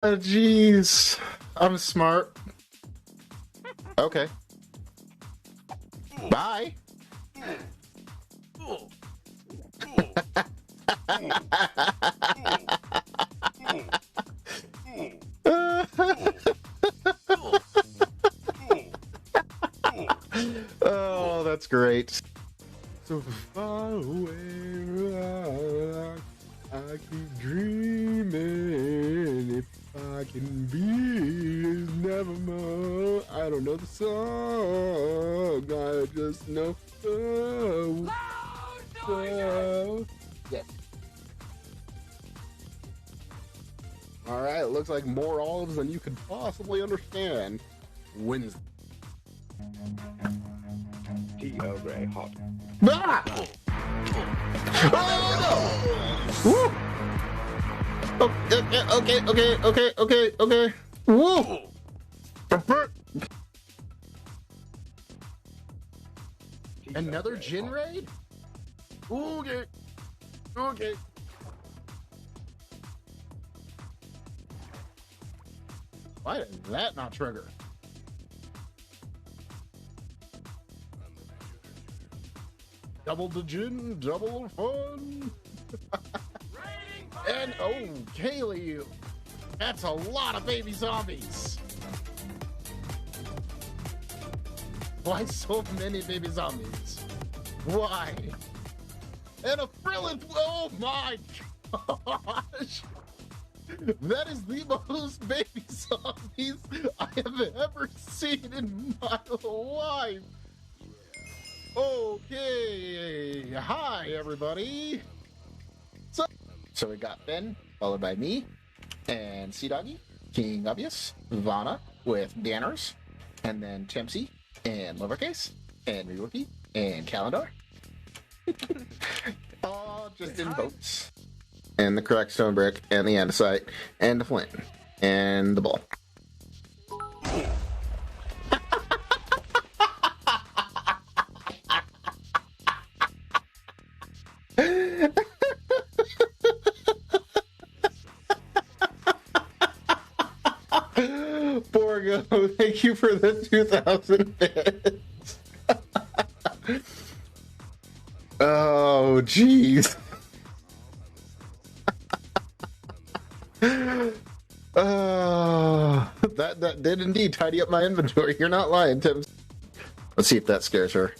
Jeez. I'm smart. Okay. Bye. Oh, that's great. So far away, I keep dreaming. If I can be nevermore. I don't know the song. I just know. Yes. All right. It looks like more olives than you could possibly understand. Wins. Earl Grey hot. Ah! Oh no! Woo! Okay. Woo! Another gin raid? Okay. Why did that not trigger? Double the gin, double the fun. And oh, Kaylee, that's a lot of baby zombies. Why so many baby zombies? Why? And a frillin', oh my gosh! That is the most baby zombies I have ever seen in my life. Okay, hi everybody. So we got Ben, followed by me, and Sea Doggy, King Obvious, Vana with Danners, and then Tempsy, and Lowercase, and Rewookie, and Calendar. All just in boats. And the correct stone brick, and the andesite, and the flint, and the ball. Borgo, thank you for the 2,000 bits. Oh, jeez. That did indeed tidy up my inventory. You're not lying, Tim. Let's see if that scares her.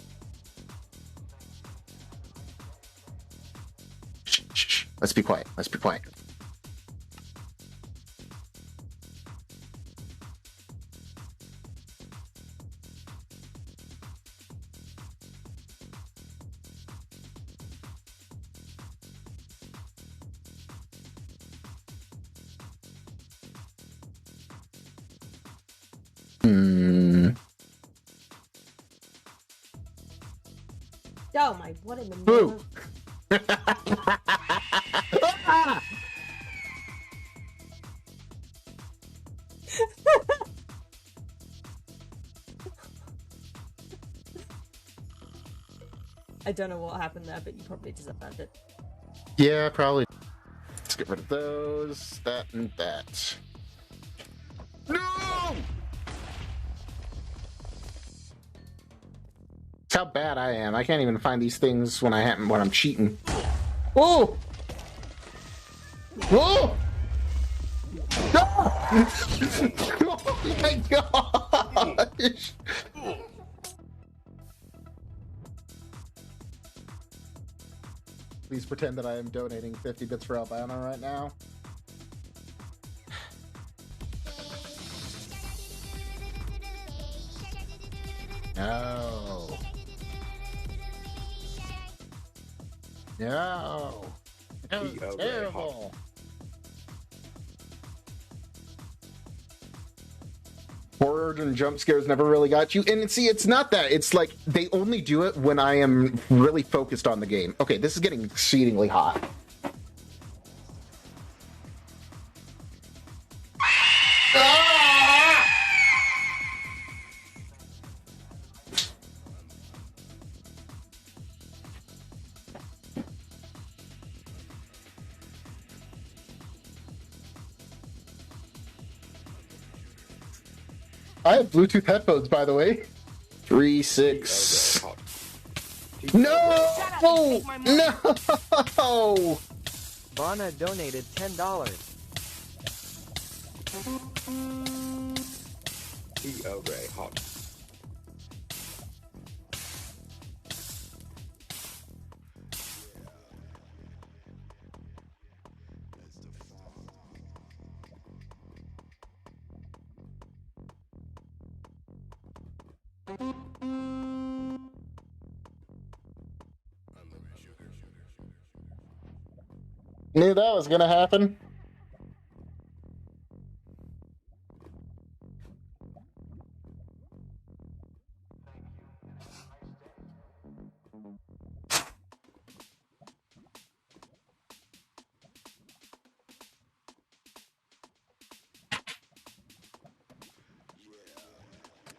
Shh. Let's be quiet. Oh my, what in the Boo! I don't know what happened there, but you probably deserved it. Yeah, probably. Let's get rid of those, that, and that. No! That's how bad I am. I can't even find these things when I'm cheating. Oh! Oh! Oh my gosh! Please pretend that I am donating 50 bits for Albano right now. No. No. That was terrible. Horror and jump scares never really got you. And see, it's not that. It's like they only do it when I am really focused on the game. Okay, this is getting exceedingly hot. I have Bluetooth headphones, by the way. 3, 6. No! No! Vana donated $10. T.O. Gray Hot. Knew that was gonna happen.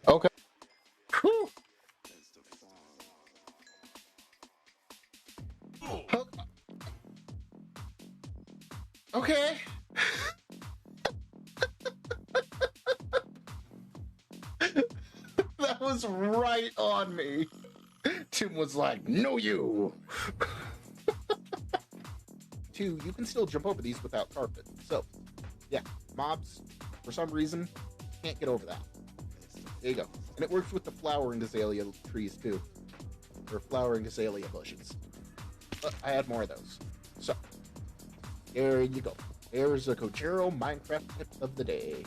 Okay. Whew. Okay. That was right on me. Tim was like, no you. 2, you can still jump over these without carpet. So, yeah, mobs, for some reason, can't get over that. There you go. And it works with the flowering azalea trees, too. Or flowering azalea bushes. But I had more of those. So, there you go. There's a Kojiro Minecraft tip of the day.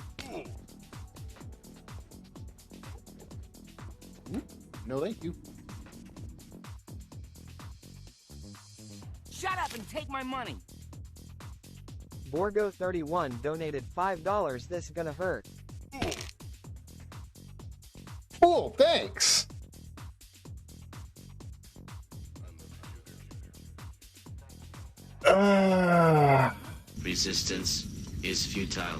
Ooh, no thank you. Shut up and take my money! Borgo31 donated $5. This gonna hurt. Cool, thanks! Resistance is futile.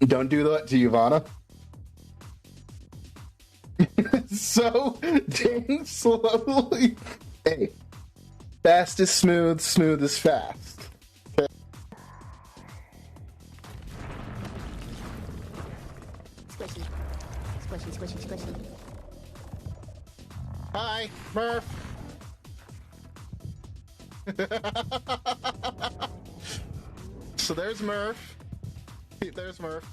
Don't do that to Ivana. So dang slowly. Hey, fast is smooth, smooth is fast. Okay. Squishy. Squishy, squishy, squishy. Hi, Murph. So there's Murph. There's Murph.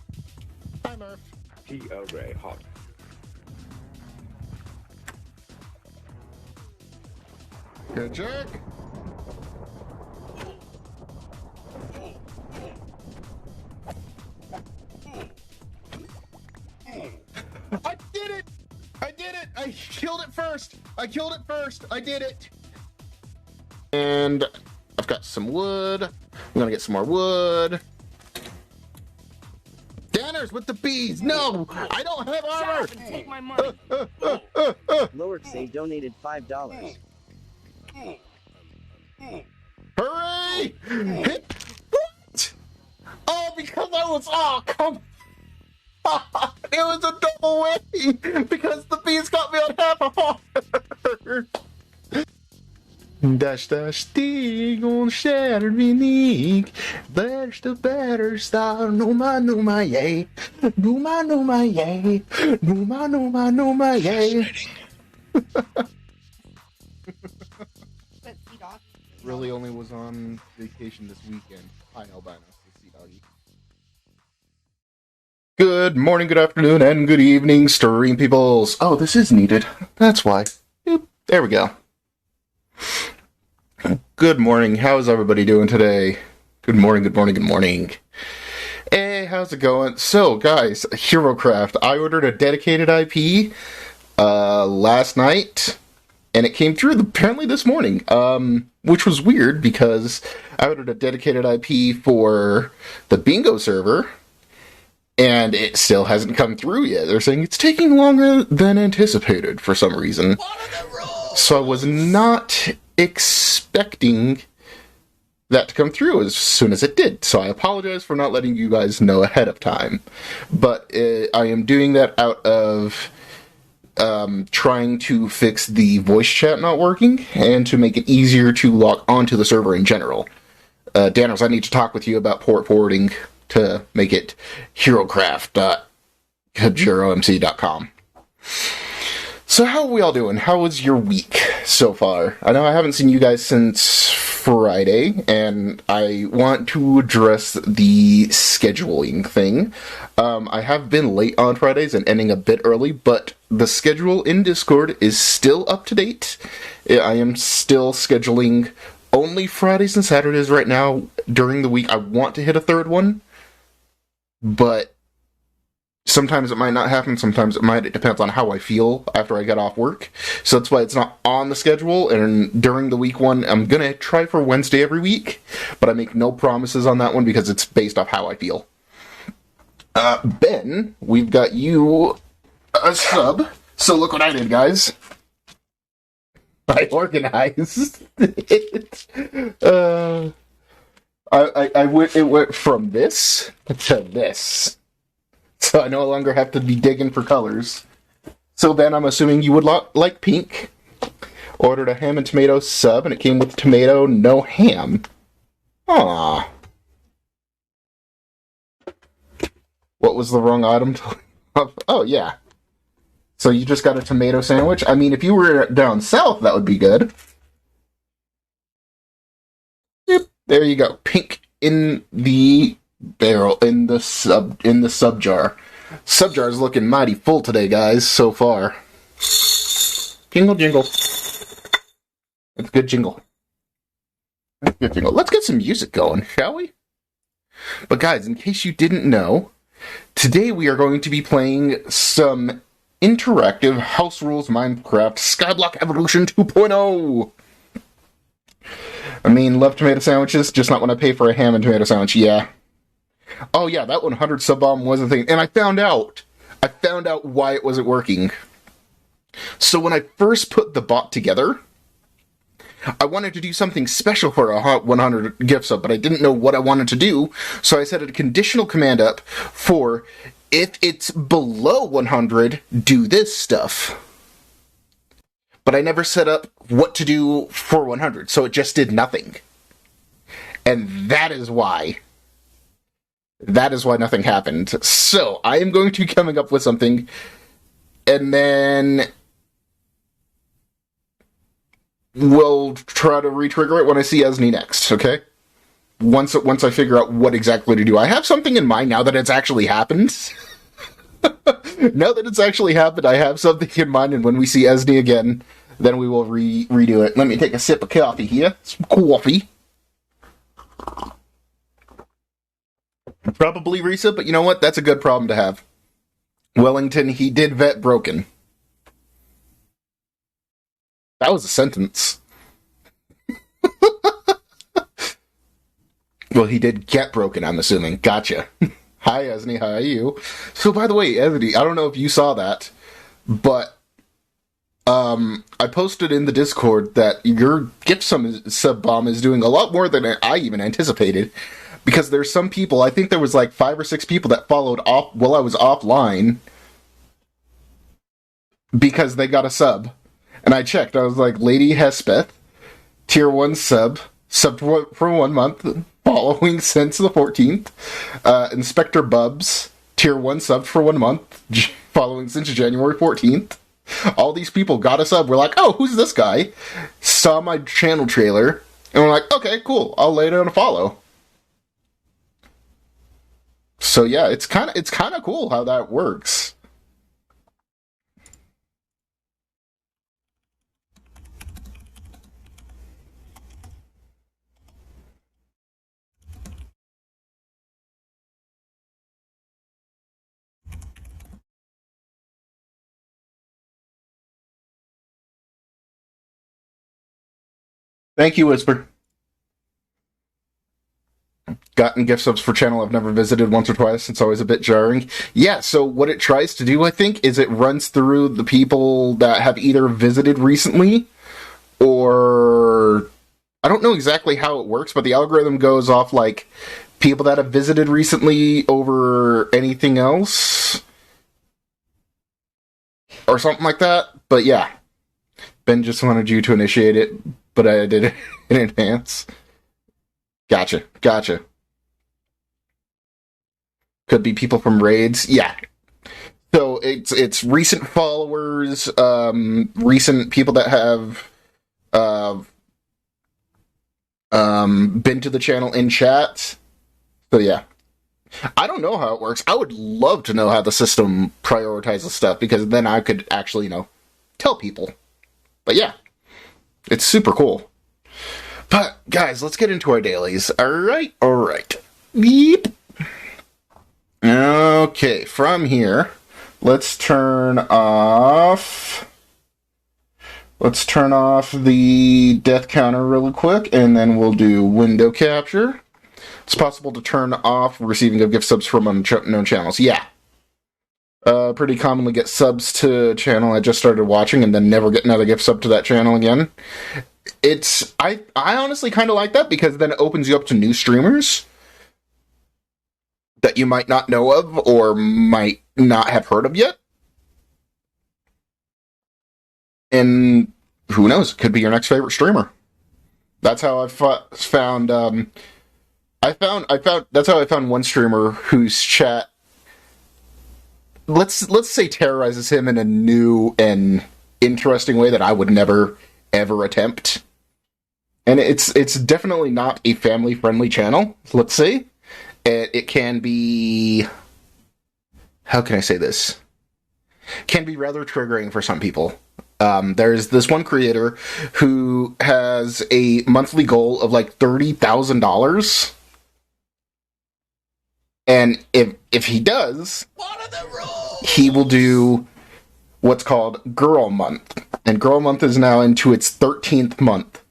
Hi, Murph. T.O. Gray Hot. Good jerk. I did it! I did it! I killed it first! I killed it first! I did it! And I've got some wood. I'm gonna get some more wood. Danners with the bees! No! I don't have Shut armor! up and take my money! Lowercase donated $5. Hooray! What? Oh, because I was... Oh, come on! It was a double whammy! Because the bees got me on half a heart! Dash dash stig on kärlek. Värst the better star. Numa yay. Numa yay. Numa yay. Really only was on vacation this weekend. Hi, Albino. Sea Doggy. Good morning, good afternoon, and good evening, stream peoples. Oh, this is needed. That's why. Boop. There we go. Good morning. How's everybody doing today? Good morning, good morning, good morning. Hey, how's it going? So, guys, HeroCraft. I ordered a dedicated IP last night, and it came through apparently this morning, which was weird because I ordered a dedicated IP for the bingo server, and it still hasn't come through yet. They're saying it's taking longer than anticipated for some reason. So I was not expecting that to come through as soon as it did. So I apologize for not letting you guys know ahead of time. But I am doing that out of trying to fix the voice chat not working and to make it easier to log onto the server in general. Danos, I need to talk with you about port forwarding to make it herocraft.kajiromc.com. So how are we all doing? How was your week so far? I know I haven't seen you guys since Friday, and I want to address the scheduling thing. I have been late on Fridays and ending a bit early, but the schedule in Discord is still up to date. I am still scheduling only Fridays and Saturdays right now. During the week, I want to hit a third one, but sometimes it might not happen, sometimes it might. It depends on how I feel after I get off work. So that's why it's not on the schedule. And during the week one, I'm going to try for Wednesday every week, but I make no promises on that one because it's based off how I feel. Ben, we've got you a sub. So look what I did, guys. I organized it. It went from this to this. So I no longer have to be digging for colors. So Ben, I'm assuming you would like pink. Ordered a ham and tomato sub, and it came with tomato, no ham. Aww. What was the wrong item? Oh, yeah. So you just got a tomato sandwich? I mean, if you were down south, that would be good. Yep, there you go. Pink in the barrel, in the sub jar. Sub jar is looking mighty full today, guys, so far. Jingle, jingle. That's a good jingle. That's a good jingle. Let's get some music going, shall we? But guys, in case you didn't know, today we are going to be playing some interactive House Rules Minecraft Skyblock Evolution 2.0. I mean, love tomato sandwiches, just not when I pay for a ham and tomato sandwich, yeah. Oh yeah, that 100 sub bomb was a thing, and I found out why it wasn't working. So when I first put the bot together, I wanted to do something special for a 100 gift sub, but I didn't know what I wanted to do, so I set a conditional command up for, if it's below 100, do this stuff. But I never set up what to do for 100, so it just did nothing. And that is why nothing happened. So, I am going to be coming up with something, and then we'll try to re-trigger it when I see Esney next, okay? Once I figure out what exactly to do. I have something in mind now that it's actually happened. Now that it's actually happened, I have something in mind, and when we see Esney again, then we will redo it. Let me take a sip of coffee here. Some coffee. Probably Risa, but you know what? That's a good problem to have. Wellington, he did vet broken. That was a sentence. Well, he did get broken, I'm assuming. Gotcha. Hi, Esney, how are you? So, by the way, Esney, I don't know if you saw that, but I posted in the Discord that your gift sub bomb is doing a lot more than I even anticipated, because there's some people, I think there was like 5 or 6 people that followed off while I was offline because they got a sub. And I checked, I was like, Lady Hespeth, tier 1 sub for 1 month, following since the 14th. Inspector Bubs, tier 1 sub for 1 month, following since January 14th. All these people got a sub. We're like, oh, who's this guy? Saw my channel trailer, and we're like, okay, cool, I'll lay down a follow. So yeah, it's kind of cool how that works. Thank you, Whisper. Gotten gift subs for channel I've never visited once or twice. It's always a bit jarring. Yeah, so what it tries to do, I think, is it runs through the people that have either visited recently, or I don't know exactly how it works, but the algorithm goes off, like, people that have visited recently over anything else. or something like that. But yeah, Ben just wanted you to initiate it, but I did it in advance. Gotcha. Could be people from raids. Yeah. So it's recent followers, recent people that have been to the channel in chat. So yeah. I don't know how it works. I would love to know how the system prioritizes stuff, because then I could actually, tell people. But yeah, it's super cool. But guys, let's get into our dailies. All right. Beep. Okay, from here, let's turn off the death counter really quick, and then we'll do window capture. It's possible to turn off receiving of gift subs from unknown channels. Yeah. Pretty commonly get subs to a channel I just started watching and then never get another gift sub to that channel again. I honestly kind of like that, because then it opens you up to new streamers that you might not know of or might not have heard of yet. And who knows, it could be your next favorite streamer. That's how I found that's how I found one streamer whose chat, let's say, terrorizes him in a new and interesting way that I would never ever attempt. And it's definitely not a family friendly channel, let's say. It can be, how can I say this? Can be rather triggering for some people. There's this one creator who has a monthly goal of like $30,000. And if he does, what are the rules? He will do what's called Girl Month. And Girl Month is now into its 13th month.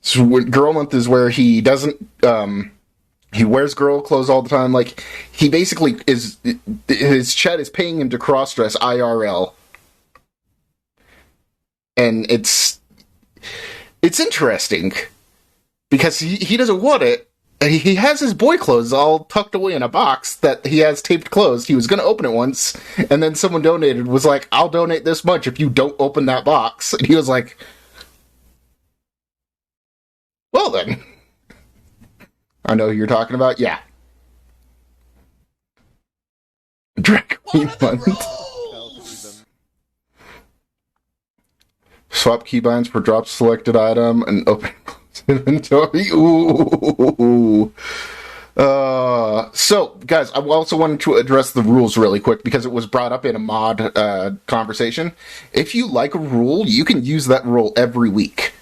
So Girl Month is where he doesn't, he wears girl clothes all the time. Like, he basically his chat is paying him to cross-dress IRL. And it's interesting, because he doesn't want it. He has his boy clothes all tucked away in a box that he has taped closed. He was going to open it once, and then someone donated, was like, I'll donate this much if you don't open that box. And he was like, well then. I know who you're talking about. Yeah. Drag Queen Month. Swap keybinds for drop selected item and open inventory. Ooh. So, guys, I also wanted to address the rules really quick, because it was brought up in a mod conversation. If you like a rule, you can use that rule every week.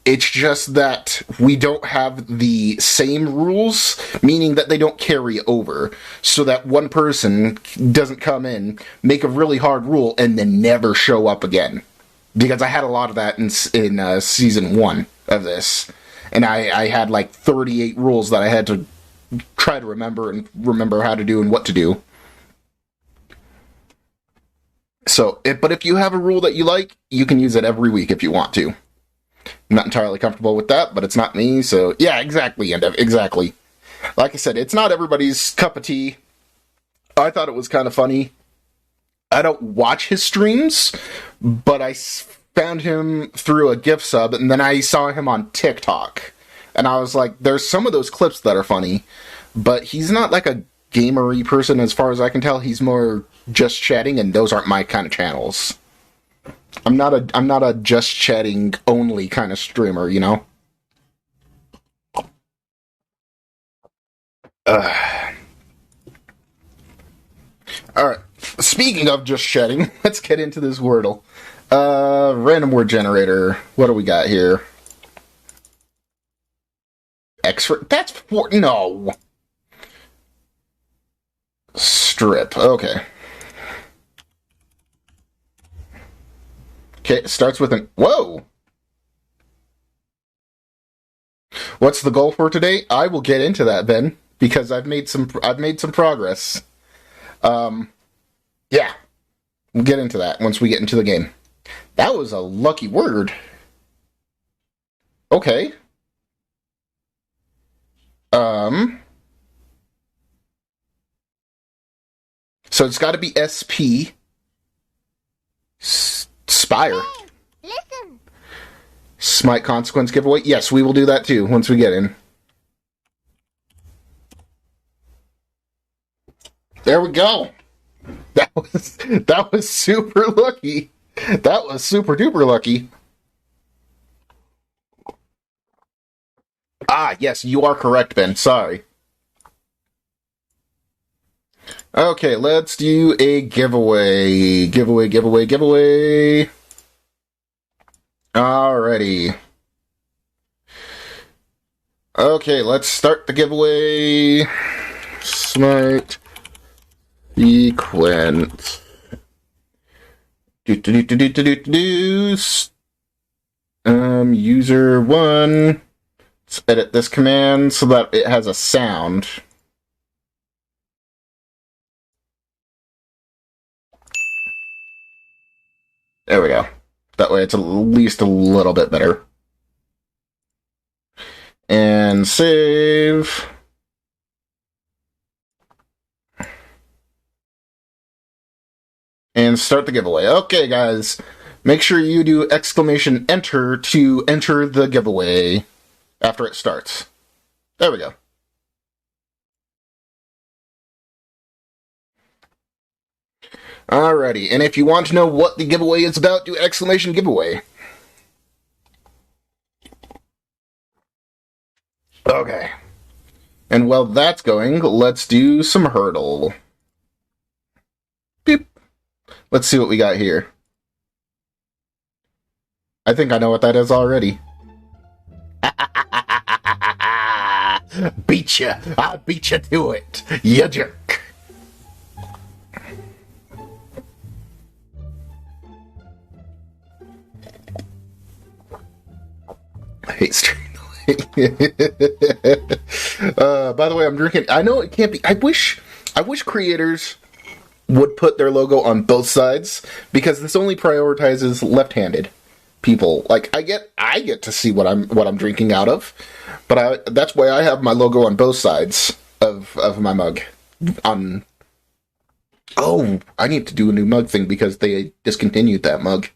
It's just that we don't have the same rules, meaning that they don't carry over, so that one person doesn't come in, make a really hard rule, and then never show up again. Because I had a lot of that in season 1 of this, and I had like 38 rules that I had to try to remember how to do and what to do. So, but if you have a rule that you like, you can use it every week if you want to. I'm not entirely comfortable with that, but it's not me, so yeah, exactly, exactly. Like I said, it's not everybody's cup of tea. I thought it was kind of funny. I don't watch his streams, but I found him through a gift sub, and then I saw him on TikTok. And I was like, there's some of those clips that are funny, but he's not like a gamery person as far as I can tell. He's more just chatting, and those aren't my kind of channels. I'm not a just chatting only kind of streamer, you know? Alright, speaking of just chatting, let's get into this Wordle. Random word generator. What do we got here? That's for... No! Strip. Okay. Okay, it starts with an... Whoa! What's the goal for today? I will get into that, Ben, because I've made some progress. Yeah. We'll get into that once we get into the game. That was a lucky word. Okay. So it's got to be SP. Spire. Listen. Smite consequence giveaway. Yes, we will do that too once we get in. There we go. That was super lucky. That was super duper lucky. Ah, yes, you are correct, Ben. Sorry. Okay, let's do a giveaway. Giveaway. Alrighty. Okay, let's start the giveaway. Smite sequence. User 1. Let's edit this command so that it has a sound. There we go. That way it's at least a little bit better. And save. And start the giveaway. Okay, guys. Make sure you do exclamation enter to enter the giveaway after it starts. There we go. Alrighty, and if you want to know what the giveaway is about, do exclamation giveaway. Okay. And while that's going, let's do some hurdle. Beep. Let's see what we got here. I think I know what that is already. Beat ya! I beat you to it, you jerk! I hate stream. By the way, I'm drinking. I know it can't be. I wish creators would put their logo on both sides, because this only prioritizes left-handed people. Like, I get to see what I'm drinking out of, but that's why I have my logo on both sides of my mug. Oh, I need to do a new mug thing because they discontinued that mug.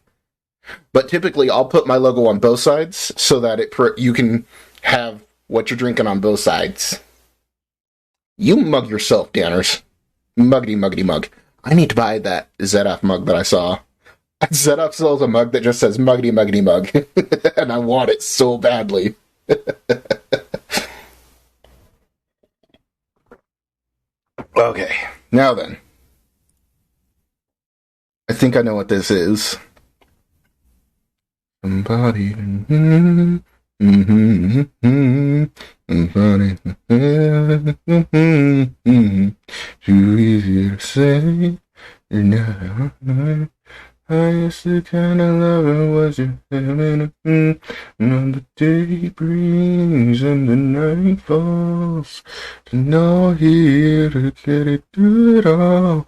But typically, I'll put my logo on both sides so that you can have what you're drinking on both sides. You mug yourself, Danners. Muggity, muggity mug. I need to buy that ZF mug that I saw. ZF sells a mug that just says muggity, muggity mug. And I want it so badly. Okay, now then. I think I know what this is. Somebody, somebody, too easy to say. No, I used to kind of love it. Was you having on the day brings and the night falls? To know here to get it through it all.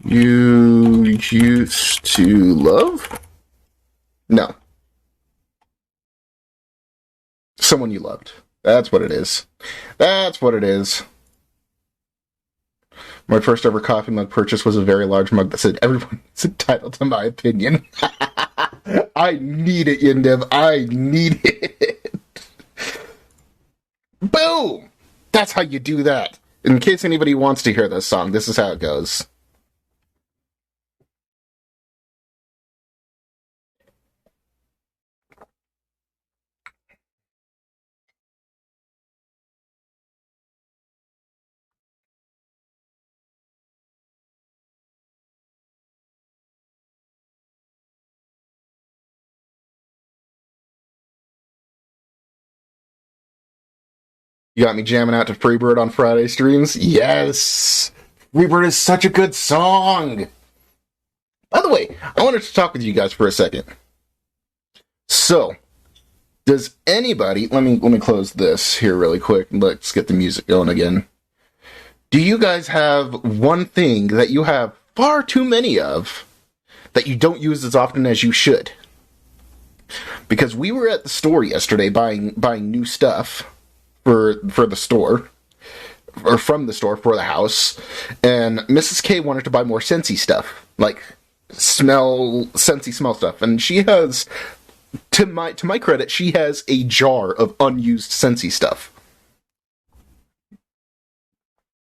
You used to love? No. Someone you loved. That's what it is. That's what it is. My first ever coffee mug purchase was a very large mug that said, "Everyone is entitled to my opinion." I need it, Yindev. I need it. Boom! That's how you do that. In case anybody wants to hear this song, this is how it goes. You got me jamming out to Freebird on Friday streams? Yes! Freebird is such a good song! By the way, I wanted to talk with you guys for a second. So, does anybody... Let me close this here really quick. Let's get the music going again. Do you guys have one thing that you have far too many of that you don't use as often as you should? Because we were at the store yesterday buying new stuff. for the store, or from the store for the house, and Mrs. K wanted to buy more Scentsy stuff, like Scentsy smell stuff, and she has, to my credit, she has a jar of unused Scentsy stuff.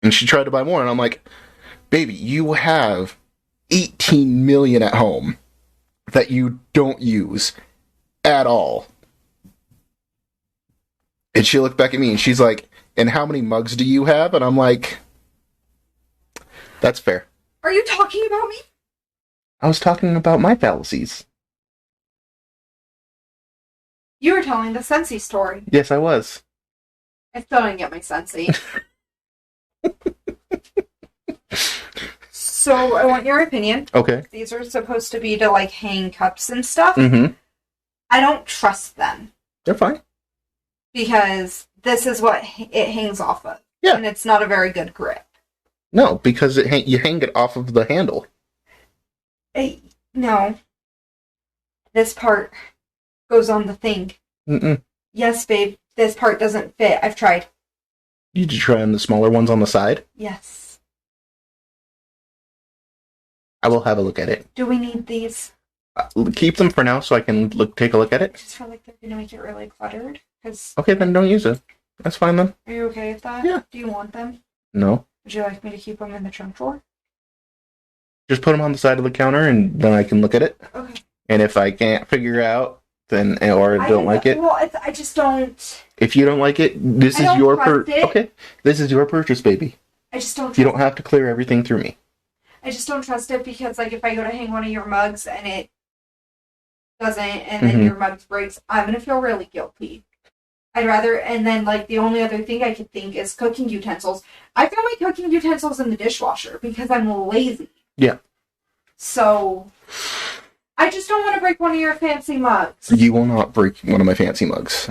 And she tried to buy more, and I'm like, baby, you have 18 million at home that you don't use at all. And she looked back at me, and she's like, and how many mugs do you have? And I'm like, that's fair. Are you talking about me? I was talking about my fallacies. You were telling the Scentsy story. Yes, I was. I still didn't get my Scentsy. So, I want your opinion. Okay. These are supposed to be to, like, hang cups and stuff. Mm-hmm. I don't trust them. They're fine. Because this is what it hangs off of. Yeah. And it's not a very good grip. No, because you hang it off of the handle. No. This part goes on the thing. Mm-mm. Yes, babe. This part doesn't fit. I've tried. Did you try on the smaller ones on the side? Yes. I will have a look at it. Do we need these? Keep them for now so I can take a look at I it. just feel like they're going to make it really cluttered. Okay, then don't use it. That's fine then. Are you okay with that? Yeah. Do you want them? No. Would you like me to keep them in the trunk drawer? Just put them on the side of the counter and then I can look at it. Okay. And if I can't figure out, then, or don't like it. Well, I just don't. If you don't like it, this is your purchase. Okay. This is your purchase, baby. I just don't. You don't have to clear everything through me. I just don't trust it because, like, if I go to hang one of your mugs and it doesn't, and then your mug breaks, I'm gonna feel really guilty. I'd rather, and then, like, the only other thing I could think is cooking utensils. I throw my cooking utensils in the dishwasher because I'm lazy. Yeah. So, I just don't want to break one of your fancy mugs. You will not break one of my fancy mugs.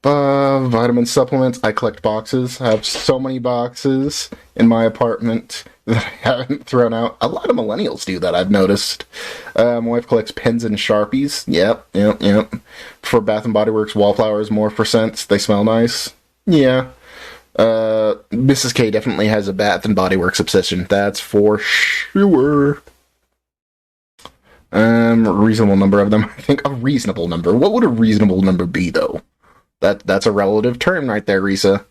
Vitamin supplements. I collect boxes. I have so many boxes in my apartment that I haven't thrown out. A lot of millennials do that, I've noticed. My wife collects pens and Sharpies. Yep. For Bath & Body Works wallflowers, more for scents. They smell nice. Yeah. Mrs. K definitely has a Bath & Body Works obsession. That's for sure. A reasonable number of them. I think a reasonable number. What would a reasonable number be, though? That's a relative term right there, Risa.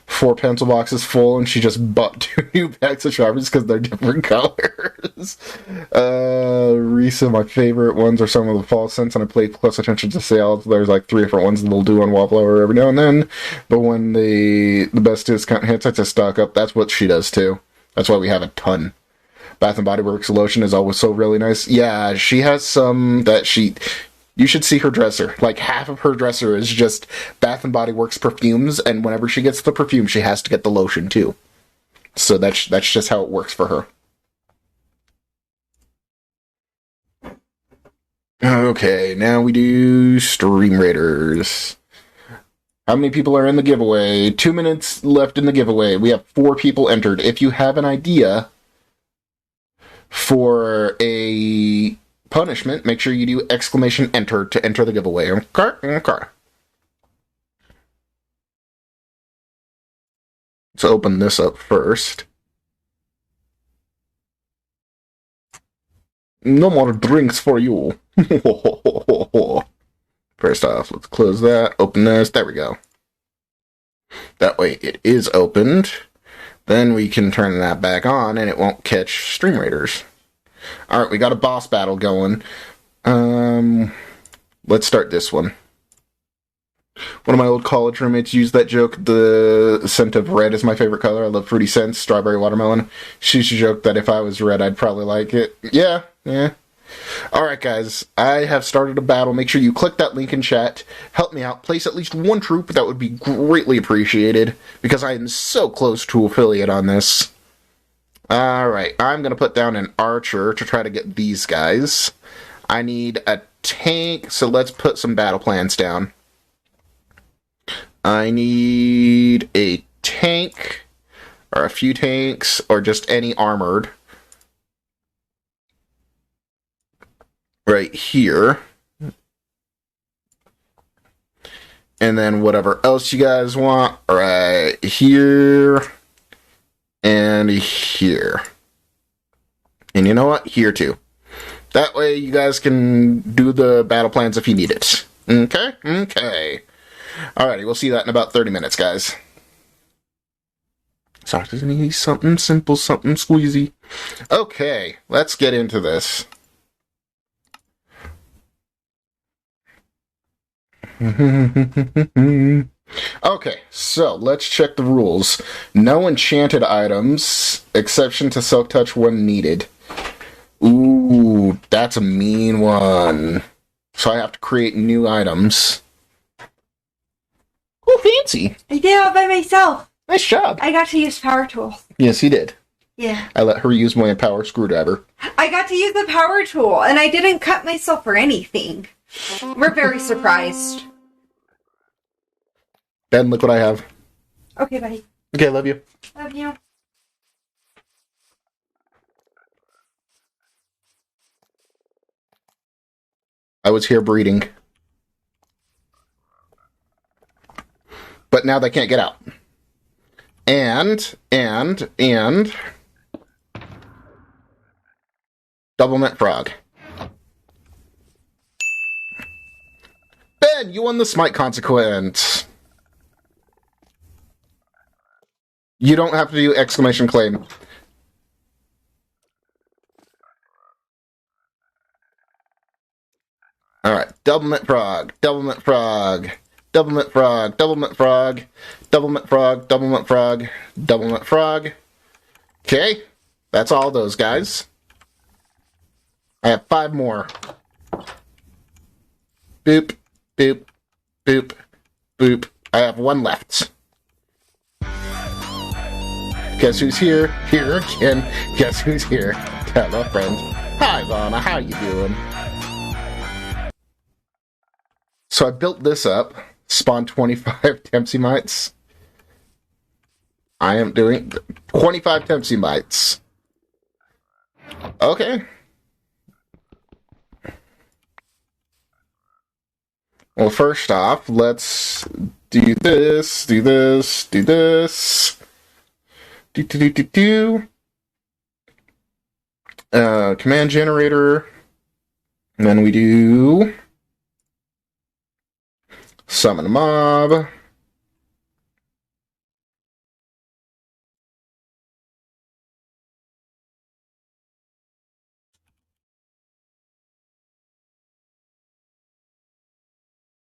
4 pencil boxes full, and she just bought 2 new packs of Sharpies because they're different colors. Risa, my favorite ones are some of the fall scents, and I pay close attention to sales. There's like 3 different ones that they'll do on Wallflower every now and then. But when the best discount hits, I just stock up. That's what she does, too. That's why we have a ton. Bath & Body Works lotion is always so really nice. Yeah, she has some that you should see her dresser. Like, half of her dresser is just Bath & Body Works perfumes, and whenever she gets the perfume, she has to get the lotion, too. So that's just how it works for her. Okay, now we do Stream Raiders. How many people are in the giveaway? 2 minutes left in the giveaway. We have 4 people entered. If you have an idea for a punishment, make sure you do !enter to enter the giveaway. Okay. Let's open this up first. No more drinks for you. First off, let's close that, open this, there we go. That way it is opened. Then we can turn that back on and it won't catch Stream Raiders. Alright, we got a boss battle going. Let's start this one. One of my old college roommates used that joke. The scent of red is my favorite color. I love fruity scents, strawberry, watermelon. She used to joke that if I was red, I'd probably like it. Yeah. Alright, guys. I have started a battle. Make sure you click that link in chat. Help me out. Place at least 1 troop. That would be greatly appreciated, because I am so close to affiliate on this. Alright, I'm going to put down an archer to try to get these guys. I need a tank, so let's put some battle plans down. I need a tank, or a few tanks, or just any armored. Right here. And then whatever else you guys want right here and here. And you know what? Here too. That way you guys can do the battle plans if you need it. Okay? Okay. Alrighty, we'll see that in about 30 minutes, guys. So I just need something simple, something squeezy. Okay, let's get into this. Okay, so let's check the rules. No enchanted items, exception to Silk Touch when needed. Ooh, that's a mean one. So I have to create new items. Oh, fancy. I did it all by myself. Nice job. I got to use power tools. Yes, he did. Yeah. I let her use my power screwdriver. I got to use the power tool, and I didn't cut myself or anything. We're very surprised. Ben, look what I have. Okay, buddy. Okay, love you. Love you. I was here breeding. But now they can't get out. And double mint frog. Ben, you won the smite consequence. You don't have to do exclamation claim. Alright, double mint frog, double mint frog, double mint frog, double mint frog, double mint frog, double mint frog, double mint frog. Okay, that's all those guys. I have 5 more. Boop, boop, boop, boop. I have 1 left. Guess who's here? Here again. Guess who's here? Hello, friend. Hi, Lana. How you doing? So I built this up. Spawned 25 Tempsy Mites. I am doing 25 Tempsy Mites. Okay. Well, first off, let's do this, do this, do this. Command generator. And then we do summon a mob.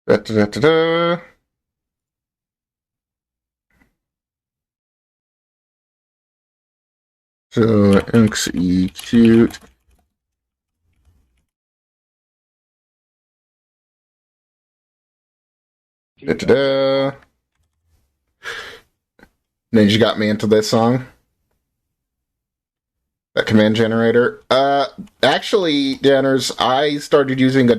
Da-da-da-da-da. So, execute. Da-da-da. Then you got me into this song. That command generator. Actually, Danners, I started using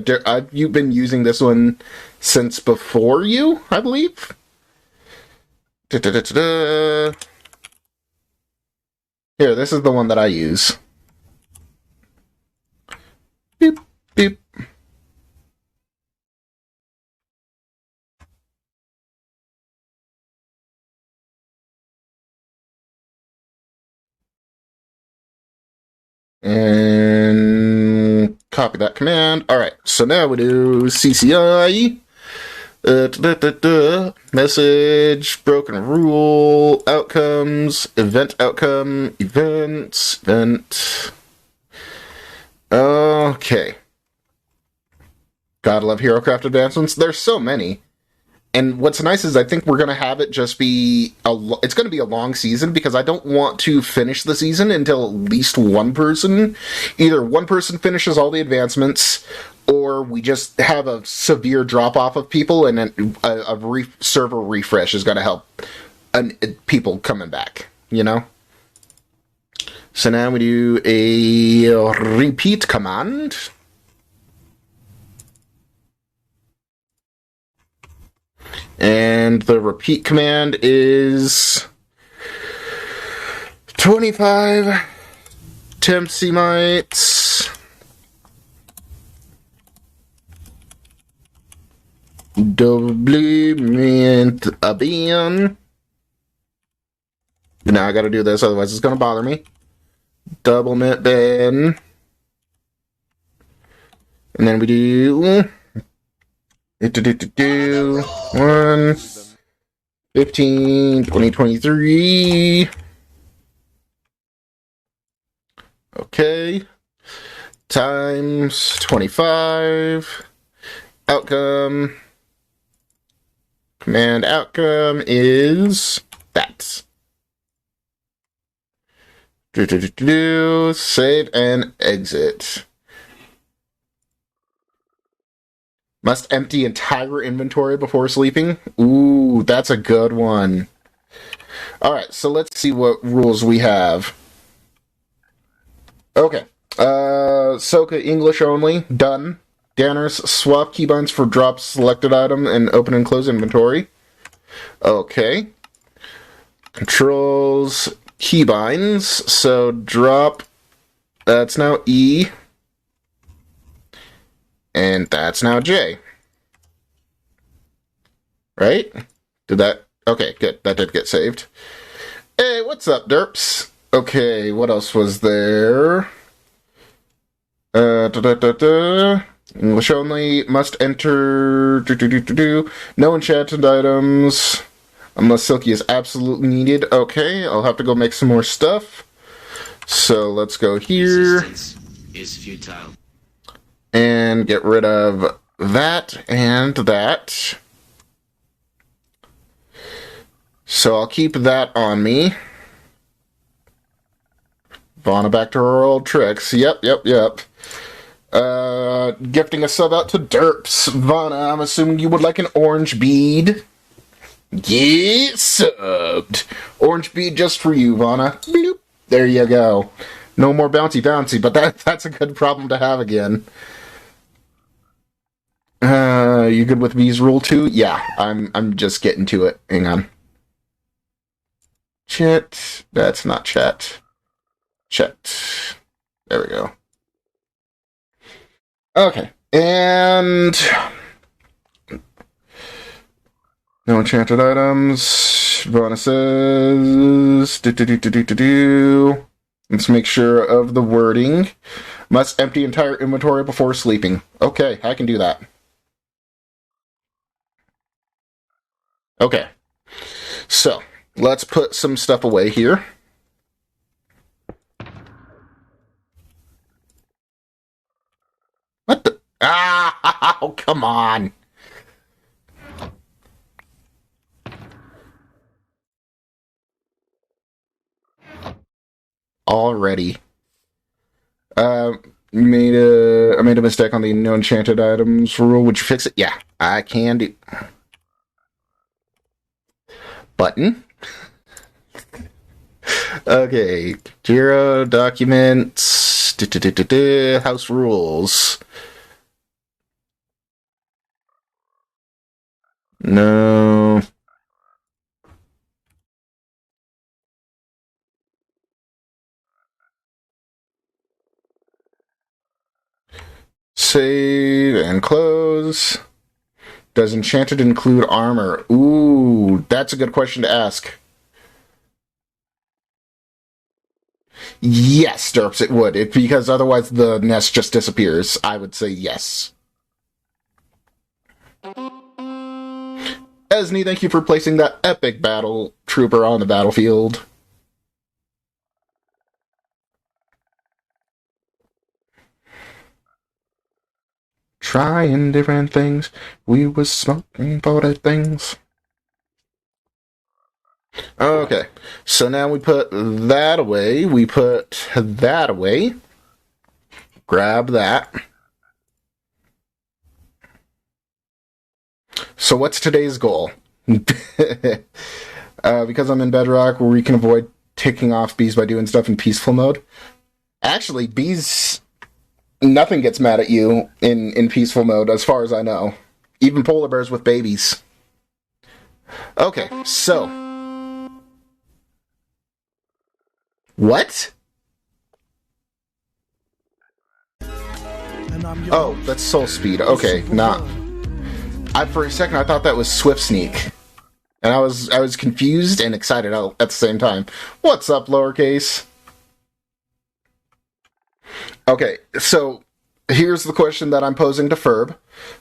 you've been using this one since before you, I believe. Da-da-da-da-da. Here, this is the one that I use. Beep, beep. And copy that command. Alright, so now we do CCI. Message, broken rule, outcomes, event outcome, events, event. Okay. Gotta love HeroCraft advancements. There's so many. And what's nice is I think we're going to have it just be it's going to be a long season because I don't want to finish the season until at least one person, either one person finishes all the advancements or we just have a severe drop-off of people and then a server refresh is going to help people coming back, you know? So now we do a repeat command. And the repeat command is 25 Tempsy Mites Doublement a bin. Now I gotta do this, otherwise it's gonna bother me. Doublement bin. And then we do 1 15 2023. Okay. Times 25. Outcome. Command outcome is that. Save and exit. Must empty entire inventory before sleeping. Ooh, that's a good one. Alright, so let's see what rules we have. Okay. Soka English only. Done. Danners, swap keybinds for drop selected item and open and close inventory. Okay. Controls keybinds. So drop, that's now E. And that's now J. Right? Did that? Okay, good. That did get saved. Hey, what's up, derps? Okay, what else was there? English only. Must enter. No enchanted items. Unless Silky is absolutely needed. Okay, I'll have to go make some more stuff. So let's go here. Resistance is futile. And get rid of that and that. So I'll keep that on me. Vana back to her old tricks. Yep. Gifting a sub out to Derps. Vana, I'm assuming you would like an orange bead. Get subbed. Orange bead just for you, Vana. Bloop. There you go. No more bouncy, but that's a good problem to have again. You good with B's rule too? Yeah, I'm just getting to it. Hang on. Chat. That's not chat. Chat. There we go. Okay. And no enchanted items. Bonuses. Let's make sure of the wording. Must empty entire inventory before sleeping. Okay, I can do that. Okay. So, let's put some stuff away here. What the? Ah, oh, come on. Already. I made a mistake on the no enchanted items rule. Would you fix it? Yeah, I can do. Button. Okay, Jira documents. House rules. No. Save and close. Does enchanted include armor? Ooh, that's a good question to ask. Yes, Derps, it would. Because otherwise the nest just disappears. I would say yes. Esney, thank you for placing that epic battle trooper on the battlefield. Trying different things. We was smoking for the things. Okay, so now we put that away. We put that away. Grab that. So what's today's goal? Because I'm in Bedrock, where we can avoid ticking off bees by doing stuff in peaceful mode. Actually, bees... Nothing gets mad at you in peaceful mode, as far as I know. Even polar bears with babies. Okay, so... What? Oh, that's soul speed. Okay, not... For a second, I thought that was Swift Sneak. And I was confused and excited at the same time. What's up, lowercase? Okay, so here's the question that I'm posing to Ferb,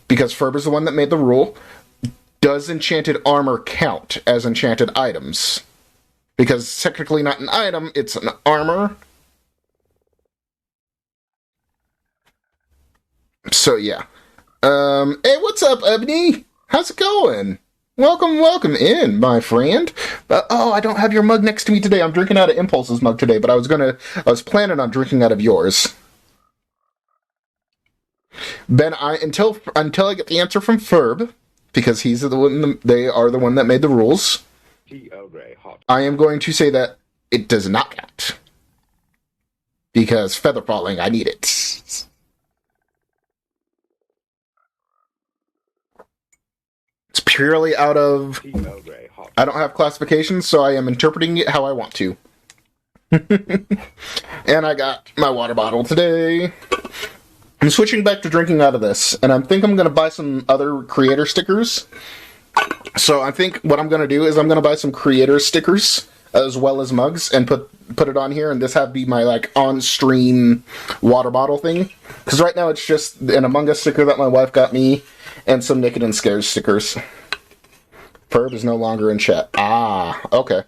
because Ferb is the one that made the rule. Does enchanted armor count as enchanted items? Because it's technically not an item, it's an armor. So yeah. Hey, what's up, Ebony? How's it going? Welcome in, my friend. Oh, I don't have your mug next to me today. I'm drinking out of Impulse's mug today, but I was planning on drinking out of yours. Ben, until I get the answer from Ferb, because he's the one, they are the one that made the rules. I am going to say that it does not count. Because feather falling, I need it. It's purely out of... I don't have classifications, so I am interpreting it how I want to. And I got my water bottle today. I'm switching back to drinking out of this, and I think I'm going to buy some other creator stickers. So I think what I'm going to do is I'm going to buy some creator stickers as well as mugs and put it on here, and this have be my like on-stream water bottle thing. Because right now it's just an Among Us sticker that my wife got me and some Naked and Scared stickers. Ferb is no longer in chat. Ah, okay.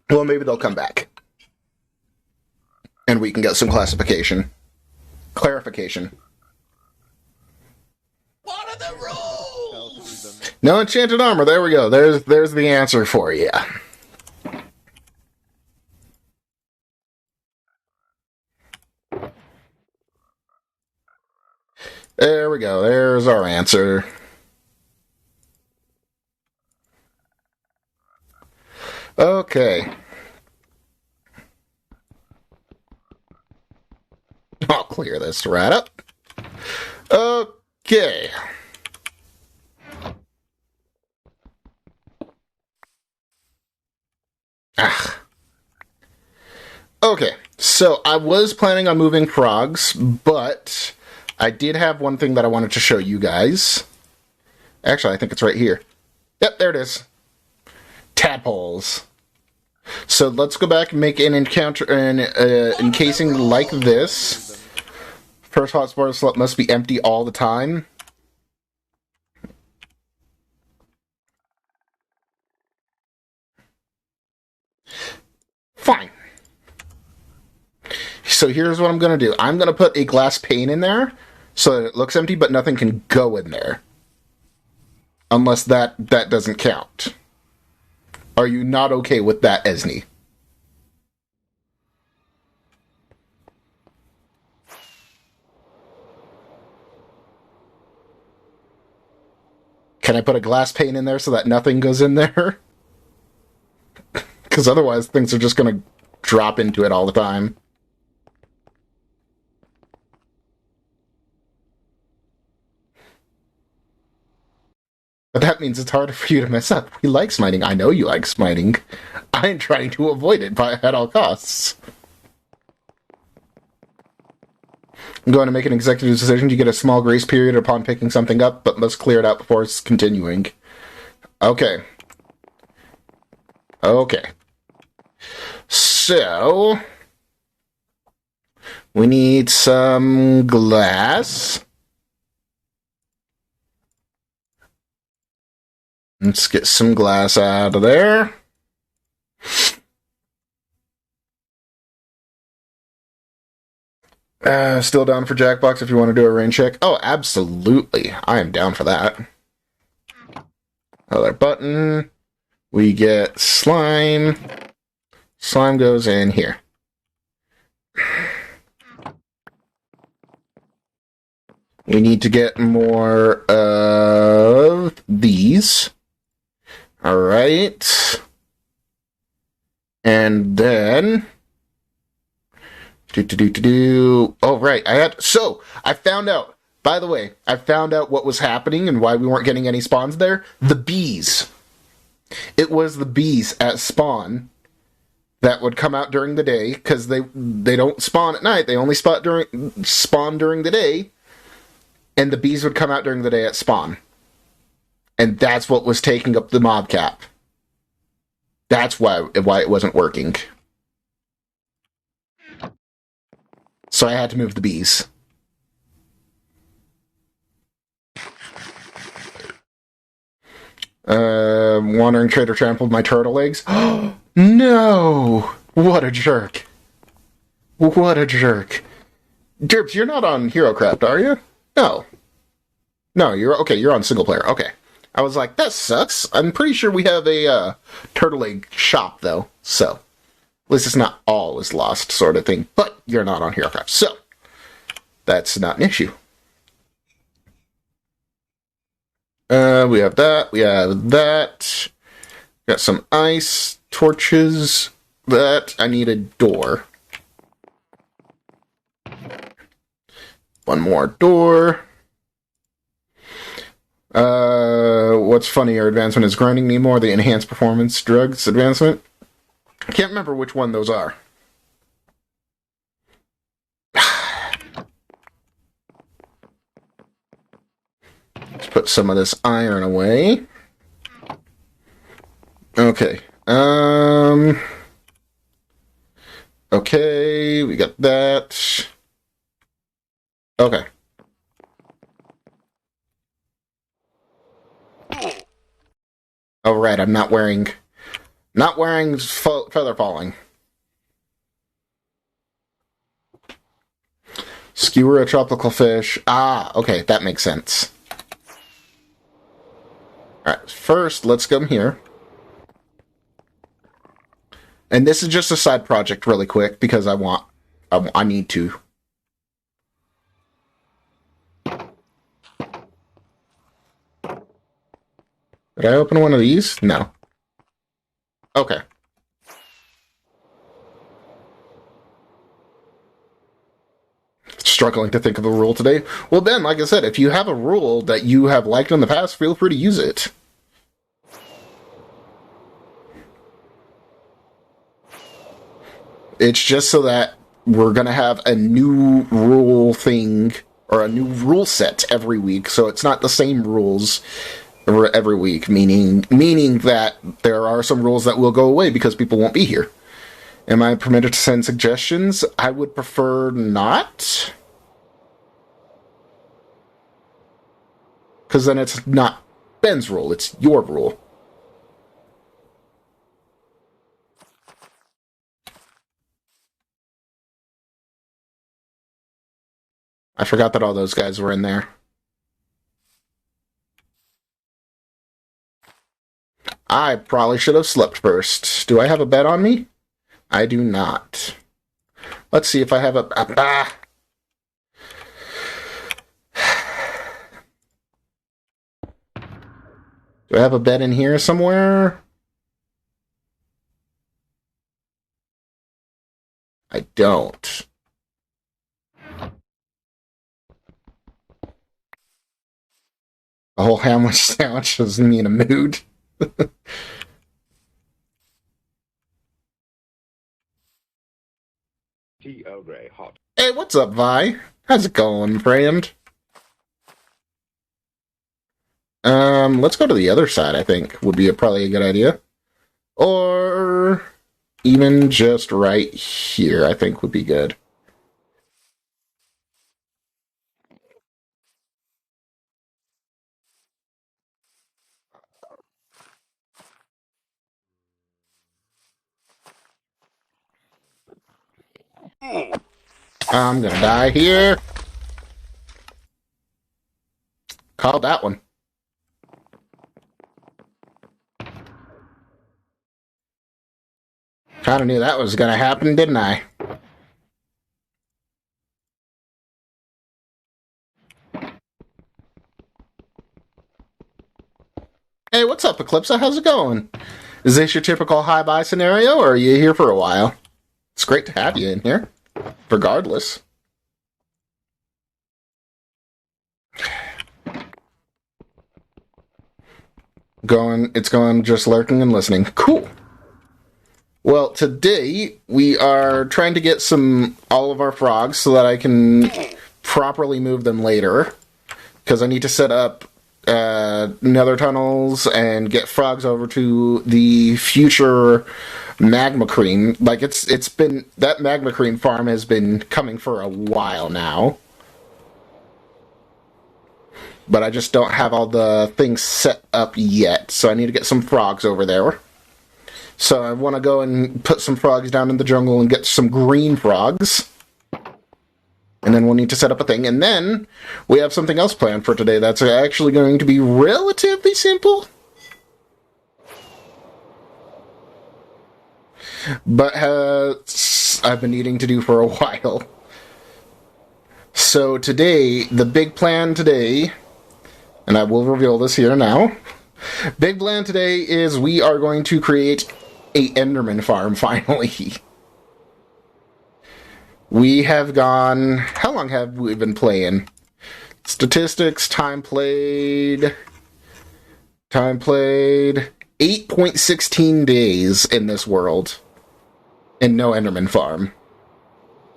Well, maybe they'll come back. And we can get some clarification. What are the rules? No enchanted armor. There we go. There's the answer for you. There we go. There's our answer. Okay. I'll clear this right up. Okay. Okay, so I was planning on moving frogs, but I did have one thing that I wanted to show you guys. Actually, I think it's right here. Yep, there it is. Tadpoles. So let's go back and make an encasing like this. First hotspot slot must be empty all the time. Fine. So here's what I'm going to do. I'm going to put a glass pane in there so that it looks empty, but nothing can go in there. Unless that doesn't count. Are you not okay with that, Esney? Can I put a glass pane in there so that nothing goes in there? Because otherwise things are just going to drop into it all the time. But that means it's harder for you to mess up. We like smiting. I know you like smiting. I'm trying to avoid it at all costs. I'm going to make an executive decision to get a small grace period upon picking something up, but must clear it out before it's continuing. Okay. Okay. So, we need some glass. Let's get some glass out of there. Still down for Jackbox if you want to do a rain check. Oh, absolutely. I am down for that. Other button. We get slime. Slime goes in here. We need to get more of these. Alright. And then... Oh, right. I found out. By the way, I found out what was happening and why we weren't getting any spawns there. The bees. It was the bees at spawn that would come out during the day, because they don't spawn at night. They only spawn during the day. and the bees would come out during the day at spawn. And that's what was taking up the mob cap. That's why it wasn't working. So I had to move the bees. Wandering trader trampled my turtle eggs. No! What a jerk. What a jerk. Derps, you're not on HeroCraft, are you? No. No, you're okay, you're on single player. Okay. I was like, that sucks. I'm pretty sure we have a turtle egg shop, though. So, at least it's not all is lost sort of thing. But you're not on HeroCraft. So, that's not an issue. We have that. We have that. Got some ice, torches. That. I need a door. One more door. What's funnier, advancement is grinding me more, the enhanced performance drugs advancement? I can't remember which one those are. Let's put some of this iron away. Okay. Okay, we got that. Okay. Oh, right, I'm not wearing feather falling. Skewer a tropical fish. Ah, okay, that makes sense. Alright, first, let's come here. And this is just a side project really quick, because I need to. Did I open one of these? No. Okay. Struggling to think of a rule today. Well, Ben, like I said, if you have a rule that you have liked in the past, feel free to use it. It's just so that we're going to have a new rule thing, or a new rule set every week, so it's not the same rules every week, meaning that there are some rules that will go away because people won't be here. Am I permitted to send suggestions? I would prefer not. Because then it's not Ben's rule, it's your rule. I forgot that all those guys were in there. I probably should have slept first. Do I have a bed on me? I do not. Let's see if I have a... Do I have a bed in here somewhere? I don't. A whole hamlet sandwich doesn't me in a mood. Tea Earl Grey hot. Hey, what's up, Vi? How's it going, friend? Let's go to the other side, I think, would be probably a good idea. Or even just right here, I think would be good. I'm gonna die here. Called that one. Kinda knew that was gonna happen, didn't I? Hey, what's up, Eclipsa? How's it going? Is this your typical hi-bye scenario, or are you here for a while? It's great to have you in here, regardless. It's going just lurking and listening. Cool. Well, today we are trying to get all of our frogs so that I can properly move them later. because I need to set up nether tunnels and get frogs over to the future magma cream. Like it's been that magma cream farm has been coming for a while now, but I just don't have all the things set up yet, so I need to get some frogs over there. So I want to go and put some frogs down in the jungle and get some green frogs. And then we'll need to set up a thing. And then we have something else planned for today that's actually going to be relatively simple. But I've been needing to do for a while. So today, the big plan today, and I will reveal this here now. Big plan today is we are going to create a Enderman farm, finally. We have gone... How long have we been playing? Statistics, time played... 8.16 days in this world. And no Enderman farm.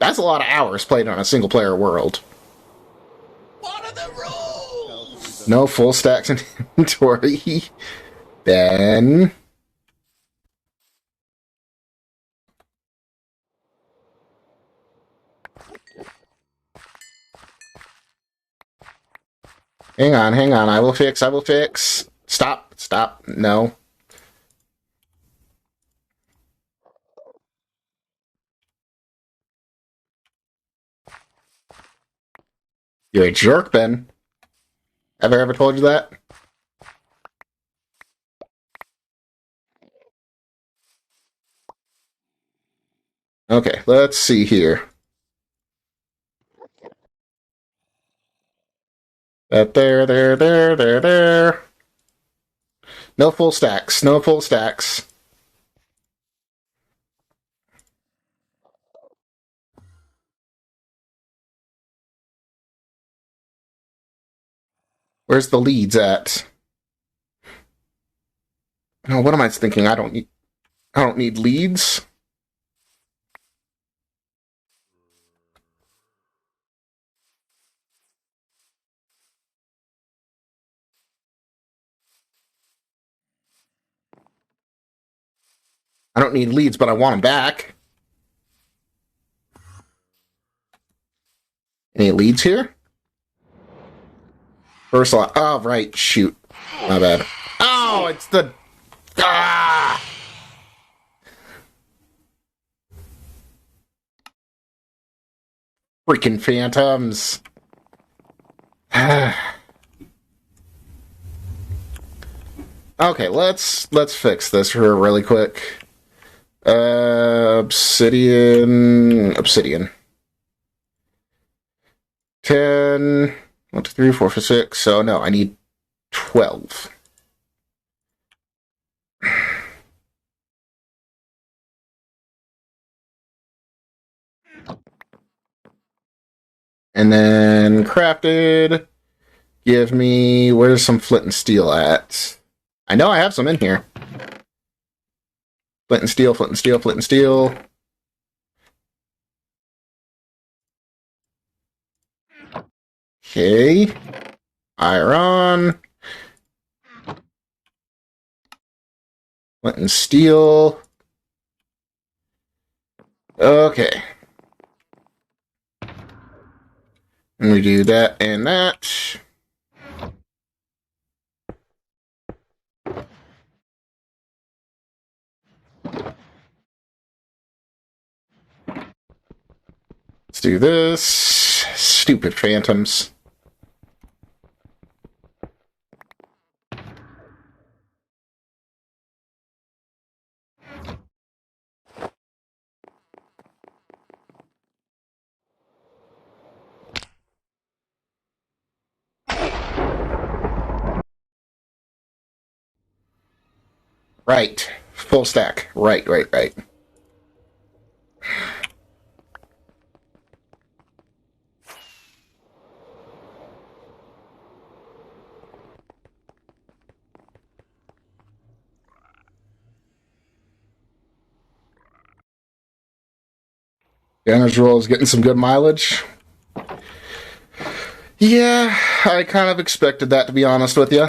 That's a lot of hours played on a single-player world. What are the rules? No full stacks in inventory. Then... Hang on, I will fix. Stop, no. You're a jerk, Ben. Have I ever told you that? Okay, let's see here. There. No full stacks. Where's the leads at? No, what am I thinking? I don't need leads. I don't need leads, but I want them back. Any leads here? First lot. Oh, right. Shoot. My bad. Oh, it's the... Ah! Freaking phantoms. Okay, let's fix this here really quick. Obsidian. 10. 1, 2, 3, 4, 5, 6. So no, I need 12. And then crafted. Give me... Where's some flint and steel at? I know I have some in here. Flint and steel. Okay. Iron. Flint and steel. Okay. And we do that and that. Let's do this. Stupid phantoms. Right. Full stack. Right. Danner's roll is getting some good mileage. Yeah, I kind of expected that, to be honest with you.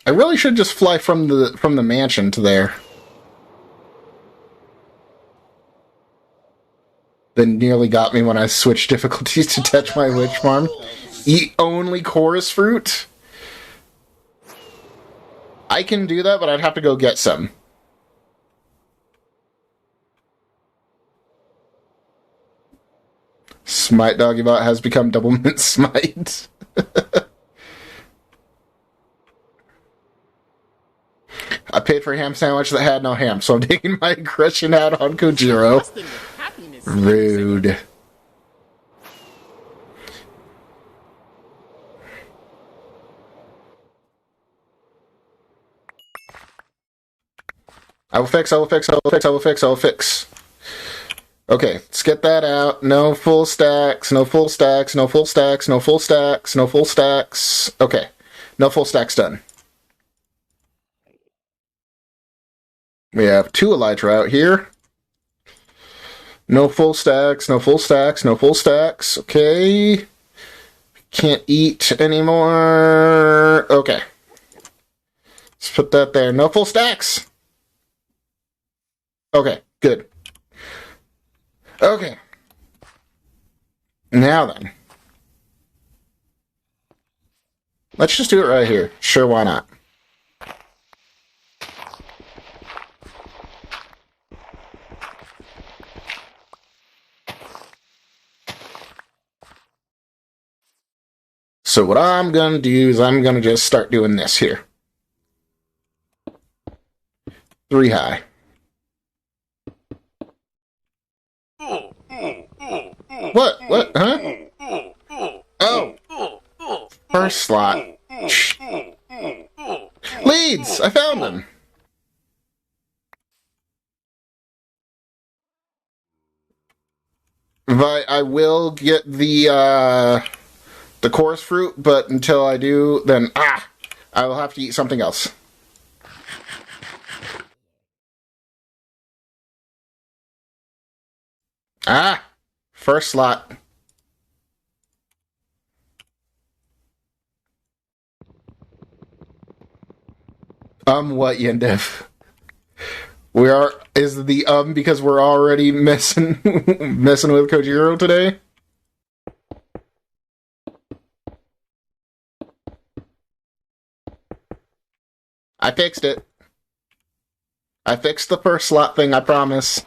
I really should just fly from the mansion to there. Then nearly got me when I switched difficulties to touch my witch farm. Eat only chorus fruit? I can do that, but I'd have to go get some. Smite Doggybot has become Double Mint Smite. I paid for a ham sandwich that had no ham, so I'm taking my aggression out on Kojiro. Rude. I will fix. Okay, let's get that out. No full stacks. Okay, no full stacks done. We have 2 Elytra out here. No full stacks. Okay. Can't eat anymore. Okay. Let's put that there. No full stacks. Okay, good. Okay. Now then. Let's just do it right here. Sure, why not? So what I'm going to do is I'm going to just start doing this here. 3 high. What? What? Huh? Oh. First slot. Leads! I found them. But I will get the chorus fruit, but until I do, then, I will have to eat something else. First slot. What, Yendev? Is the because we're already messing with Kojiro today? I fixed it. I fixed the first slot thing, I promise.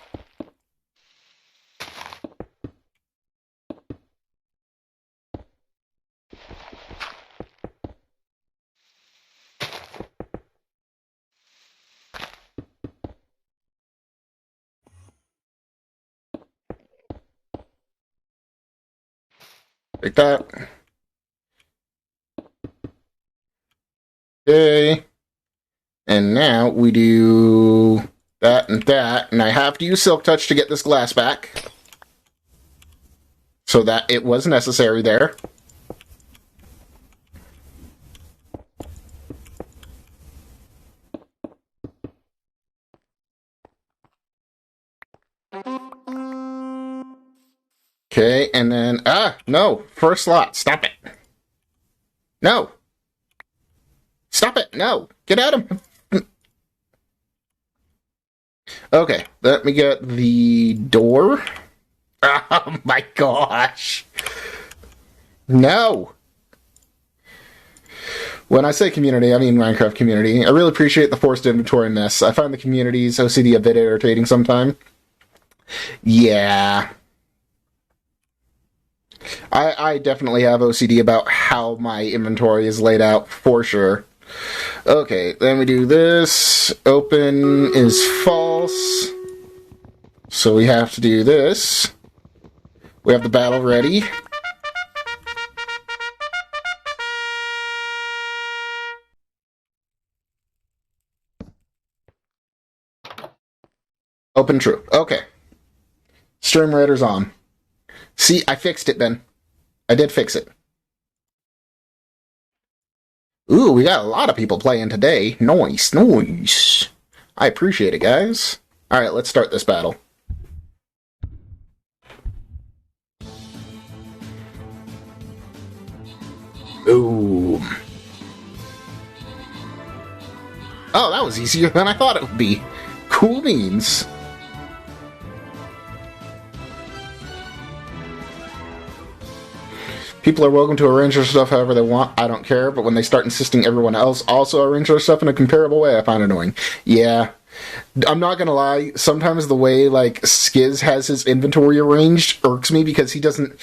Like that. Okay. And now we do that, and I have to use Silk Touch to get this glass back. So that it was necessary there. Okay, and then, no, first slot, stop it. No. Stop it, no, get out of... Okay, let me get the door. Oh my gosh. No. When I say community, I mean Minecraft community. I really appreciate the forced inventory in this. I find the community's OCD a bit irritating sometimes. Yeah. I definitely have OCD about how my inventory is laid out, for sure. Okay, then we do this. Open is false. So we have to do this. We have the battle ready. Open true. Okay. Stream Raider's on. See, I fixed it, Ben. I did fix it. Ooh, we got a lot of people playing today. Nice, nice. I appreciate it, guys. Alright, let's start this battle. Ooh. Oh, that was easier than I thought it would be. Cool beans. People are welcome to arrange their stuff however they want. I don't care, but when they start insisting everyone else also arrange their stuff in a comparable way, I find it annoying. Yeah. I'm not gonna lie, sometimes the way, like, Skiz has his inventory arranged irks me because he doesn't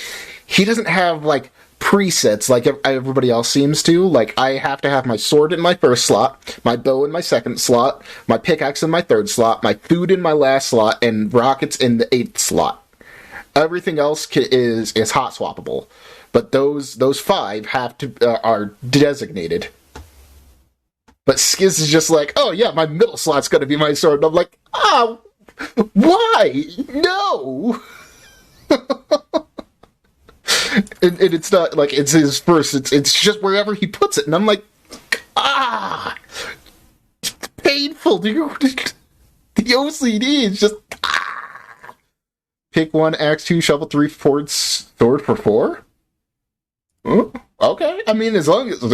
have, like, presets like everybody else seems to. Like, I have to have my sword in my first slot, my bow in my second slot, my pickaxe in my third slot, my food in my last slot, and rockets in the 8th slot. Everything else is hot swappable, but those 5 have to are designated. But Skiz is just like, oh yeah, my middle slot's gonna be my sword. And I'm like, why? No! and it's not like it's his first, it's just wherever he puts it. And I'm like, it's painful, dude. The OCD is just, Pick 1, axe 2, shovel 3, sword for 4? Huh? Okay, I mean, as long as...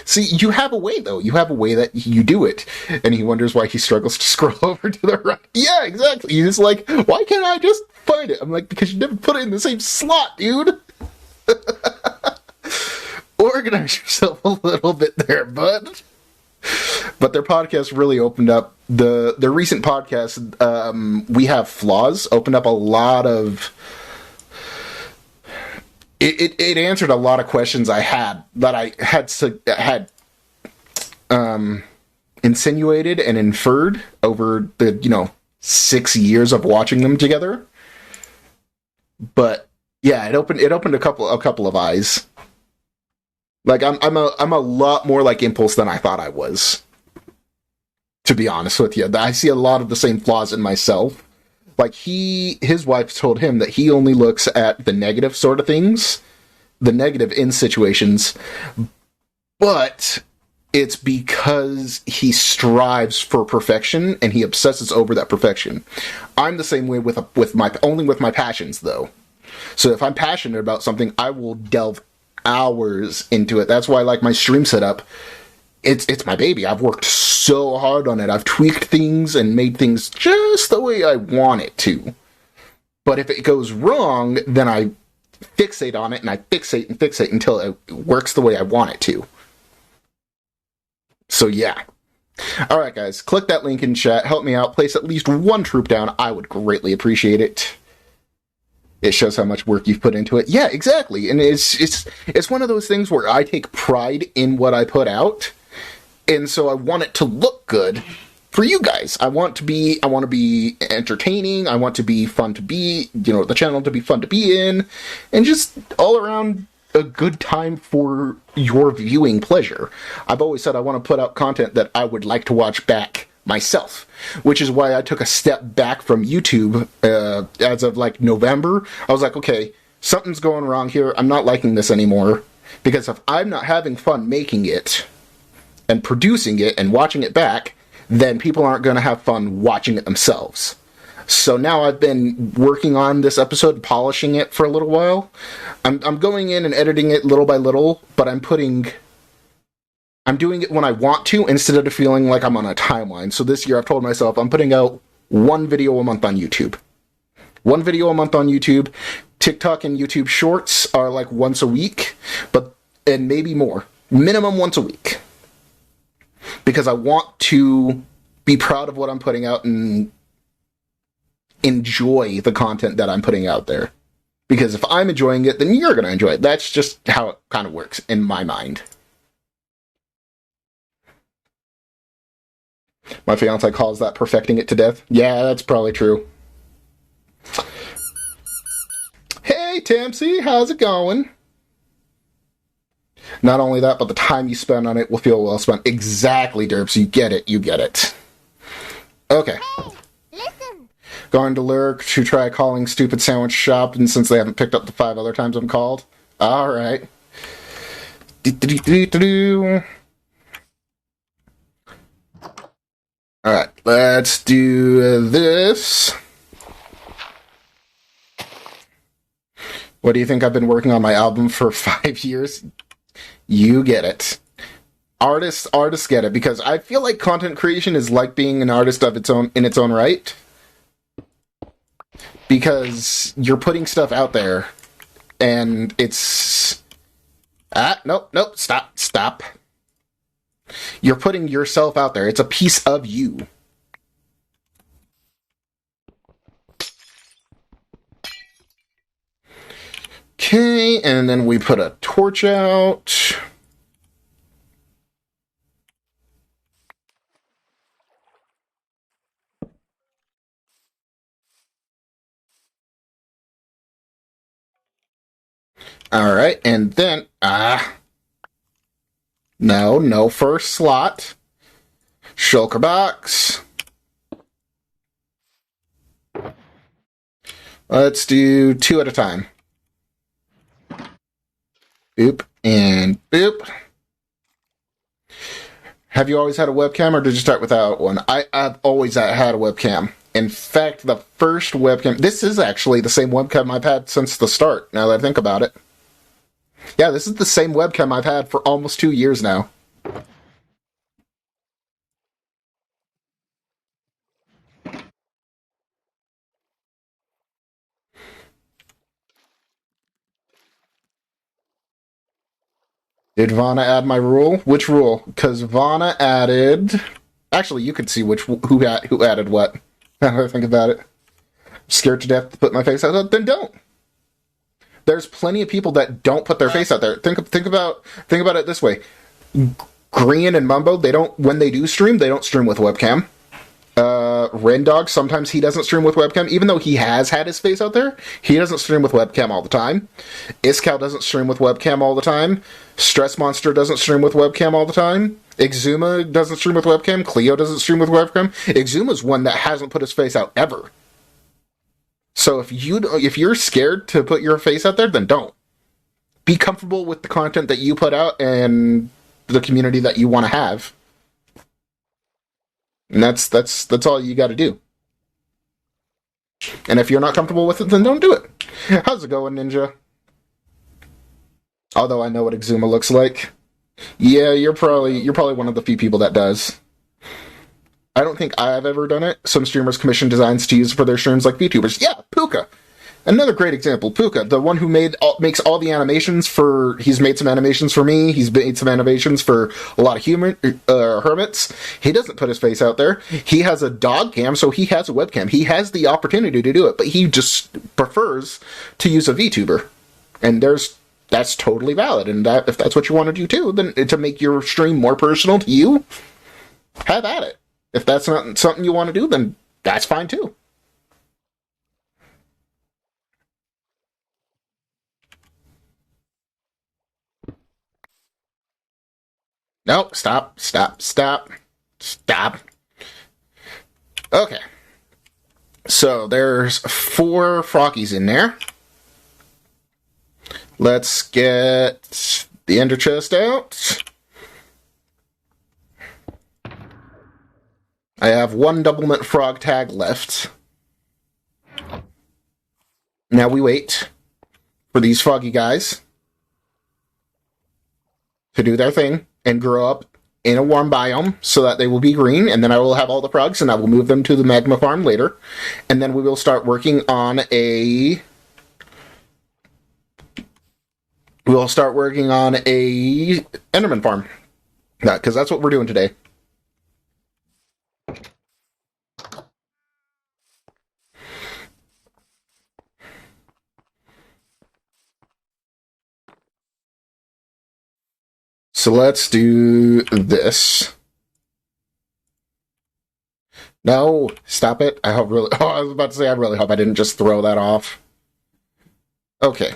See, you have a way, though. You have a way that you do it. And he wonders why he struggles to scroll over to the right. Yeah, exactly. He's like, why can't I just find it? I'm like, because you never put it in the same slot, dude. Organize yourself a little bit there, bud. But their podcast really opened up... Their recent podcast, We Have Flaws, opened up a lot of... It answered a lot of questions I had that I had insinuated and inferred over the 6 years of watching them together. But yeah, it opened a couple of eyes. Like I'm a lot more like Impulse than I thought I was. To be honest with you, I see a lot of the same flaws in myself. Like, his wife told him that he only looks at the negative sort of things, the negative in situations, but it's because he strives for perfection and he obsesses over that perfection. I'm the same way with my passions, though. So if I'm passionate about something, I will delve hours into it. That's why I like my stream setup. It's my baby. I've worked so hard on it. I've tweaked things and made things just the way I want it to. But if it goes wrong, then I fixate on it, and I fixate and fixate until it works the way I want it to. So yeah. Alright guys, click that link in chat, help me out, place at least one troop down. I would greatly appreciate it. It shows how much work you've put into it. Yeah, exactly. And it's one of those things where I take pride in what I put out. And so I want it to look good for you guys. I want to be entertaining. I want to be fun to be, the channel to be fun to be in, and just all around a good time for your viewing pleasure. I've always said I want to put out content that I would like to watch back myself, which is why I took a step back from YouTube as of like November. I was like, okay, something's going wrong here. I'm not liking this anymore, because if I'm not having fun making it and producing it and watching it back, then people aren't going to have fun watching it themselves. So now I've been working on this episode, polishing it for a little while. I'm going in and editing it little by little, but I'm doing it when I want to instead of feeling like I'm on a timeline. So this year I've told myself I'm putting out one video a month on YouTube. One video a month on YouTube. TikTok and YouTube Shorts are like once a week, and maybe more. Minimum once a week. Because I want to be proud of what I'm putting out and enjoy the content that I'm putting out there. Because if I'm enjoying it, then you're going to enjoy it. That's just how it kind of works in my mind. My fiance calls that perfecting it to death. Yeah, that's probably true. Hey, Tamsy, how's it going? Not only that, but the time you spend on it will feel well spent. Exactly, Derps. You get it. Okay. Hey, listen. Going to Lurk to try calling Stupid Sandwich Shop, and since they haven't picked up the 5 other times I'm called. Alright. Alright. let's do this. What do you think? I've been working on my album for 5 years. You get it. Artists get it, because I feel like content creation is like being an artist of its own in its own right. Because you're putting stuff out there, and it's nope, stop. You're putting yourself out there. It's a piece of you. Okay, and then we put a torch out. Alright, and then, no first slot. Shulker box. Let's do 2 at a time. Boop and boop. Have you always had a webcam, or did you start without one? I've always had a webcam. In fact, the first webcam... This is actually the same webcam I've had since the start, now that I think about it. Yeah, this is the same webcam I've had for almost 2 years now. Did Vana add my rule? Which rule? Because Vana added... Actually, you could see who added what. Now that I think about it. Scared to death to put my face out there? Then don't. There's plenty of people that don't put their face out there. Think about it this way. Green and Mumbo, when they do stream, they don't stream with webcam. Rendog, sometimes he doesn't stream with webcam, even though he has had his face out there. He doesn't stream with webcam all the time. Iskal doesn't stream with webcam all the time. Stress Monster doesn't stream with webcam all the time. Exuma doesn't stream with webcam. Cleo doesn't stream with webcam. Exuma's one that hasn't put his face out ever. So if you're scared to put your face out there, then don't. Be comfortable with the content that you put out and the community that you want to have. And that's all you got to do. And if you're not comfortable with it, then don't do it. How's it going, Ninja? Although I know what Exuma looks like. Yeah, you're probably one of the few people that does. I don't think I've ever done it. Some streamers commission designs to use for their streams, like VTubers. Yeah, Puka. Another great example, Puka, the one who makes all the animations for... He's made some animations for me. He's made some animations for a lot of hermits. He doesn't put his face out there. He has a dog cam, so he has a webcam. He has the opportunity to do it, but he just prefers to use a VTuber. And that's totally valid. And if that's what you want to do too, then to make your stream more personal to you, have at it. If that's not something you want to do, then that's fine too. No, stop. Okay. So there's 4 froggies in there. Let's get the ender chest out. I have 1 doublemint frog tag left. Now we wait for these froggy guys to do their thing and grow up in a warm biome so that they will be green, and then I will have all the frogs and I will move them to the magma farm later. And then we will start working on a Enderman farm. Because that's what we're doing today. So let's do this. No, stop it. I was about to say, I really hope I didn't just throw that off. Okay.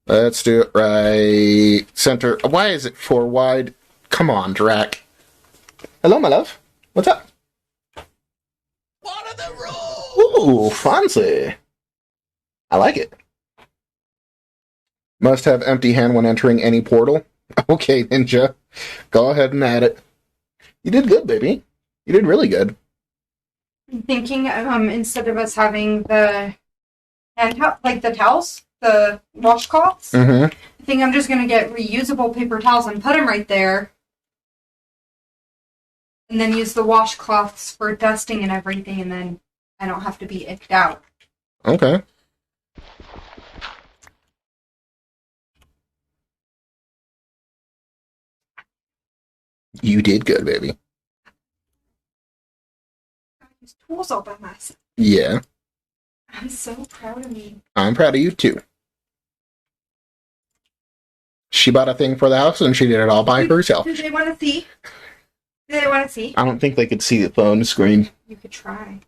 Let's do it right center. Why is it 4 wide? Come on, Drac. Hello, my love. What's up? What are the rules? Ooh, fancy. I like it. Must have empty hand when entering any portal. Okay, Ninja. Go ahead and add it. You did good, baby. You did really good. I'm thinking, instead of us having the like the towels, the washcloths, Mm-hmm. I think I'm just gonna get reusable paper towels and put them right there, and then use the washcloths for dusting and everything, and then I don't have to be icked out. Okay. You did good, baby. I use tools all by myself. Yeah. I'm so proud of me. I'm proud of you, too. She bought a thing for the house, and she did it all by herself. Do they want to see? Do they want to see? I don't think they could see the phone screen. You could try.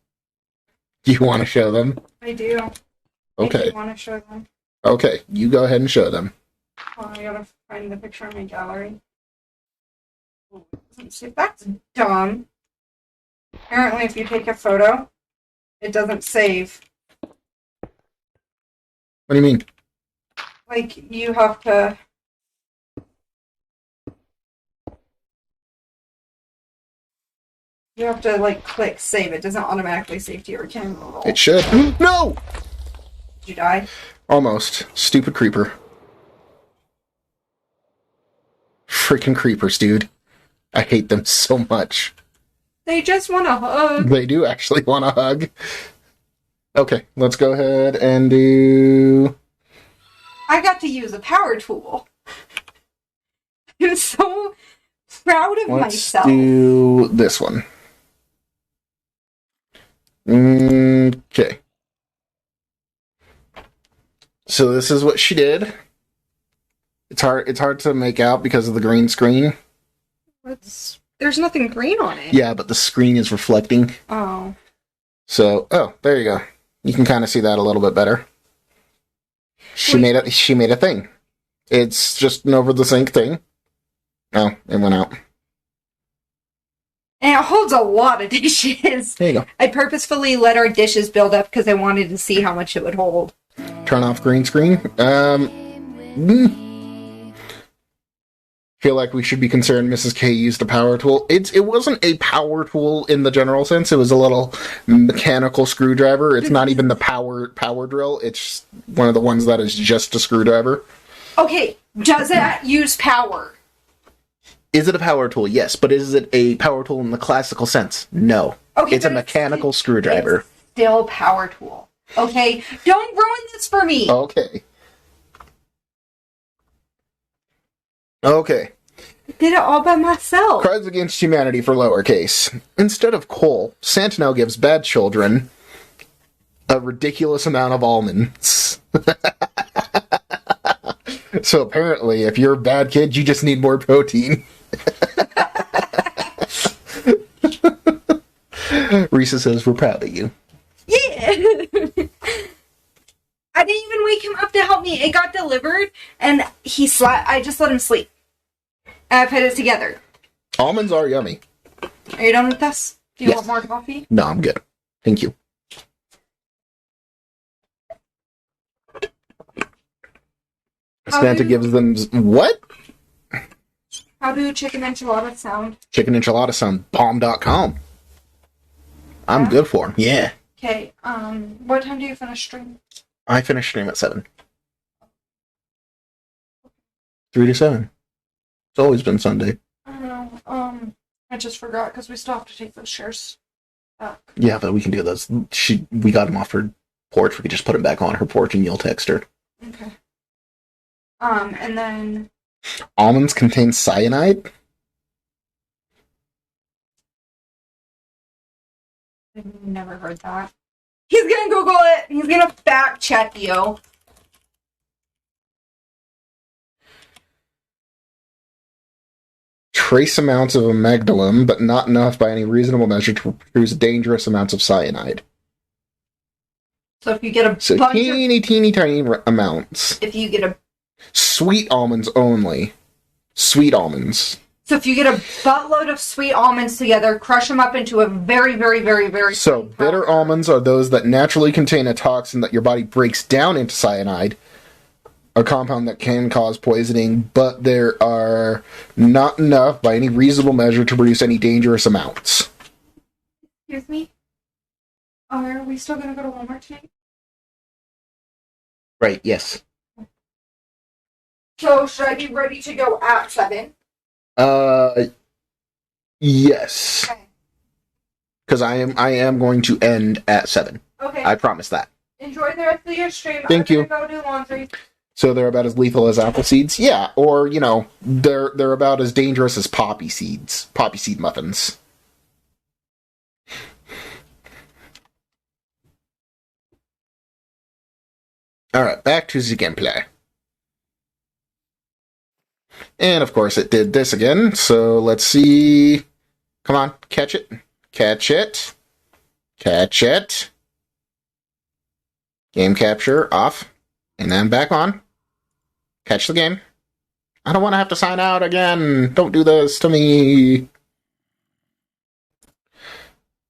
Do you want to show them? I do. Okay. I do want to show them. Okay, you go ahead and show them. Oh, I gotta find the picture in my gallery. Let's see, that's dumb. Apparently, if you take a photo, it doesn't save. What do you mean? Like, you have to... You have to, like, click save. It doesn't automatically save to your camera roll. It should. No! Did you die? Almost. Stupid creeper. Freaking creepers, dude. I hate them so much. They just want a hug. They do actually want a hug. Okay, let's go ahead and do... I got to use a power tool. I'm so proud of Let's myself. do this one. Okay. So this is what she did. It's hard to make out because of the green screen. There's nothing green on it. Yeah, but the screen is reflecting. Oh. So, there you go. You can kind of see that a little bit better. She made a thing. It's just an over the sink thing. Oh, it went out. And it holds a lot of dishes. There you go. I purposefully let our dishes build up because I wanted to see how much it would hold. Turn off green screen. Feel like we should be concerned Mrs. K used a power tool. It wasn't a power tool in the general sense. It was a little mechanical screwdriver. It's not even the power drill. It's one of the ones that is just a screwdriver. Okay, does it use power? Is it a power tool? Yes, but is it a power tool in the classical sense? No. Okay, it's a mechanical screwdriver. It's still power tool. Okay, don't ruin this for me. Okay. Okay. I did it all by myself. Crimes Against Humanity for lowercase. Instead of coal, Santa now gives bad children a ridiculous amount of almonds. So apparently, if you're a bad kid, you just need more protein. Risa says, we're proud of you. Yeah. I didn't even wake him up to help me. It got delivered, and he slept. I just let him sleep. And I put it together. Almonds are yummy. Are you done with this? Do you Yes. want more coffee? No, I'm good. Thank you. Santa gives them... What? How do chicken enchiladas sound? Chicken enchilada sound bomb.com. I'm good for them. Yeah. Okay, what time do you finish stream? I finish stream at 7. 3 to 7. It's always been Sunday. I don't know, I just forgot because we still have to take those shares back. Yeah, but we can do those. We got them off her porch. We could just put them back on her porch and you'll text her. Okay. And then... Almonds contain cyanide? I've never heard that. He's gonna Google it! He's gonna fact check you. Trace amounts of amygdalin, but not enough by any reasonable measure to produce dangerous amounts of cyanide. So if you get a So bunch teeny tiny amounts. If you get a... Sweet almonds only. Sweet almonds. So if you get a buttload of sweet almonds together, crush them up into a very, very, very, very... So bitter almonds are those that naturally contain a toxin that your body breaks down into cyanide, a compound that can cause poisoning, but there are not enough by any reasonable measure to produce any dangerous amounts. Excuse me? Are we still gonna go to Walmart tonight? Right, yes. So should I be ready to go at 7? Yes. Okay. Because I am going to end at 7. Okay. I promise that. Enjoy the rest of your stream. Thank you. I'm gonna go do laundry. So they're about as lethal as apple seeds? Yeah, or, you know, they're about as dangerous as poppy seeds. Poppy seed muffins. Alright, back to the gameplay. And of course it did this again, so let's see. Come on, catch it. Catch it. Catch it. Game capture off. And then back on. Catch the game. I don't want to have to sign out again. Don't do this to me.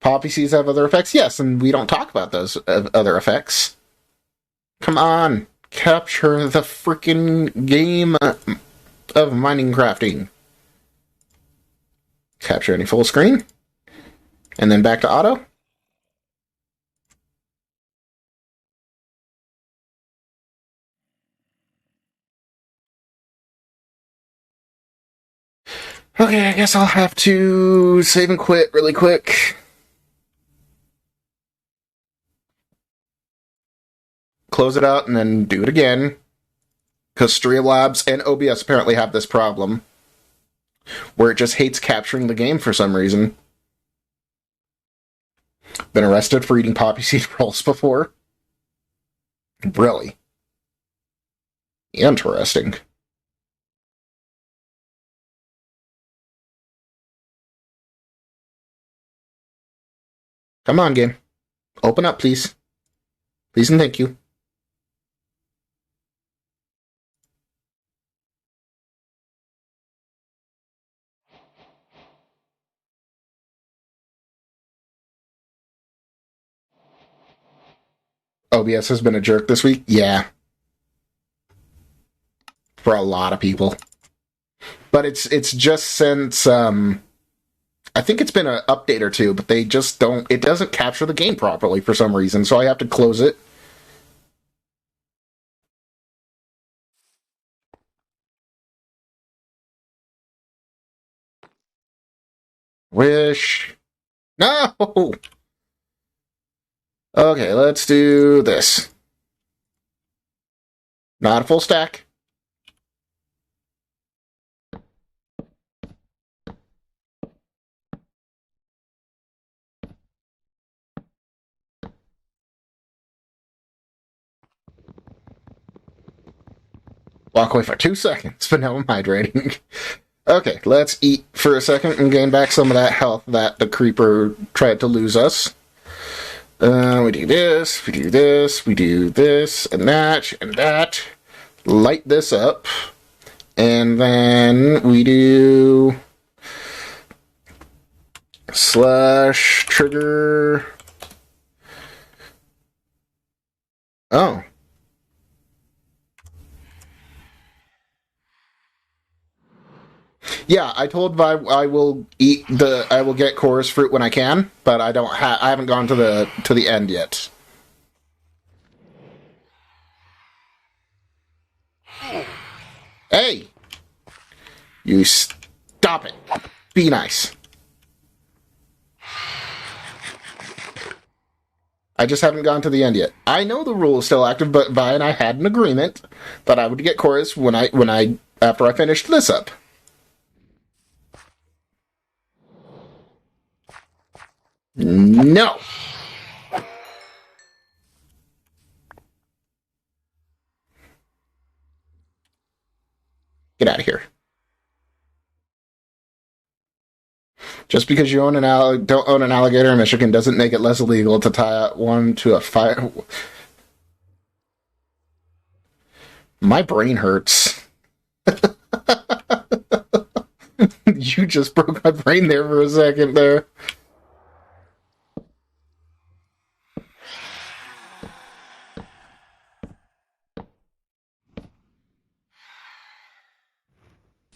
Poppy seeds have other effects? Yes, and we don't talk about those other effects. Come on. Capture the freaking game of mining crafting. Capture any full screen. And then back to auto. Okay, I guess I'll have to save and quit really quick. Close it out and then do it again. Because Streamlabs and OBS apparently have this problem. Where it just hates capturing the game for some reason. Been arrested for eating poppy seed rolls before. Really? Interesting. Come on, game. Open up, please. Please and thank you. OBS has been a jerk this week? Yeah. For a lot of people. But it's just since, I think it's been an update or two, but they just don't, it doesn't capture the game properly for some reason, so I have to close it. Wish. No! Okay, let's do this. Not a full stack. Walk away for 2 seconds, but now I'm hydrating. Okay, let's eat for a second and gain back some of that health that the creeper tried to lose us. We do this, we do this, we do this, and that. Light this up. And then we do slash trigger. Oh. Yeah, I told Vi I will get chorus fruit when I can, but I haven't gone to the end yet. Hey! You stop it. Be nice. I just haven't gone to the end yet. I know the rule is still active, but Vi and I had an agreement that I would get chorus after I finished this up. No! Get out of here. Just because you don't own an alligator in Michigan doesn't make it less illegal to tie one to a fire. My brain hurts. You just broke my brain there for a second there.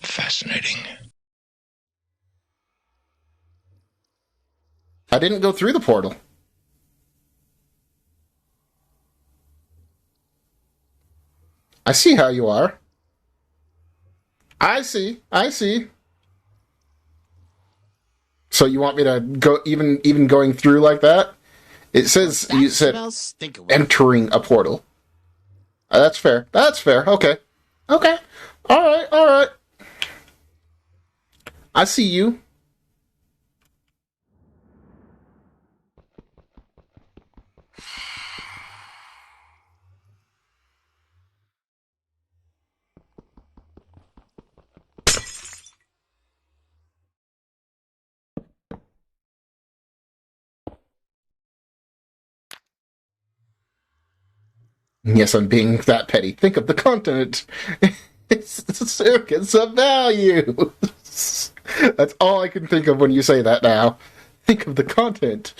Fascinating. I didn't go through the portal. I see how you are. I see. So you want me to go even going through like that? It says you said entering a portal. That's fair. Okay. All right. I see you. Yes, I'm being that petty. Think of the content. It's of value. That's all I can think of when you say that now. Think of the content.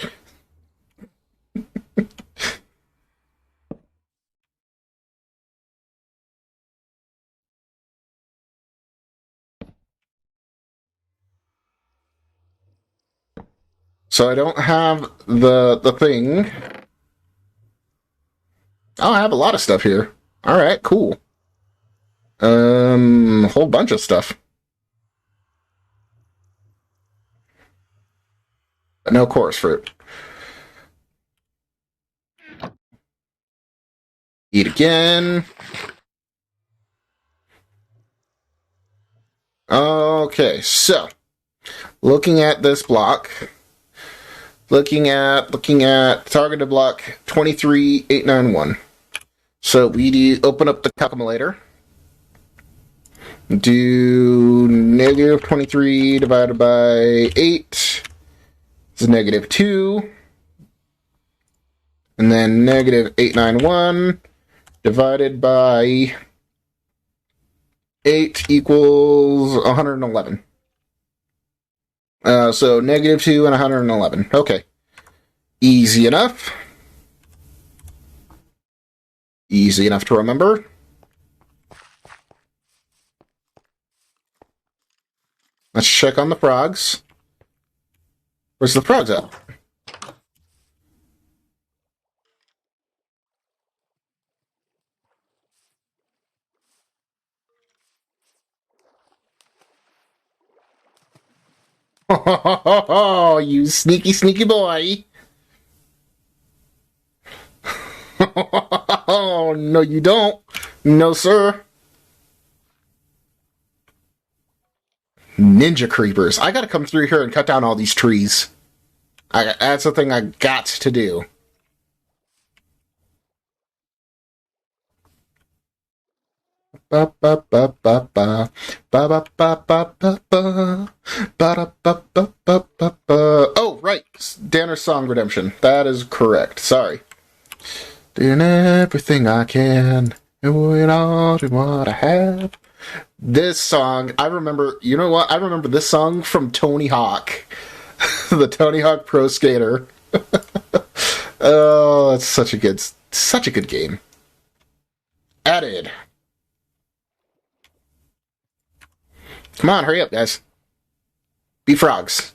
So I don't have the thing. Oh, I have a lot of stuff here. All right, cool. A whole bunch of stuff. But no chorus fruit. Eat again. Okay, so looking at this block, looking at targeted block 23891. So we open up the calculator. Do negative 23 divided by 8 is negative 2. And then negative 891 divided by 8 equals 111. So negative 2 and 111. Okay. Easy enough. Easy enough to remember. Let's check on the frogs. Where's the frogs at? Oh, you sneaky boy. Oh, no, you don't. No, sir. Ninja creepers. I gotta come through here and cut down all these trees. That's the thing I got to do. Oh, right. Danner's Song Redemption. That is correct. Sorry. Doing everything I can. Doing all what I have. This song, I remember, you know what? I remember this song from Tony Hawk. The Tony Hawk Pro Skater. Oh, that's such a good game. Added. Come on, hurry up, guys. Be frogs.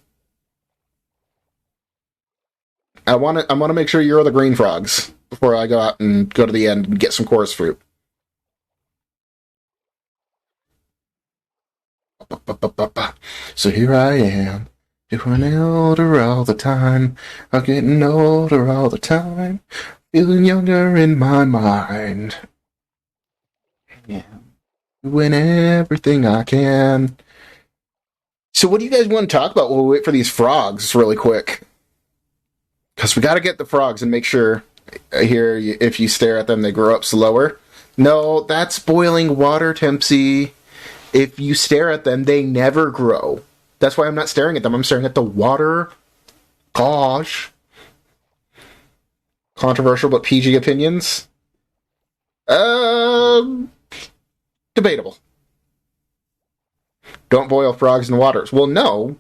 I want to make sure you're the green frogs before I go out and go to the end and get some chorus fruit. So here I am, doing older all the time. I'm getting older all the time, feeling younger in my mind. Yeah, doing everything I can. So what do you guys want to talk about while we wait for these frogs really quick? Because we got to get the frogs and make sure here, if you stare at them, they grow up slower. No, that's boiling water, Tempsy. If you stare at them, they never grow. That's why I'm not staring at them. I'm staring at the water. Gosh. Controversial but PG opinions. Debatable. Don't boil frogs in waters. Well, no.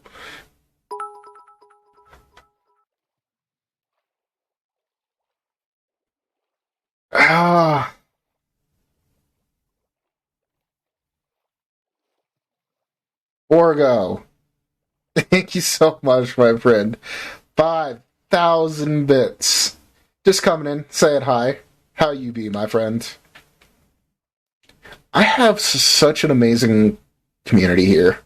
Orgo. Thank you so much, my friend. 5,000 bits. Just coming in, saying hi. How you be, my friend? I have such an amazing community here.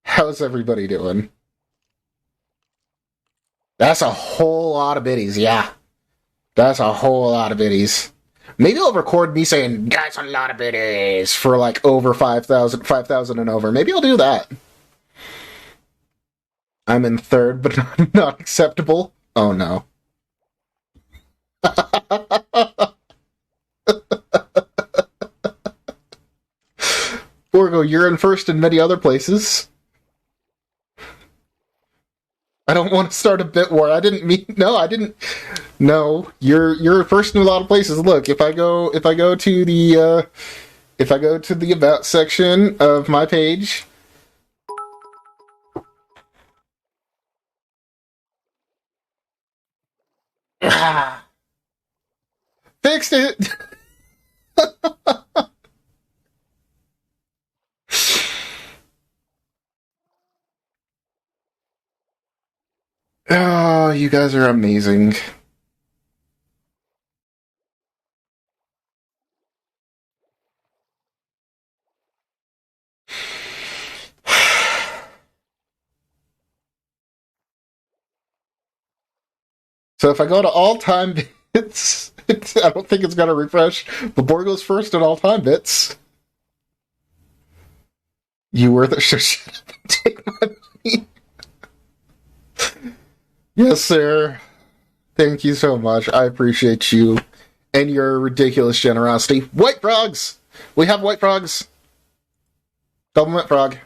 How's everybody doing? That's a whole lot of biddies, yeah. That's a whole lot of biddies. Maybe I'll record me saying, that's a lot of biddies, for like over 5,000 and over. Maybe I'll do that. I'm in third, but not acceptable. Oh no. Borgo, you're in first in many other places. I don't want to start a bit war. I didn't mean. No, I didn't. No, you're first in a lot of places. Look, if I go to the about section of my page. Fixed it. Oh, you guys are amazing. So if I go to all-time bits, I don't think it's going to refresh, but Borgo's first in all-time bits. You were the shit. Take my money. Yes, sir. Thank you so much. I appreciate you and your ridiculous generosity. White frogs! We have white frogs. Doublemint frog.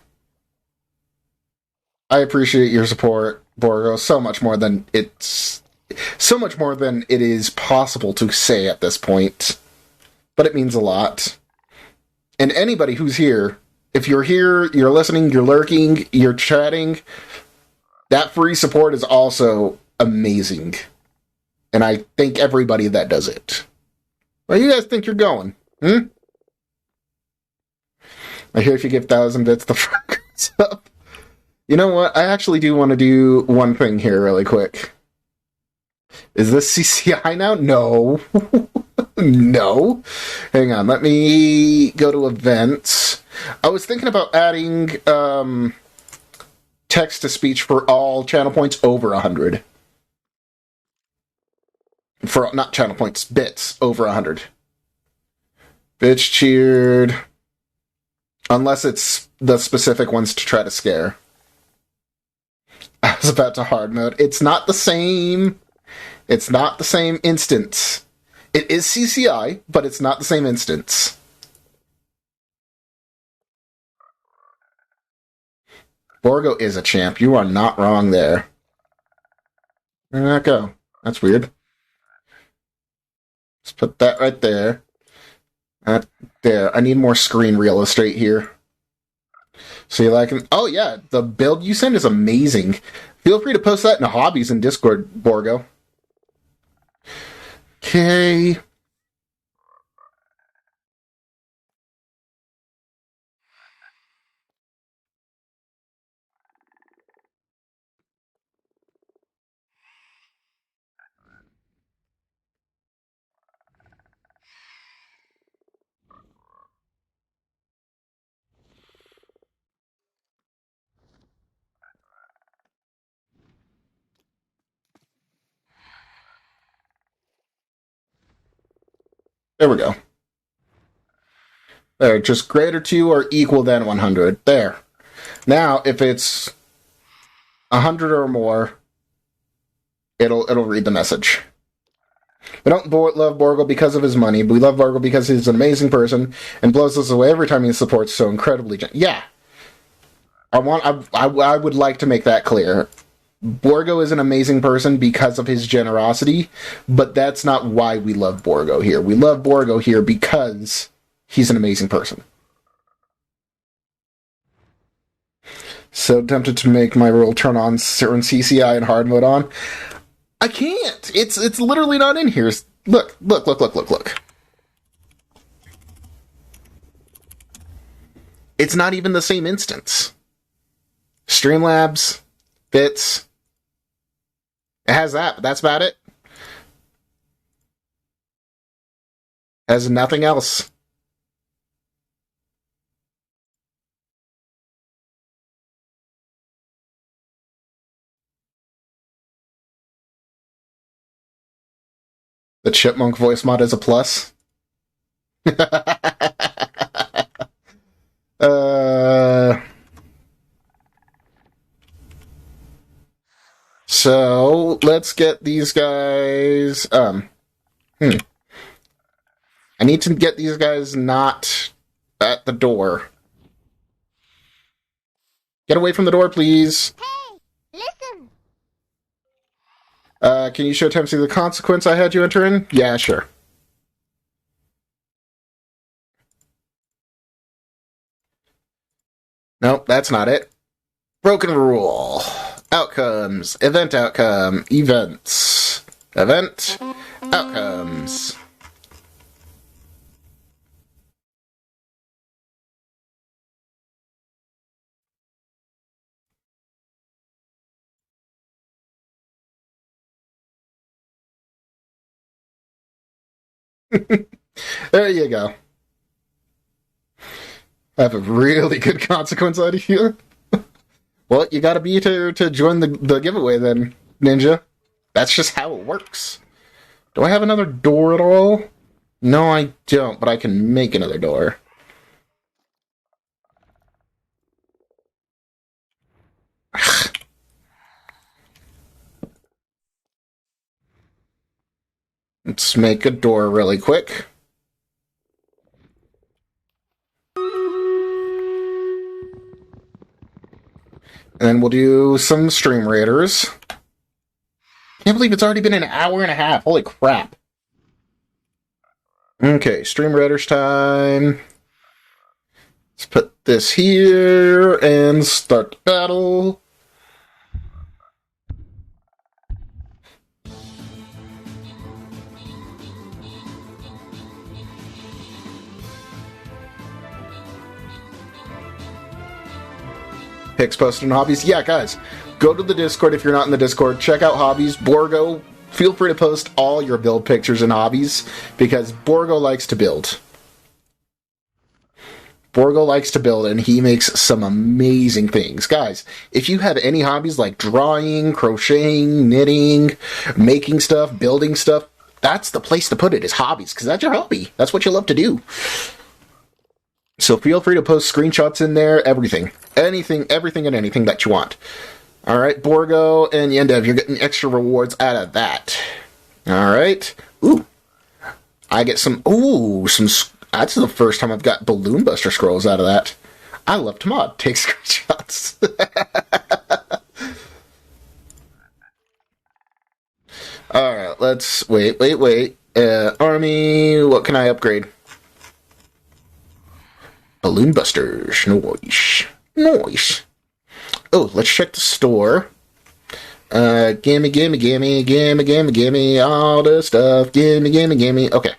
I appreciate your support, Borgo, so much more than it is possible to say at this point. But it means a lot. And anybody who's here, if you're here, you're listening, you're lurking, you're chatting, that free support is also amazing. And I thank everybody that does it. Where do you guys think you're going? I hear if you give 1,000 bits, the front goes up. You know what? I actually do want to do one thing here really quick. Is this CCI now? No. No. Hang on. Let me go to events. I was thinking about adding text-to-speech for all channel points over 100. For, not channel points, bits over 100. Bitch cheered. Unless it's the specific ones to try to scare. I was about to hard mode. It's not the same. It's not the same instance. It is CCI, but it's not the same instance. Borgo is a champ. You are not wrong there. Where did that go? That's weird. Let's put that right there. There. I need more screen real estate here. So you like... Oh, yeah. The build you send is amazing. Feel free to post that in the hobbies in Discord, Borgo. Okay. There we go. There, just greater to or equal than 100. There. Now, if it's 100 or more, it'll read the message. We don't love Borgo because of his money, but we love Borgo because he's an amazing person and blows us away every time he supports so incredibly. Yeah. I would like to make that clear. Borgo is an amazing person because of his generosity, but that's not why we love Borgo here. We love Borgo here because he's an amazing person. So tempted to make my rule turn on certain CCI and hard mode on. I can't. It's literally not in here. Look. It's not even the same instance. Streamlabs. Fits. It has that, but that's about it. Has nothing else. The chipmunk voice mod is a plus. So let's get these guys. I need to get these guys not at the door. Get away from the door, please. Hey, listen. Can you show Tempsy the consequence I had you enter in? Yeah, sure. Nope, that's not it. Broken rule. Outcomes. Event outcome. Events. Event. Outcomes. There you go. I have a really good consequence out of you. Well, you gotta be to join the giveaway then, Ninja. That's just how it works. Do I have another door at all? No, I don't, but I can make another door. Let's make a door really quick. And then we'll do some Stream Raiders. Can't believe it's already been an hour and a half. Holy crap. Okay, Stream Raiders time. Let's put this here and start the battle. Picks posted in Hobbies. Yeah, guys, go to the Discord if you're not in the Discord. Check out Hobbies. Borgo, feel free to post all your build pictures in Hobbies because Borgo likes to build. Borgo likes to build, and he makes some amazing things. Guys, if you have any hobbies like drawing, crocheting, knitting, making stuff, building stuff, that's the place to put it, is Hobbies, because that's your hobby. That's what you love to do. So feel free to post screenshots in there, everything. Everything and anything that you want. Alright, Borgo and Yendev, you're getting extra rewards out of that. Alright. Ooh. I get some... Ooh, some... That's the first time I've got Balloon Buster scrolls out of that. I love to mod. Take screenshots. Alright, let's... Wait. Army, what can I upgrade? Balloon Busters. Nice. Oh, let's check the store. Gimme all the stuff. Gimme. Okay.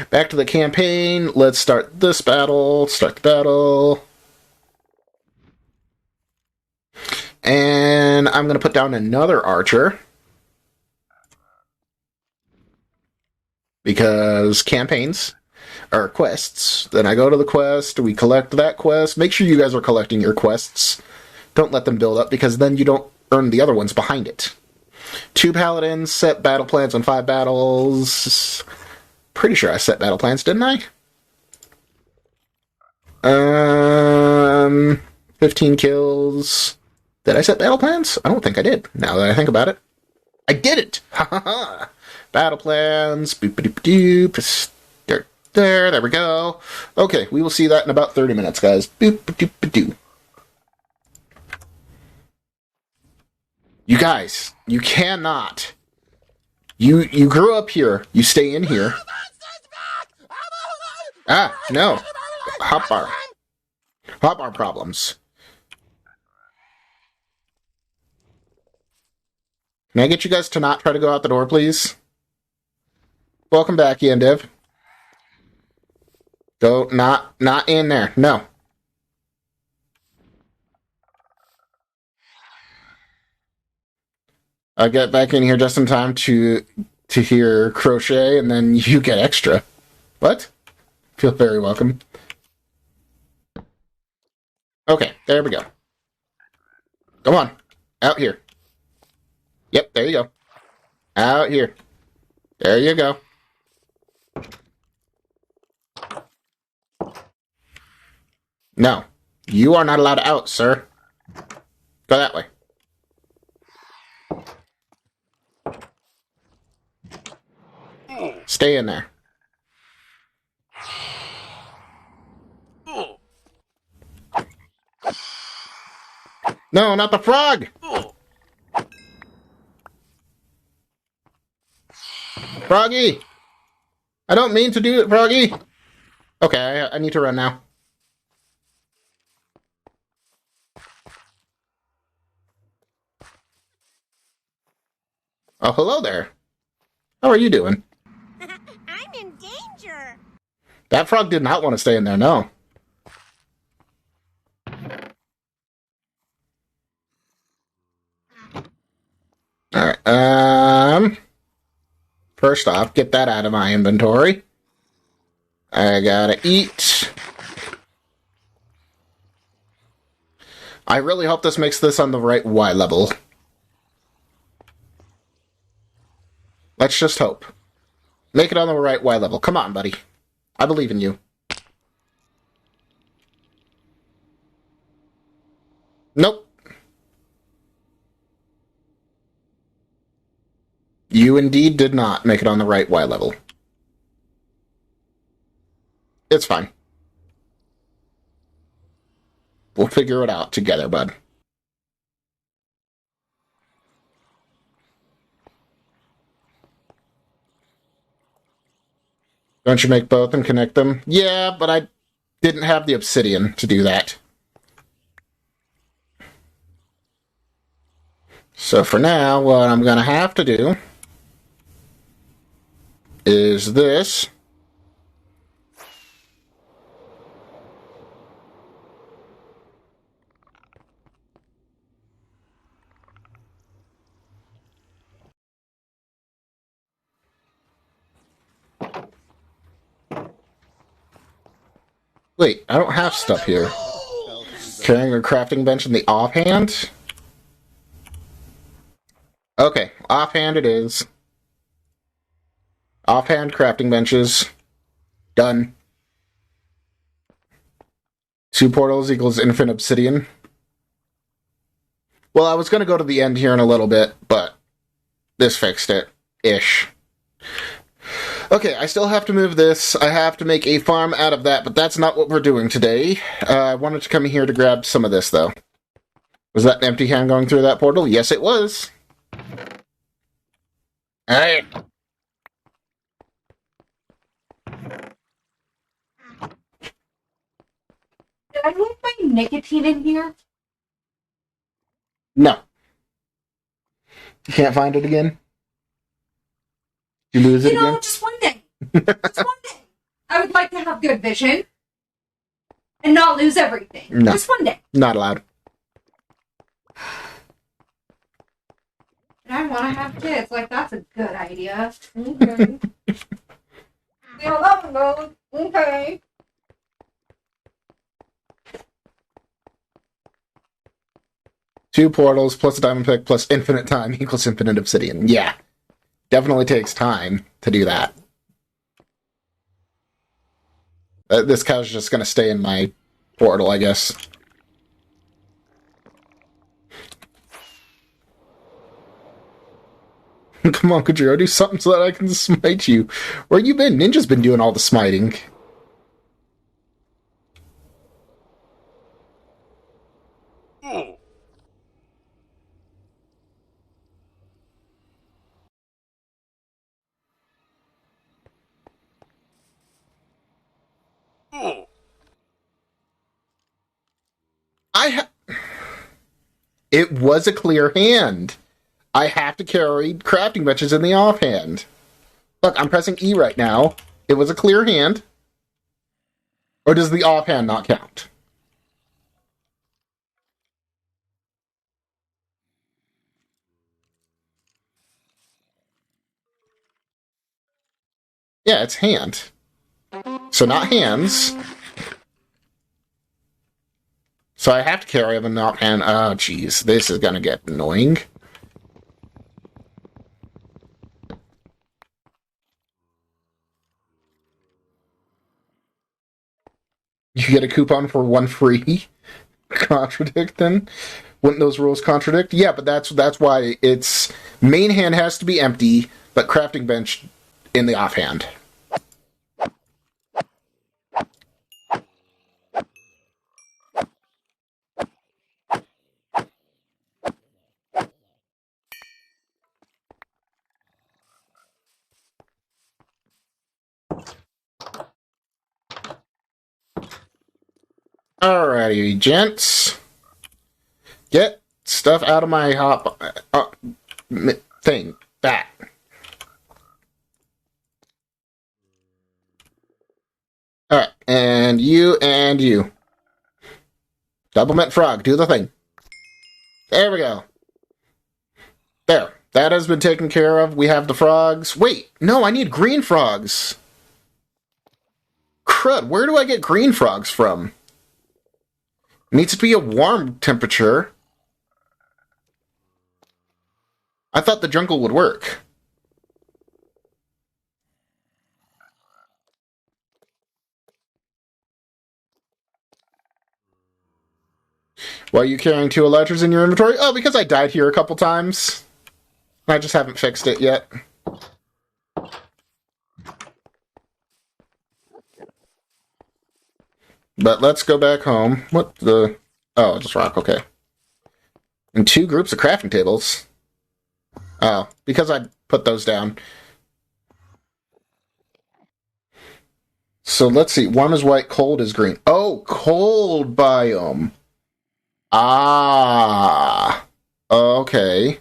Back to the campaign. Let's start this battle. Start the battle. And I'm going to put down another archer. Because campaigns are quests. Then I go to the quest. We collect that quest. Make sure you guys are collecting your quests. Don't let them build up, because then you don't earn the other ones behind it. 2 paladins, set battle plans on 5 battles. Pretty sure I set battle plans, didn't I? 15 kills. Did I set battle plans? I don't think I did, now that I think about it. I did it! Ha ha ha! Battle plans. Boop-a-doop-a-doop. There we go. Okay, we will see that in about 30 minutes, guys. Boop-a-doop-a-doo. You guys, you cannot. You grew up here. You stay in here. Ah, no. Hotbar. Hotbar problems. Can I get you guys to not try to go out the door, please? Welcome back, Yendev. Go, not in there. No. I get back in here just in time to hear crochet, and then you get extra. What? Feel very welcome. Okay, there we go. Come on. Out here. Yep, there you go. Out here. There you go. No. You are not allowed out, sir. Go that way. Stay in there. No, not the frog! Froggy! I don't mean to do it, Froggy! Okay, I need to run now. Oh, hello there. How are you doing? I'm in danger. That frog did not want to stay in there, no. Alright, first off, get that out of my inventory. I gotta eat. I really hope this makes this on the right Y level. Let's just hope. Make it on the right Y level. Come on, buddy. I believe in you. Nope. You indeed did not make it on the right Y level. It's fine. We'll figure it out together, bud. Don't you make both and connect them? Yeah, but I didn't have the obsidian to do that. So for now, what I'm going to have to do is this. Wait, I don't have stuff here. Carrying a crafting bench in the offhand? Okay, offhand it is. Offhand crafting benches. Done. 2 portals equals infinite obsidian. Well, I was going to go to the end here in a little bit, but this fixed it. Ish. Okay, I still have to move this. I have to make a farm out of that, but that's not what we're doing today. I wanted to come here to grab some of this, though. Was that an empty hand going through that portal? Yes, it was. Alright. Did I leave my nicotine in here? No. You can't find it again? You lose it again? Just one day. Just one day. I would like to have good vision and not lose everything. No. Just one day. Not allowed. And I want to have kids. Like, that's a good idea. Okay. Yeah, that one goes. Okay. Two portals plus a diamond pick plus infinite time equals infinite obsidian. Yeah. Definitely takes time to do that. This cow's just going to stay in my portal, I guess. Come on, Kojiro, do something so that I can smite you. Where you been? Ninja's been doing all the smiting. It was a clear hand. I have to carry crafting benches in the offhand. Look, I'm pressing E right now. It was a clear hand. Or does the offhand not count? Yeah, it's hand. So not hands. So I have to carry them out, and oh, jeez, this is gonna get annoying. You get a coupon for one free. Contradict then? Wouldn't those rules contradict? Yeah, but that's why it's main hand has to be empty, but crafting bench in the offhand. Alrighty, gents. Get stuff out of my thing. Back. Alright, and you. Double mint frog, do the thing. There we go. There. That has been taken care of. We have the frogs. Wait, no, I need green frogs. Crud, where do I get green frogs from? It needs to be a warm temperature. I thought the jungle would work. Why are you carrying 2 elytras in your inventory? Oh, because I died here a couple times. I just haven't fixed it yet. But let's go back home. What the... Oh, just rock, okay. And 2 groups of crafting tables. Oh, because I put those down. So let's see. Warm is white, cold is green. Oh, cold biome. Ah. Okay.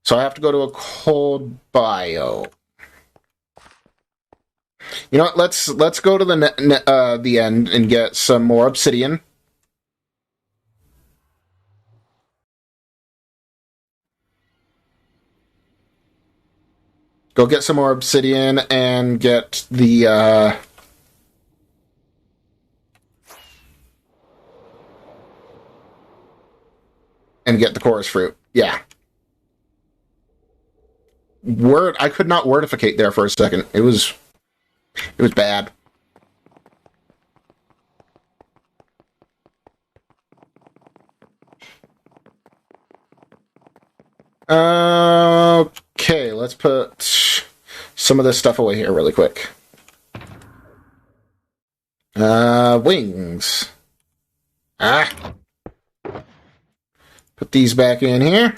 So I have to go to a cold biome. You know what? Let's go to the end and get some more obsidian. Go get some more obsidian and get the chorus fruit. Yeah. I could not wordificate there for a second. It was bad. Okay, let's put some of this stuff away here really quick. Wings. Put these back in here.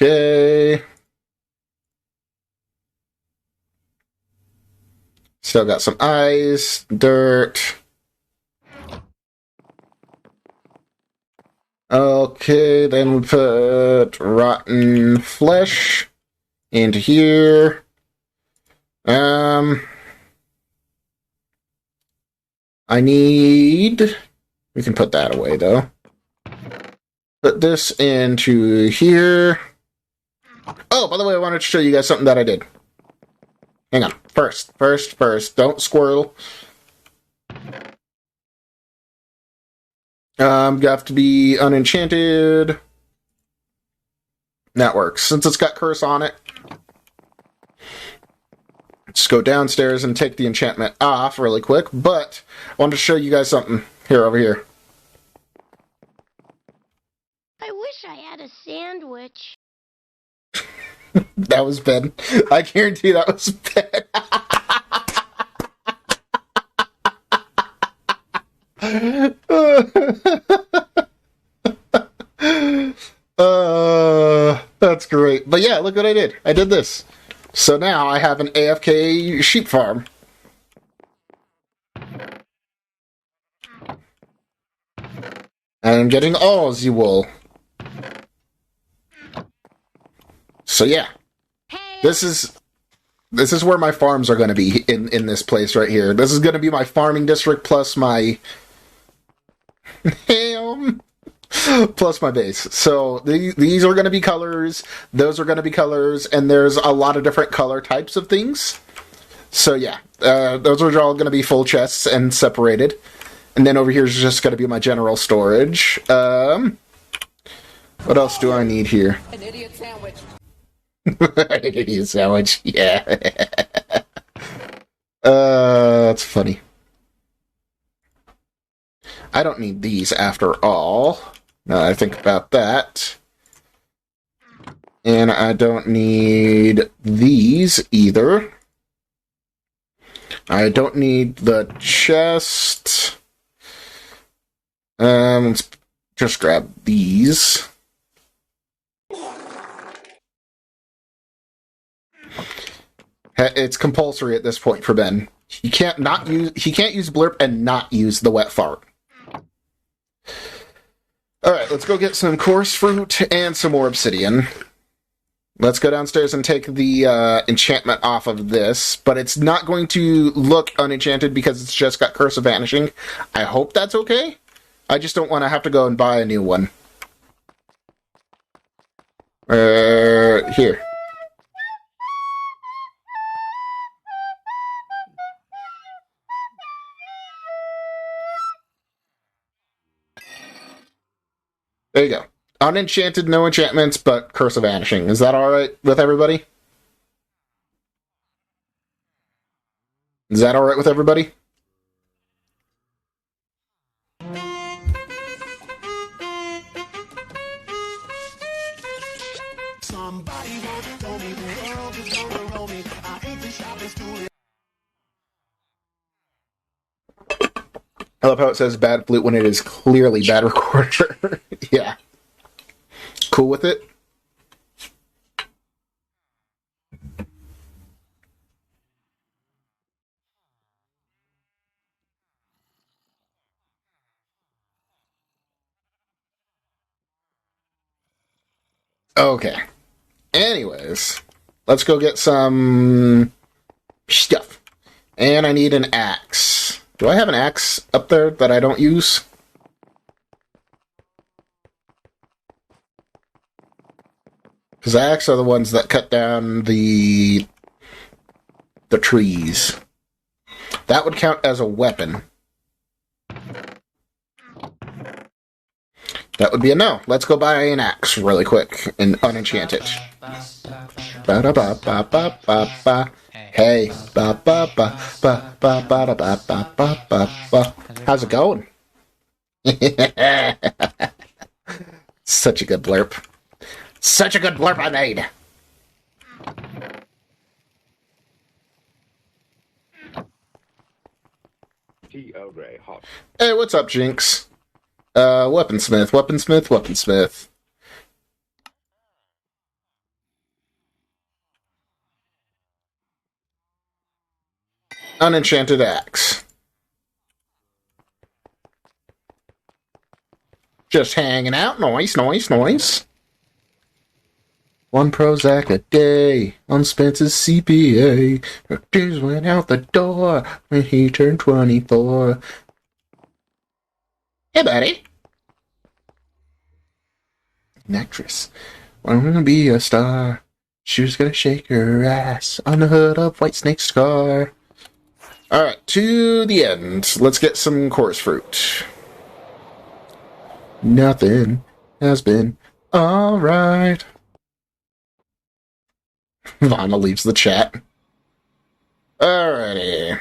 Okay. Still got some eyes, dirt. Okay, then we put rotten flesh into here. I need... We can put that away, though. Put this into here. Oh, by the way, I wanted to show you guys something that I did. Hang on. First. Don't squirrel. Got to be unenchanted. That works. Since it's got curse on it, let's go downstairs and take the enchantment off really quick. But I wanted to show you guys something over here. I wish I had a sandwich. That was Ben. I guarantee that was Ben. That's great. But yeah, look what I did. I did this. So now I have an AFK sheep farm. And I'm getting Aussie wool. So yeah. This is where my farms are going to be in this place right here. This is going to be my farming district plus my... Hell. plus my base. So these are going to be colors, those are going to be colors, and there's a lot of different color types of things. So yeah, those are all going to be full chests and separated. And then over here is just going to be my general storage. What else do I need here? An idiot sandwich. An idiot sandwich, yeah. That's funny. I don't need these after all. Now I think about that. And I don't need these either. I don't need the chest. Let's just grab these. It's compulsory at this point for Ben. He can't use blurp and not use the wet fart. Alright, let's go get some coarse fruit and some more obsidian. Let's go downstairs and take the enchantment off of this, but it's not going to look unenchanted because it's just got Curse of Vanishing. I hope that's okay. I just don't want to have to go and buy a new one. Here. There you go. Unenchanted, no enchantments, but Curse of Vanishing. Is that alright with everybody? Is that alright with everybody? Somebody once told me the world is gonna roll me. I hate the shopping stool. I love how it says bad flute when it is clearly bad recorder. Yeah. Cool with it? Okay. Anyways, let's go get some stuff. And I need an axe. Do I have an axe up there that I don't use? Because the axe are the ones that cut down the trees. That would count as a weapon. That would be a no. Let's go buy an axe really quick and unenchant it. Ba-da-ba-ba-ba-ba-ba. Hey. Ba-ba-ba-ba-ba-ba-ba-ba-ba-ba. How's it going? Such a good blurb. Such a good blurb I made. Tea Earl Grey hot. Hey, what's up, Jinx? Weaponsmith, weaponsmith, weaponsmith. Unenchanted axe. Just hanging out. Nice, nice, nice. One Prozac a day on Spence's CPA. Just went out the door when he turned 24. Hey, buddy. An actress. I'm gonna be a star. She was gonna shake her ass on the hood of Whitesnake's car. Alright, to the end. Let's get some coarse fruit. Nothing has been alright. Vana leaves the chat. Alrighty.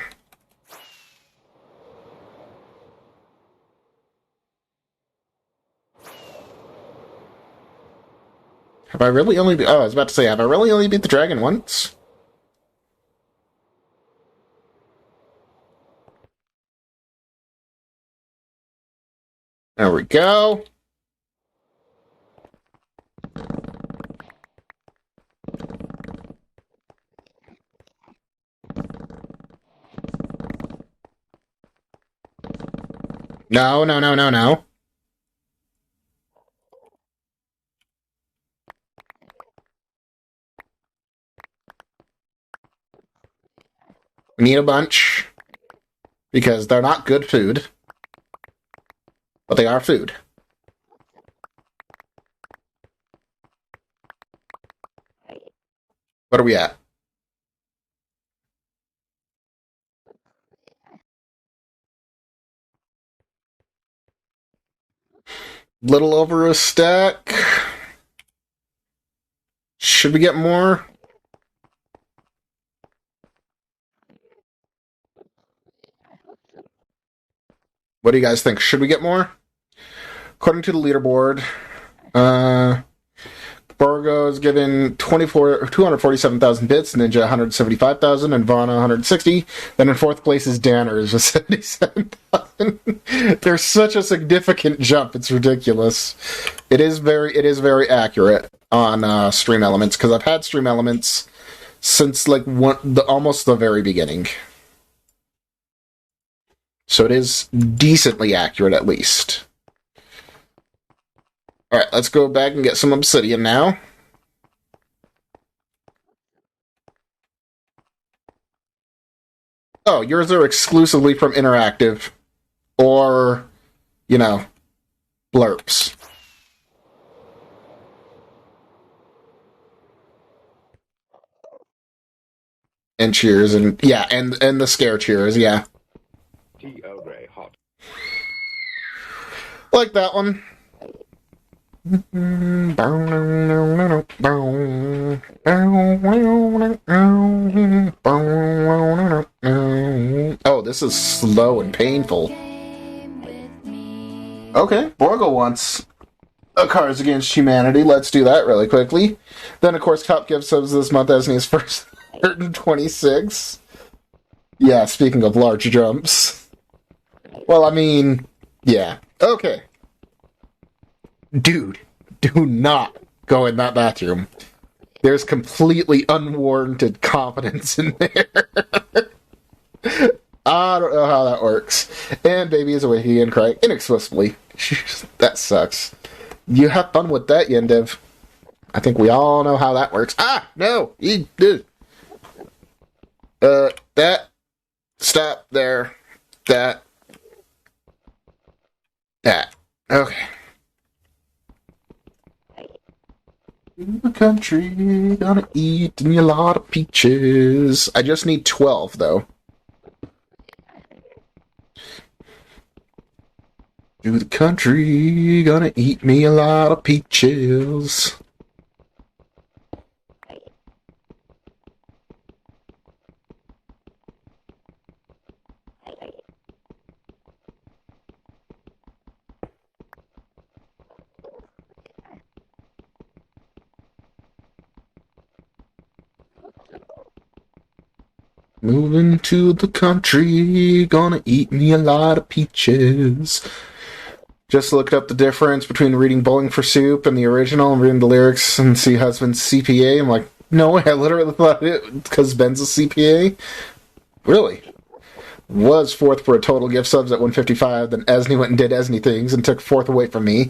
Have I really only... I was about to say, have I really only beat the dragon once? There we go. No, no, no, no, no. We need a bunch. Because they're not good food. But they are food. What are we at? Little over a stack. Should we get more? What do you guys think? Should we get more? According to the leaderboard, Borgo is given 247,000 bits, Ninja 175,000, and Vana 160. Then in fourth place is Danners with 77,000. There's such a significant jump; it's ridiculous. It is very accurate on Stream Elements, because I've had Stream Elements since like almost the very beginning. So it is decently accurate, at least. Alright, let's go back and get some obsidian now. Oh, yours are exclusively from Interactive. Or, you know, blurps. And cheers, and yeah, and the scare cheers, yeah. Tea Earl Grey hot. Like that one. Oh, this is slow and painful. Okay, Borgo wants a Cards Against Humanity. Let's do that really quickly. Then, of course, Cop gives us this month as his first 126. Yeah, speaking of large jumps. Well, I mean, yeah. Okay. Dude, do not go in that bathroom. There's completely unwarranted confidence in there. I don't know how that works. And baby is awake and crying inexplicably. That sucks. You have fun with that, Yendiv. I think we all know how that works. Ah, no! He did. That. Stop there. That. Okay. In the country, gonna eat me a lot of peaches. I just need 12, though. Through the country, gonna eat me a lot of peaches. Moving to the country, gonna eat me a lot of peaches. Just looked up the difference between reading Bowling for Soup and the original and reading the lyrics and see husband's CPA. I'm like, no way, I literally thought it because Ben's a CPA. Really? Was fourth for a total gift subs at 155, then Esney went and did Esney things and took fourth away from me.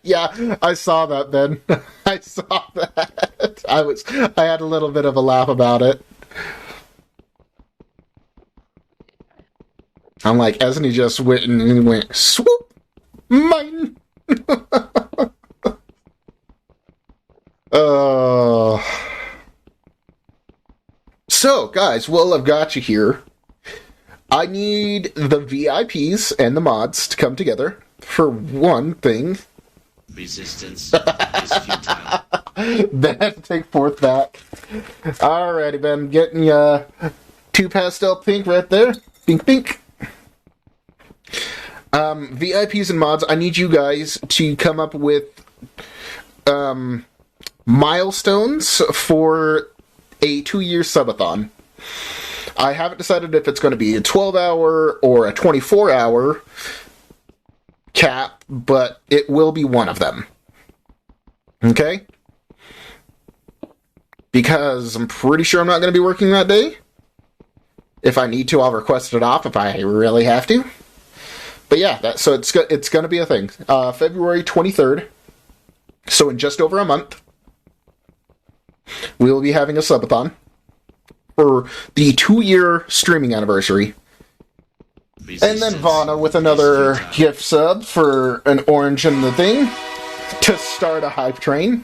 Yeah, I saw that, Ben. I saw that. I had a little bit of a laugh about it. I'm like, Esney just went and went, swoop, mine. So, guys, well, I've got you here. I need the VIPs and the mods to come together for one thing. Resistance is futile. Ben had to take fourth back. Alrighty, Ben, getting you 2 pastel pink right there. Pink, pink. VIPs and mods, I need you guys to come up with milestones for a 2-year subathon. I haven't decided if it's going to be a 12-hour or a 24-hour cap, but it will be one of them. Okay? Because I'm pretty sure I'm not going to be working that day. If I need to, I'll request it off if I really have to. But yeah, so it's going to be a thing. February 23rd, so in just over a month, we will be having a subathon for the 2-year streaming anniversary. And then Vana with another gift sub for an orange in the thing to start a hype train.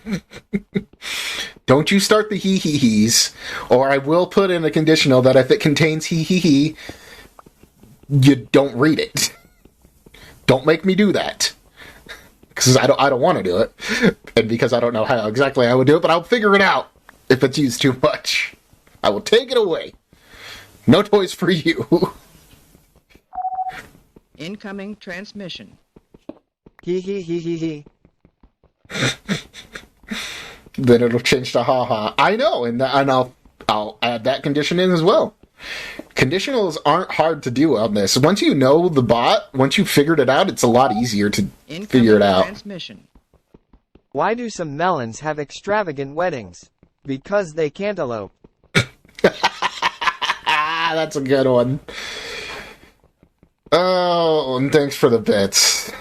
Don't you start the hee-hee-hees, or I will put in a conditional that if it contains hee-hee-hee, you don't read it. Don't make me do that. Because I don't want to do it. And because I don't know how exactly I would do it, but I'll figure it out if it's used too much. I will take it away. No toys for you. Incoming transmission. Hee hee hee hee hee. Then it'll change to ha-ha. I know, and I'll add that condition in as well. Conditionals aren't hard to do on this. Once you know the bot, once you've figured it out, it's a lot easier to figure it out. Transmission. Why do some melons have extravagant weddings? Because they cantaloupe. That's a good one. Oh, and thanks for the bits.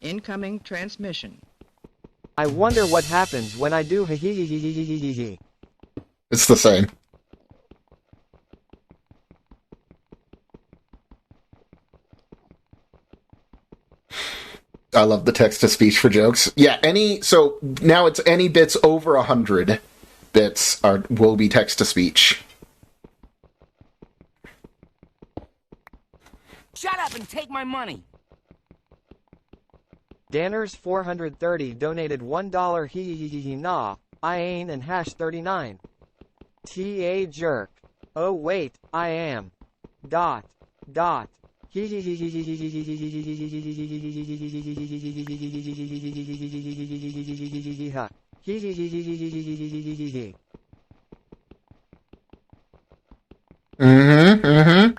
Incoming transmission. I wonder what happens when I do hee hee hee hee hee hee hee. It's the same. I love the text-to-speech for jokes. Yeah, so now it's any bits over 100 bits will be text-to-speech. Shut up and take my money. Danners 430 donated $1 hee hee hee hee nah. I ain't and hash 39. TA jerk. Oh wait, I am. Dot. Hee hee hee hee hee hee hee hee hee hee hee. Mm-hmm.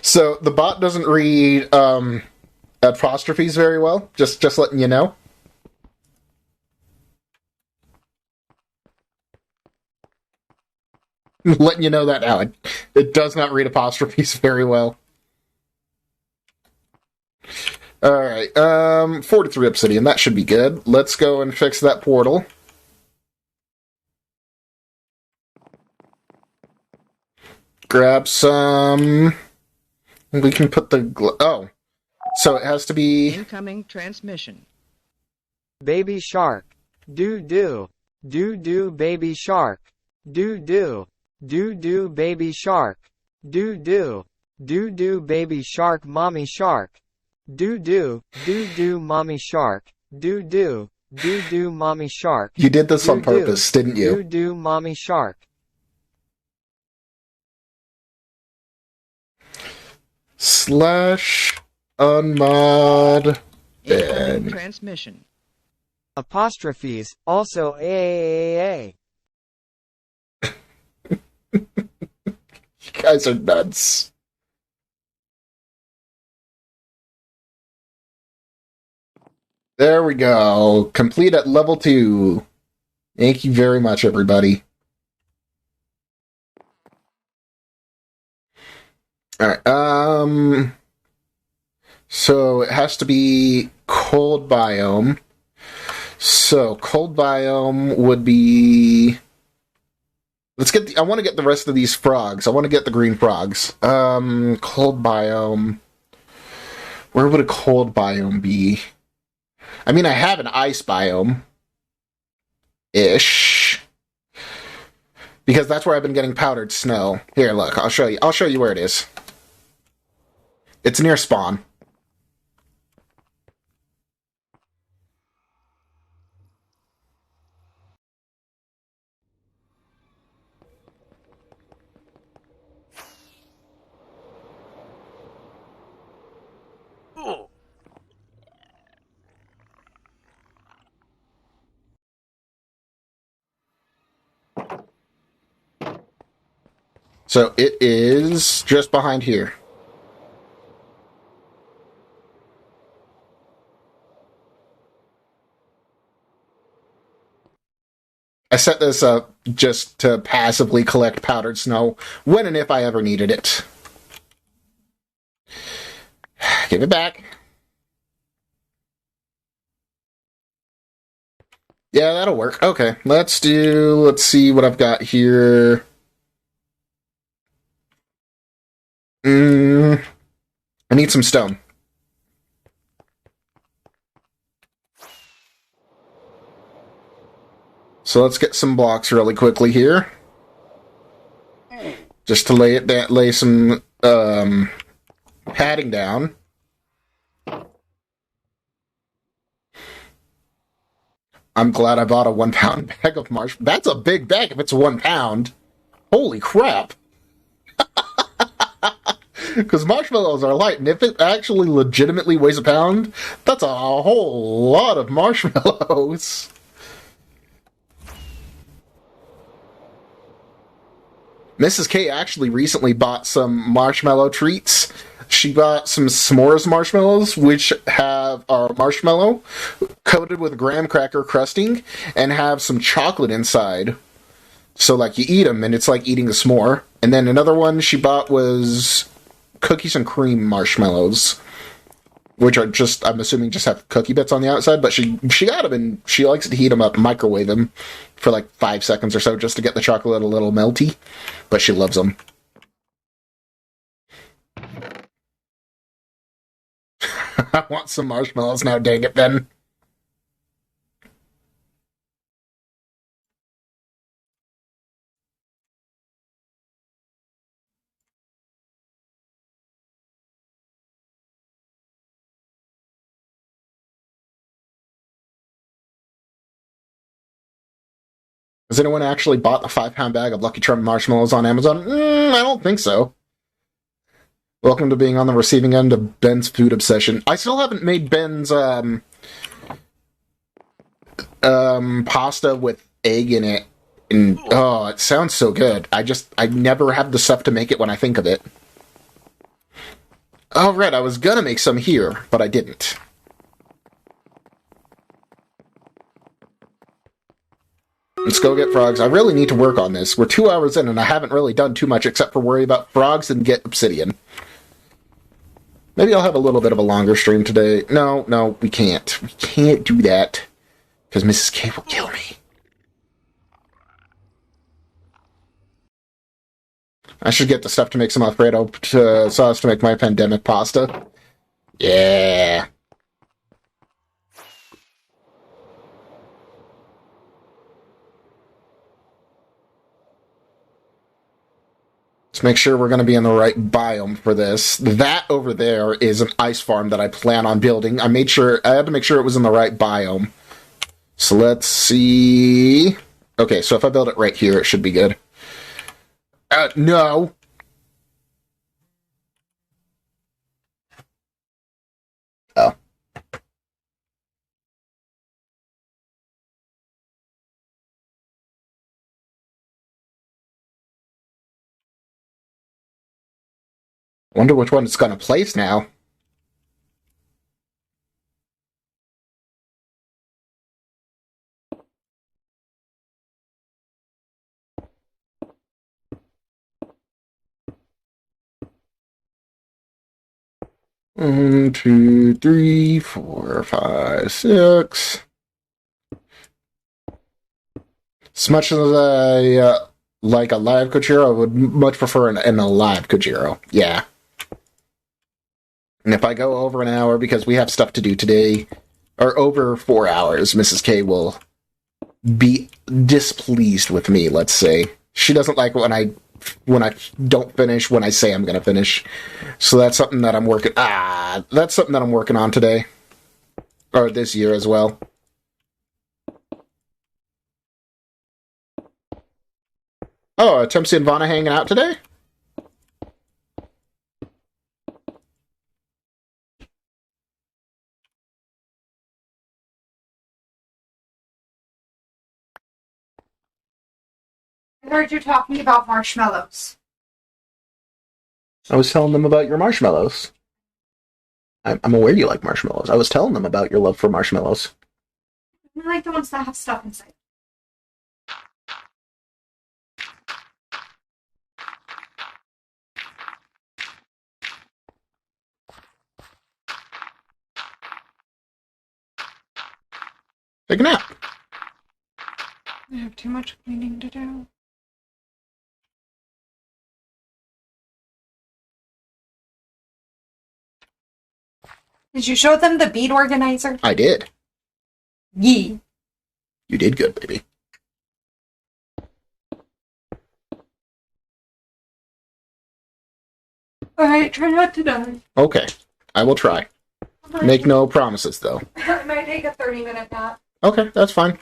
So the bot doesn't read apostrophes very well. Just letting you know. Letting you know that now. It does not read apostrophes very well. Alright, 43 obsidian, that should be good. Let's go and fix that portal. Grab some... We can put the... Oh. So it has to be... Incoming transmission. Baby shark. Do-do. Do-do baby shark. Do-do. Do-do baby shark. Do-do. Do-do baby shark mommy shark. Do-do. Do-do mommy shark. Do-do. Do-do mommy shark. You did this on purpose, didn't you? Do-do mommy shark. Slash unmod Incoming Ben. transmission. Apostrophes, also AAAA. You guys are nuts. There we go. Complete at level 2. Thank you very much, everybody. Alright, so it has to be cold biome. So, cold biome would be... I want to get the rest of these frogs. I want to get the green frogs. Cold biome... Where would a cold biome be? I mean, I have an ice biome. Ish. Because that's where I've been getting powdered snow. Here, look, I'll show you. I'll show you where it is. It's near spawn. So it is just behind here. I set this up just to passively collect powdered snow when and if I ever needed it. Give it back. Yeah, that'll work. Okay, let's see what I've got here. I need some stone. So let's get some blocks really quickly here. Just to lay some padding down. I'm glad I bought a 1 pound bag of marshmallows. That's a big bag if it's 1 pound. Holy crap. Because marshmallows are light, and if it actually legitimately weighs a pound, that's a whole lot of marshmallows. Mrs. K actually recently bought some marshmallow treats. She bought some s'mores marshmallows, which are marshmallow coated with graham cracker crusting and have some chocolate inside. So, like, you eat them, and it's like eating a s'more. And then another one she bought was cookies and cream marshmallows, which are just, I'm assuming, just have cookie bits on the outside, but she got them, and she likes to heat them up, microwave them for like 5 seconds or so, just to get the chocolate a little melty, but she loves them. I want some marshmallows now, dang it, Ben. Has anyone actually bought a 5 pound bag of Lucky Charm marshmallows on Amazon? I don't think so. Welcome to being on the receiving end of Ben's food obsession. I still haven't made Ben's pasta with egg in it. And oh, it sounds so good. I never have the stuff to make it when I think of it. Oh, right, I was gonna make some here, but I didn't. Let's go get frogs. I really need to work on this. We're 2 hours in, and I haven't really done too much except for worry about frogs and get obsidian. Maybe I'll have a little bit of a longer stream today. No, we can't. We can't do that, because Mrs. K will kill me. I should get the stuff to make some Alfredo sauce to make my pandemic pasta. Yeah. Let's make sure we're going to be in the right biome for this. That over there is an ice farm that I plan on building. I had to make sure it was in the right biome. So let's see. Okay, so if I build it right here, it should be good. No. Oh. I wonder which one it's going to place now. 1, 2, 3, 4, 5, 6. As much as I like a live Kojiro, I would much prefer an alive Kojiro. Yeah. And if I go over an hour because we have stuff to do today, or over 4 hours, Mrs. K will be displeased with me, let's say. She doesn't like when I don't finish when I say I'm going to finish. So that's something that I'm working on today. Or this year as well. Oh, Tempsy and Vana hanging out today? I heard you talking about marshmallows. I was telling them about your marshmallows. I'm aware you like marshmallows. I was telling them about your love for marshmallows. I like the ones that have stuff inside. Take a nap. I have too much cleaning to do. Did you show them the bead organizer? I did. Yee. You did good, baby. Alright, try not to die. Okay. I will try. Make no promises, though. I might take a 30-minute nap. Okay, that's fine.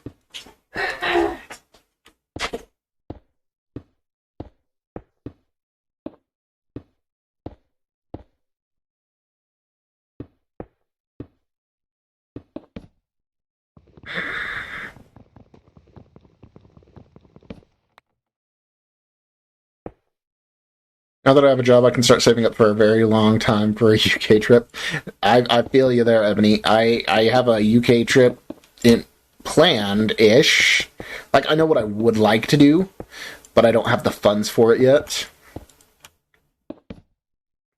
Now that I have a job, I can start saving up for a very long time for a UK trip. I feel you there, Ebony. I have a UK trip planned-ish. Like, I know what I would like to do, but I don't have the funds for it yet.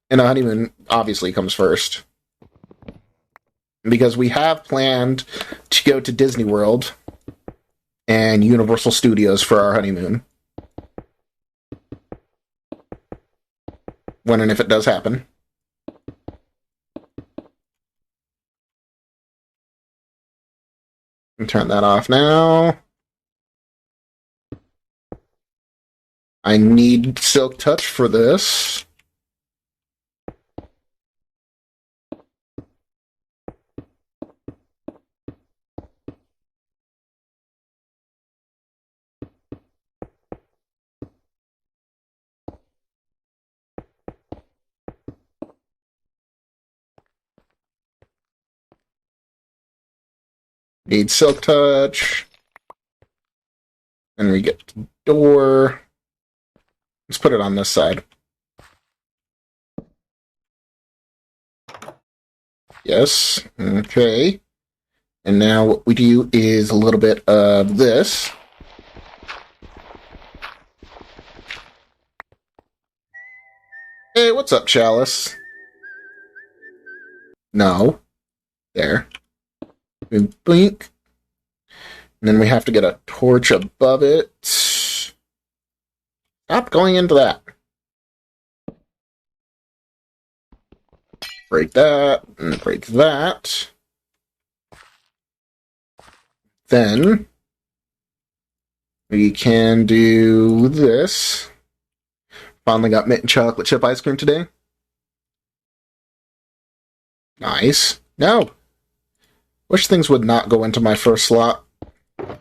And a honeymoon obviously comes first. Because we have planned to go to Disney World and Universal Studios for our honeymoon. When and if it does happen. And turn that off now. I need Silk Touch for this. Need Silk Touch. And we get the door. Let's put it on this side. Yes. Okay. And now what we do is a little bit of this. Hey, what's up, Chalice? No. There. And blink. And then we have to get a torch above it. Stop going into that. Break that, and break that. Then we can do this. Finally got mint and chocolate chip ice cream today. Nice. No. Which things would not go into my first slot? So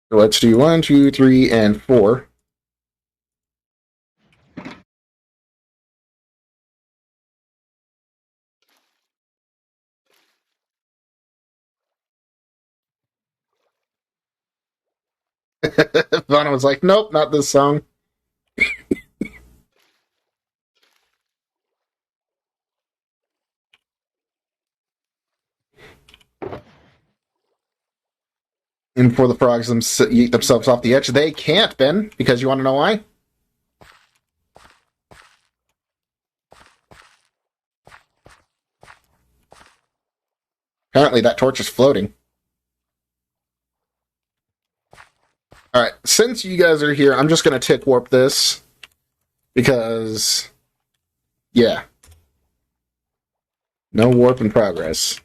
let's do 1, 2, 3, and 4. Vana was like, nope, not this song. And before the frogs eat themselves off the edge, they can't, Ben, because you want to know why? Apparently that torch is floating. Alright, since you guys are here, I'm just going to tick warp this. Because, yeah. No warp in progress.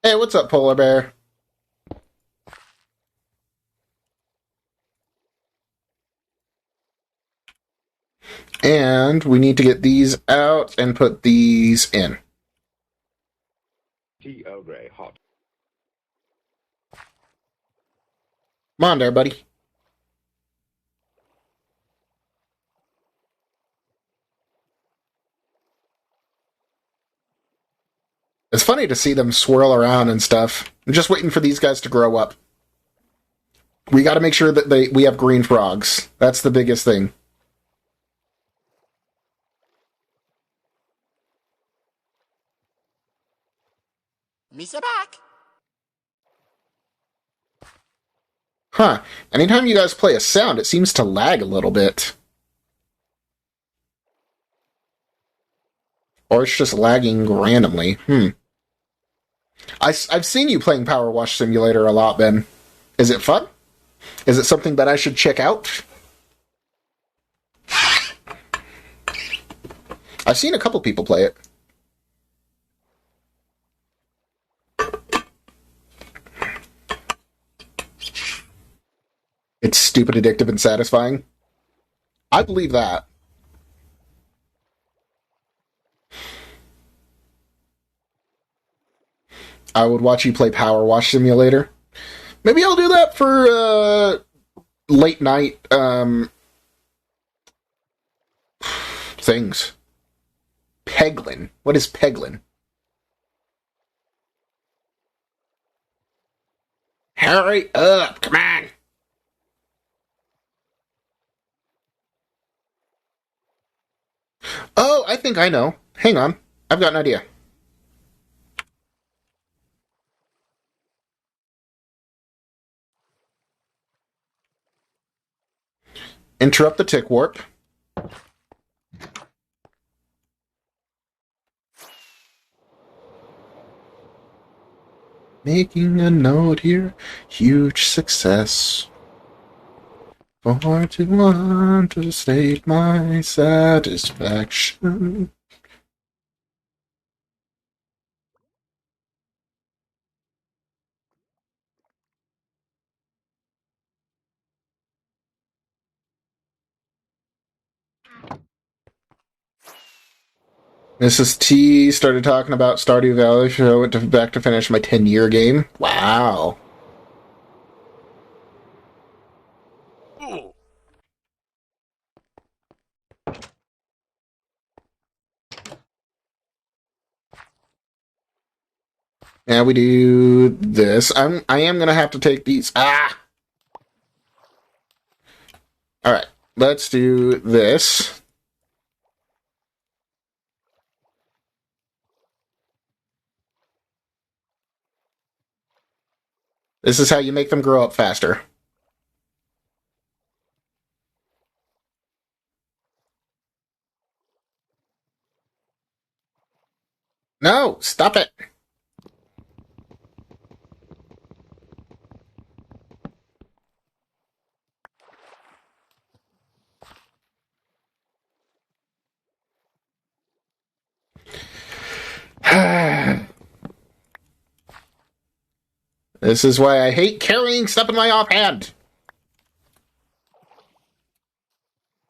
Hey, what's up, Polar Bear? And we need to get these out and put these in. Tea Earl Grey hot. Come on there, buddy. It's funny to see them swirl around and stuff. I'm just waiting for these guys to grow up. We got to make sure that we have green frogs. That's the biggest thing. Misa back. Huh. Anytime you guys play a sound, it seems to lag a little bit. Or it's just lagging randomly. I've seen you playing Power Wash Simulator a lot, Ben. Is it fun? Is it something that I should check out? I've seen a couple people play it. It's stupid, addictive, and satisfying. I believe that. I would watch you play Power Wash Simulator. Maybe I'll do that for late night things. Peglin. What is Peglin? Hurry up, come on. Oh, I think I know. Hang on. I've got an idea. Interrupt the tick warp. Making a note here. Huge success. 4 to 1 to state my satisfaction. Mrs. T started talking about Stardew Valley, so I went back to finish my 10-year game. Wow. Now we do this. I am gonna have to take these. Ah! Alright, let's do this. This is how you make them grow up faster. No, stop it. This is why I hate carrying stuff in my offhand.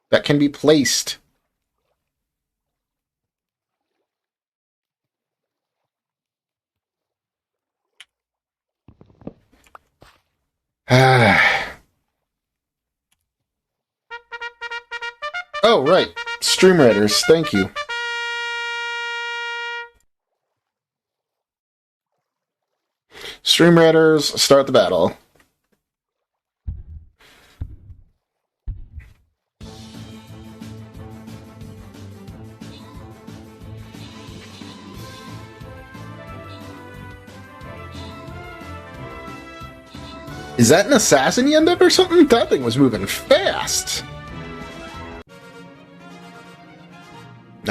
That can be placed. Oh, right. Stream Raiders, thank you. Stream Raiders, start the battle. Is that an assassin you ended or something? That thing was moving fast.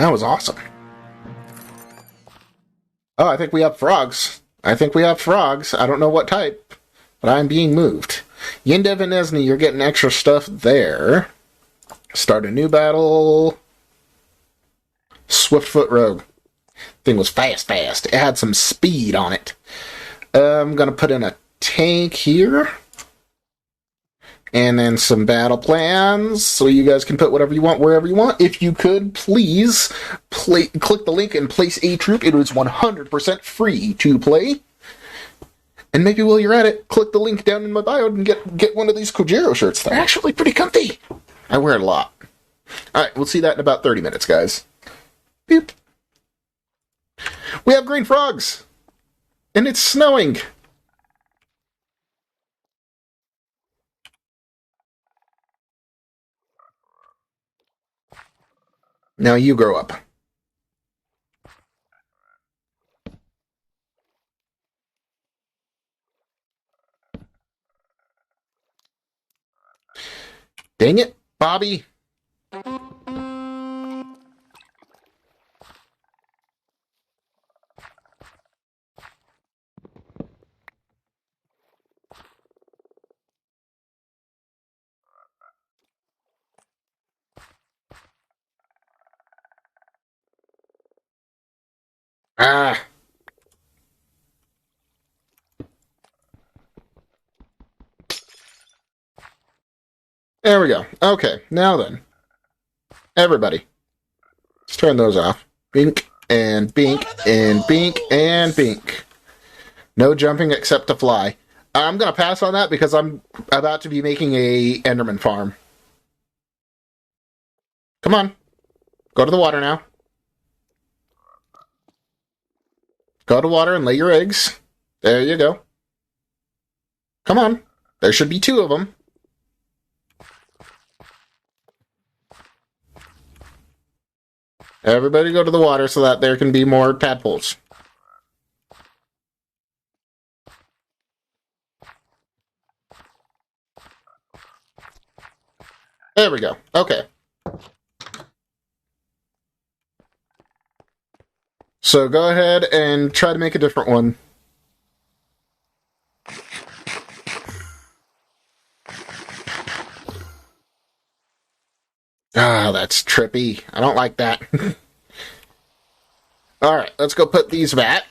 That was awesome. Oh, I think we have frogs. I don't know what type, but I'm being moved. Yendev and Esne, you're getting extra stuff there. Start a new battle. Swiftfoot Rogue. Thing was fast. It had some speed on it. I'm going to put in a tank here. And then some battle plans, so you guys can put whatever you want, wherever you want. If you could, please click the link and place a troop. It is 100% free to play. And maybe while you're at it, click the link down in my bio and get one of these Kojiro shirts. They're actually pretty comfy. I wear it a lot. Alright, we'll see that in about 30 minutes, guys. Beep. We have green frogs! And it's snowing! Now you grow up. Dang it, Bobby. Ah. There we go. Okay, now then. Everybody. Let's turn those off. Bink, and bink, and bink, and bink. No jumping except to fly. I'm going to pass on that because I'm about to be making a Enderman farm. Come on. Go to the water now. Go to water and lay your eggs. There you go. Come on. There should be 2 of them. Everybody go to the water so that there can be more tadpoles. There we go. Okay. So go ahead and try to make a different one. Ah, that's trippy. I don't like that. Alright, let's go put these back.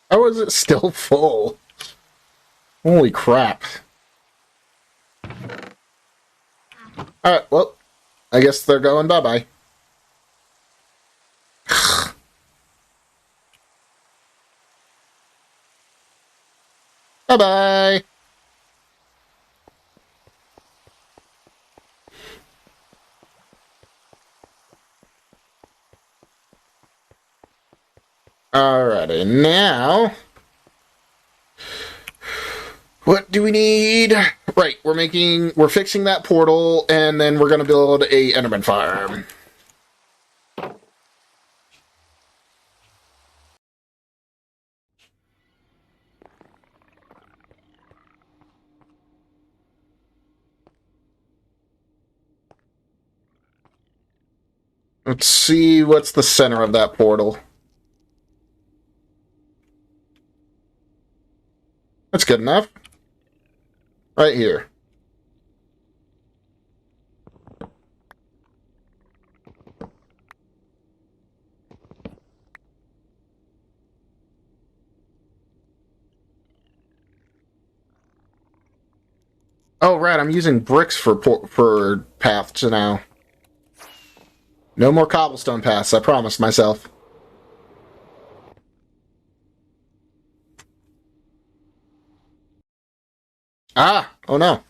How is it still full? Holy crap. Alright, well, I guess they're going bye-bye. Bye-bye! Alrighty, now... What do we need? Right, we're fixing that portal, and then we're gonna build a Enderman farm. Let's see what's the center of that portal. That's good enough. Right here. Oh, right, I'm using bricks for paths now. No more cobblestone paths, I promised myself. Ah, Oh no.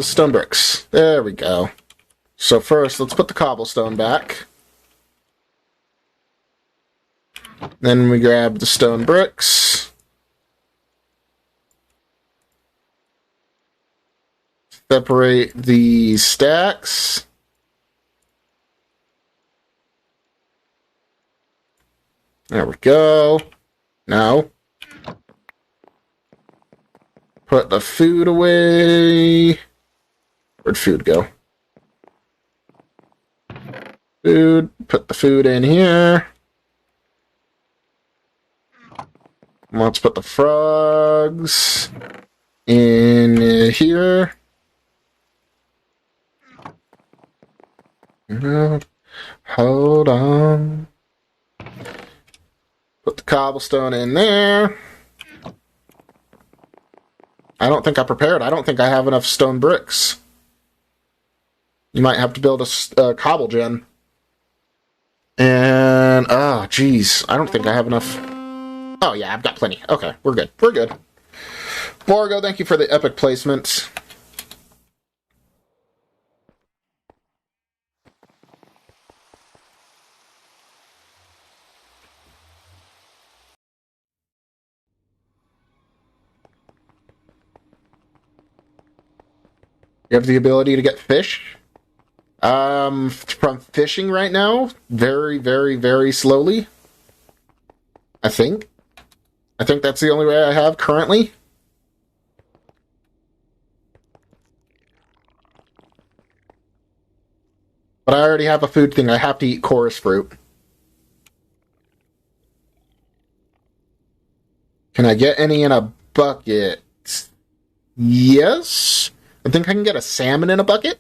Stone bricks. There we go. So first, let's put the cobblestone back. Then we grab the stone bricks. Separate the stacks. There we go. Now, put the food away. Where'd food go? Food. Put the food in here. Let's put the frogs in here. Hold on. Put the cobblestone in there. I don't think I prepared. I don't think I have enough stone bricks. You might have to build a cobble gen. And, oh, geez. I don't think I have enough. Oh, yeah, I've got plenty. Okay, we're good. We're good. Borgo, thank you for the epic placement. You have the ability to get fish. From fishing right now, very, very, very slowly. I think that's the only way I have currently. But I already have a food thing. I have to eat chorus fruit. Can I get any in a bucket? Yes. I think I can get a salmon in a bucket.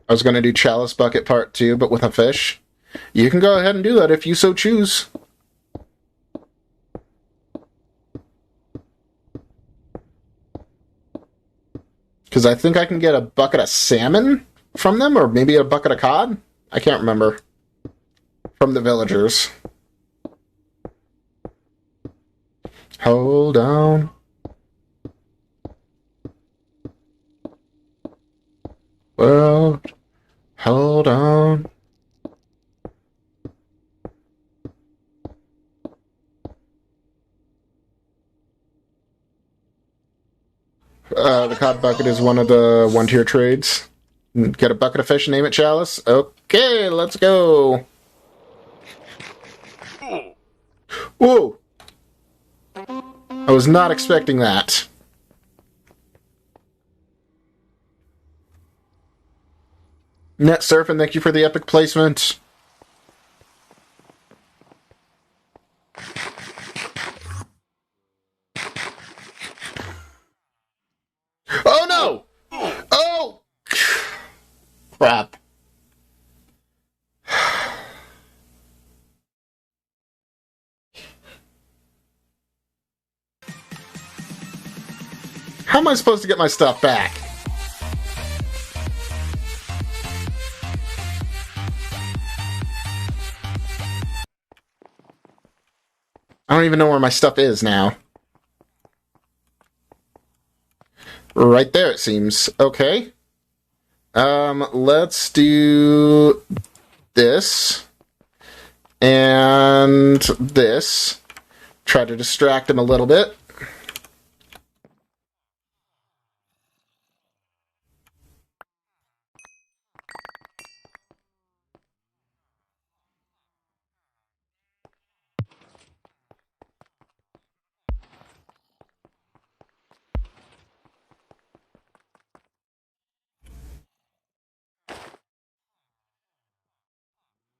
I was going to do Chalice Bucket Part 2, but with a fish. You can go ahead and do that if you so choose. Because I think I can get a bucket of salmon from them, or maybe a bucket of cod? I can't remember. From the villagers. Hold on. Well, hold on. The cod bucket is one of the one-tier trades. Get a bucket of fish and name it Chalice. Okay, let's go. Whoa! I was not expecting that. Net Surfing, thank you for the epic placement. Oh no! Oh! Crap. How am I supposed to get my stuff back? I don't even know where my stuff is now. Right there, it seems. Okay. Let's do this. And this. Try to distract him a little bit.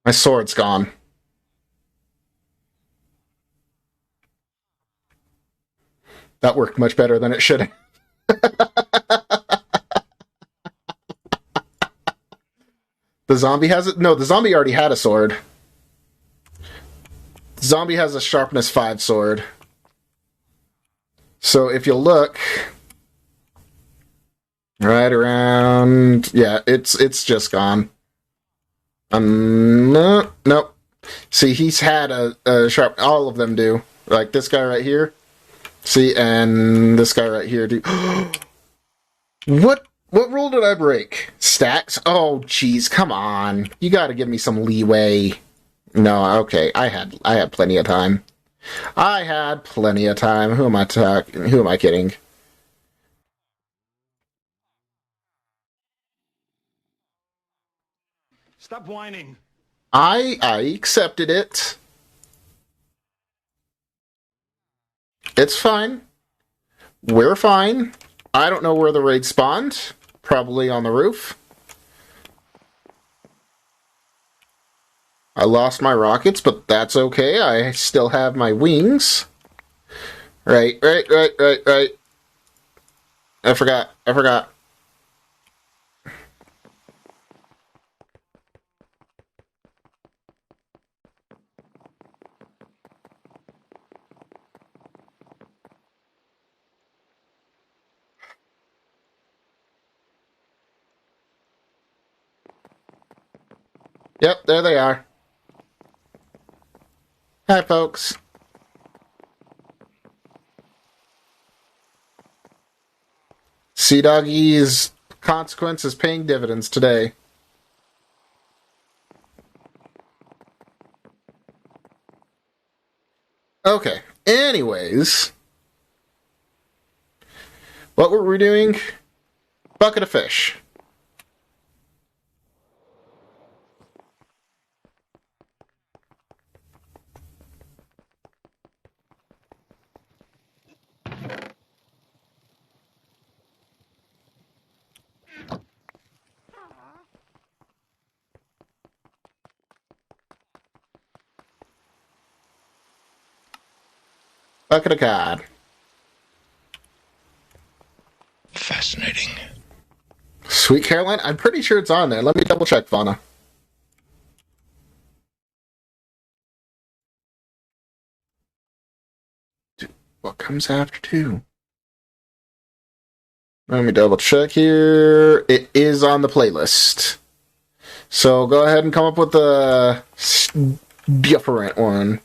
My sword's gone. That worked much better than it should have. The zombie has it? No, the zombie already had a sword. The zombie has a sharpness 5 sword. So if you look right around, yeah, it's just gone. No, nope. See, he's had a sharp. All of them do. Like this guy right here. See, and this guy right here do. What rule did I break? Stacks? Oh, jeez, come on. You got to give me some leeway. No, okay. I had plenty of time. I had plenty of time. Who am I talking? Who am I kidding? Stop whining. I accepted it. It's fine. We're fine. I don't know where the raid spawned. Probably on the roof. I lost my rockets, but that's okay. I still have my wings. Right. I forgot. Yep, there they are. Hi, folks. Sea Doggy's consequence is paying dividends today. Okay. Anyways, what were we doing? Bucket of fish. Bucket of cod. Fascinating. Sweet Caroline? I'm pretty sure it's on there. Let me double check, Fauna. What comes after 2? Let me double check here. It is on the playlist. So go ahead and come up with a different one.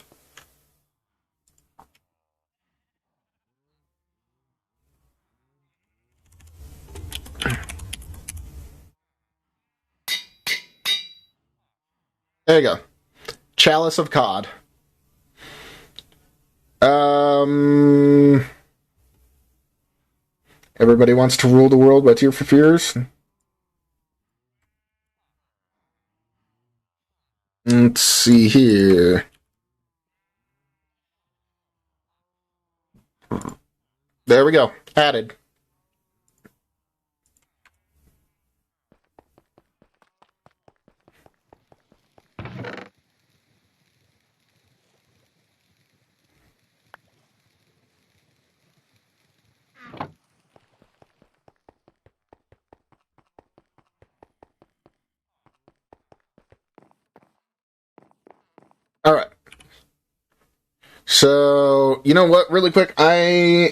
There you go. Chalice of Cod. Everybody wants to rule the world by Tear for Fears. Let's see here. There we go. Added. All right. So, you know what? Really quick, I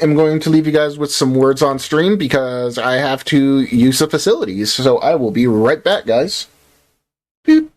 am going to leave you guys with some words on stream because I have to use the facilities. So I will be right back, guys. Beep.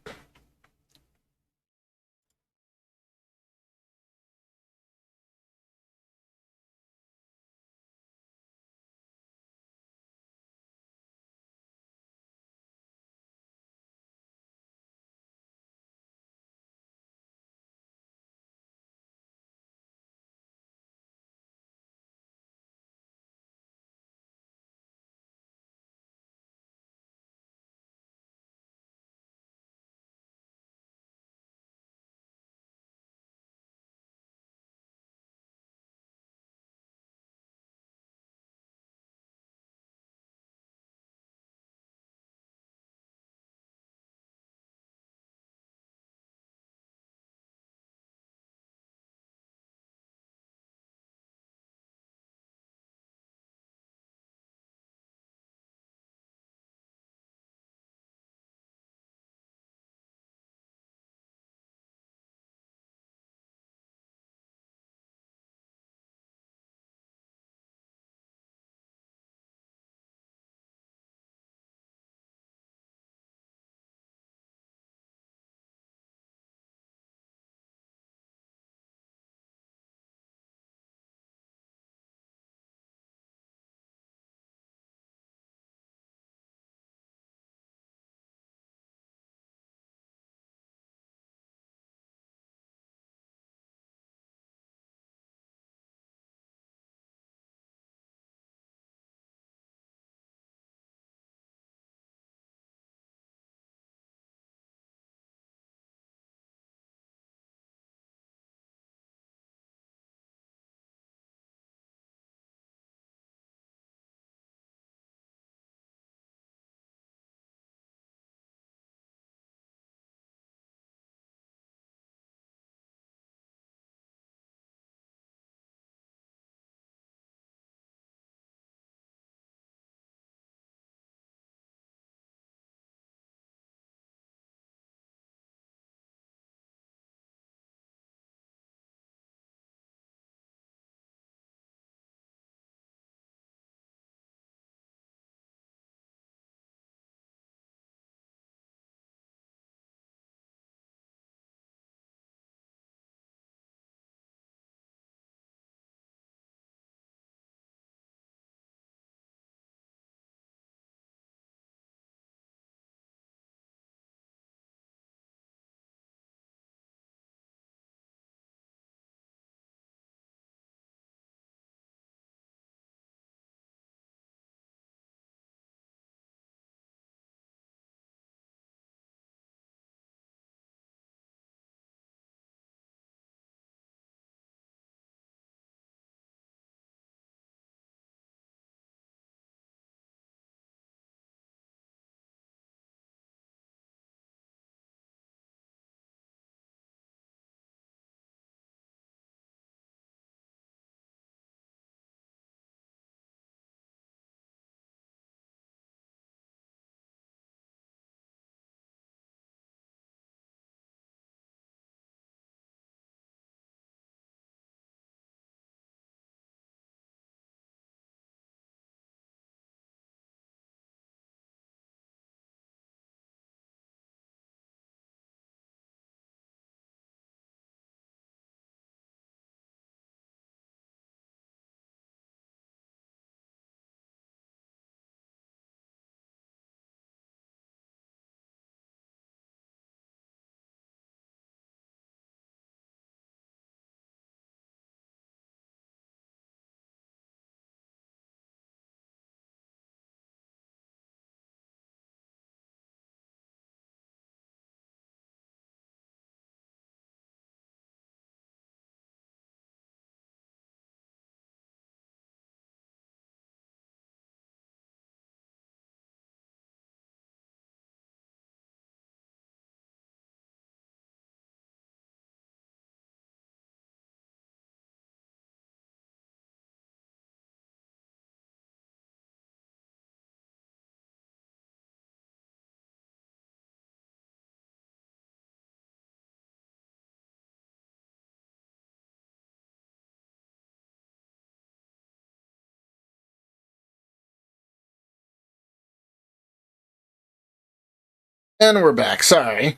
And we're back. Sorry.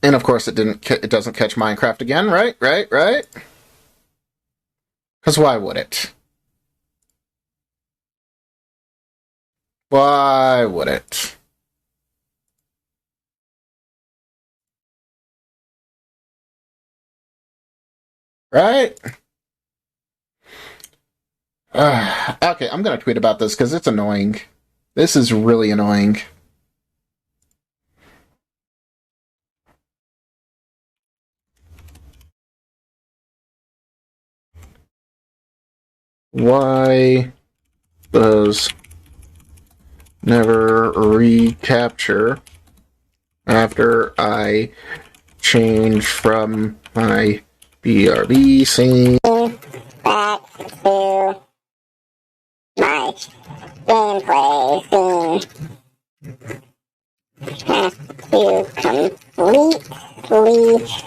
And of course, it doesn't catch Minecraft again, right? Because why would it? Why would it? Right? Okay, I'm gonna tweet about this because it's annoying. This is really annoying. Why does never recapture after I change from my BRB scene back to my gameplay scene? Have to completely close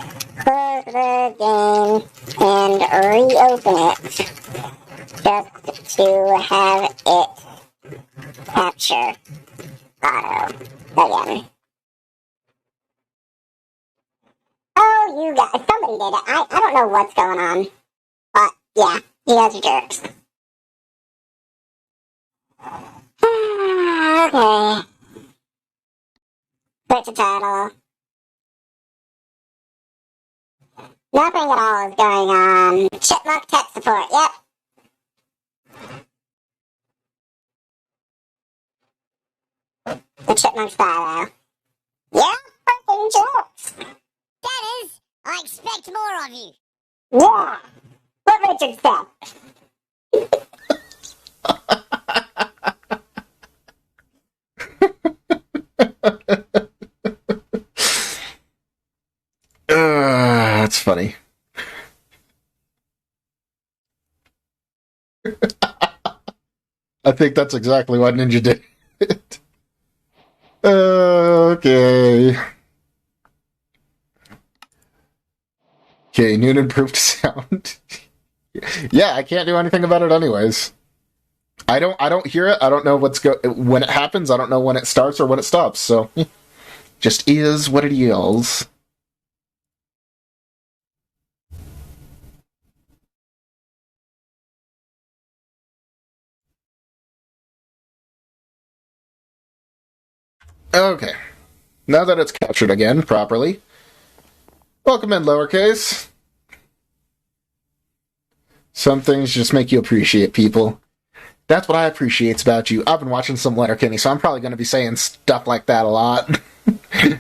the game and reopen it just to have it capture auto again. Oh, you guys, somebody did it. I don't know what's going on. But, yeah, you guys are jerks. Okay. Switch the title. Nothing at all is going on. Chipmunk tech support, yep. The chipmunk style. Yeah, freaking jerks. Dennis, I expect more of you. Yeah, what Richard said. That's funny. I think that's exactly what Ninja did. Okay. Okay, new and improved sound. Yeah, I can't do anything about it anyways. I don't hear it. I don't know when it happens. I don't know when it starts or when it stops. So, just is what it is. Okay. Now that it's captured again properly, welcome in lowercase. Some things just make you appreciate people. That's what I appreciate about you. I've been watching some Letterkenny, so I'm probably going to be saying stuff like that a lot.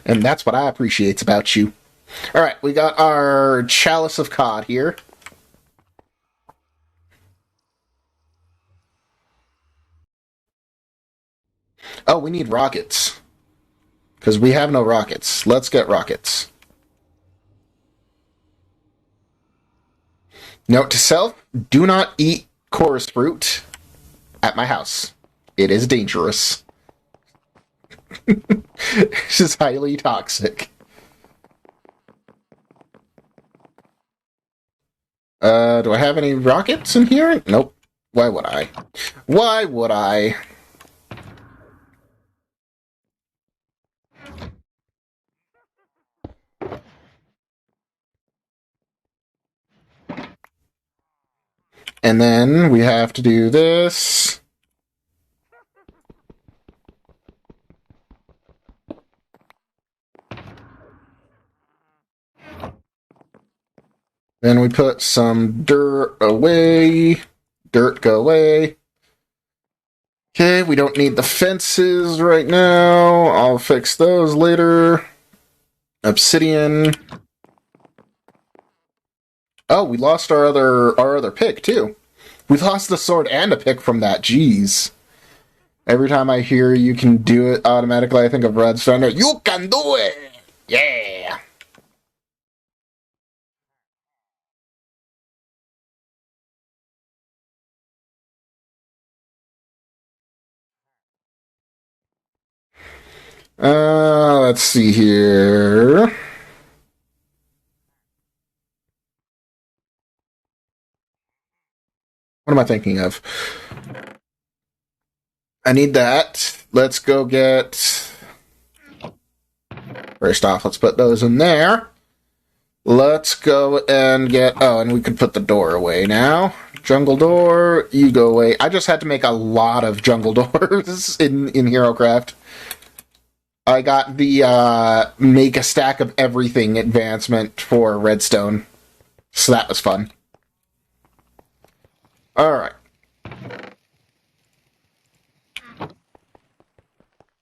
And that's what I appreciate about you. Alright, we got our Chalice of Cod here. Oh, we need rockets. Because we have no rockets. Let's get rockets. Note to self, do not eat chorus fruit at my house. It is dangerous. This is highly toxic. Do I have any rockets in here? Nope. Why would I? Why would I? And then we have to do this. Then we put some dirt away. Dirt, go away. Okay, we don't need the fences right now. I'll fix those later. Obsidian. Oh, we lost our other pick, too. We lost the sword and a pick from that. Jeez. Every time I hear you can do it automatically, I think of Redstone. You can do it! Yeah! Let's see here. What am I thinking of? I need that. Let's go get First off, let's put those in there. Let's go and get... Oh, and we could put the door away now. Jungle door, you go away. I just had to make a lot of jungle doors in HeroCraft. I got the make a stack of everything advancement for Redstone. So that was fun. Alright.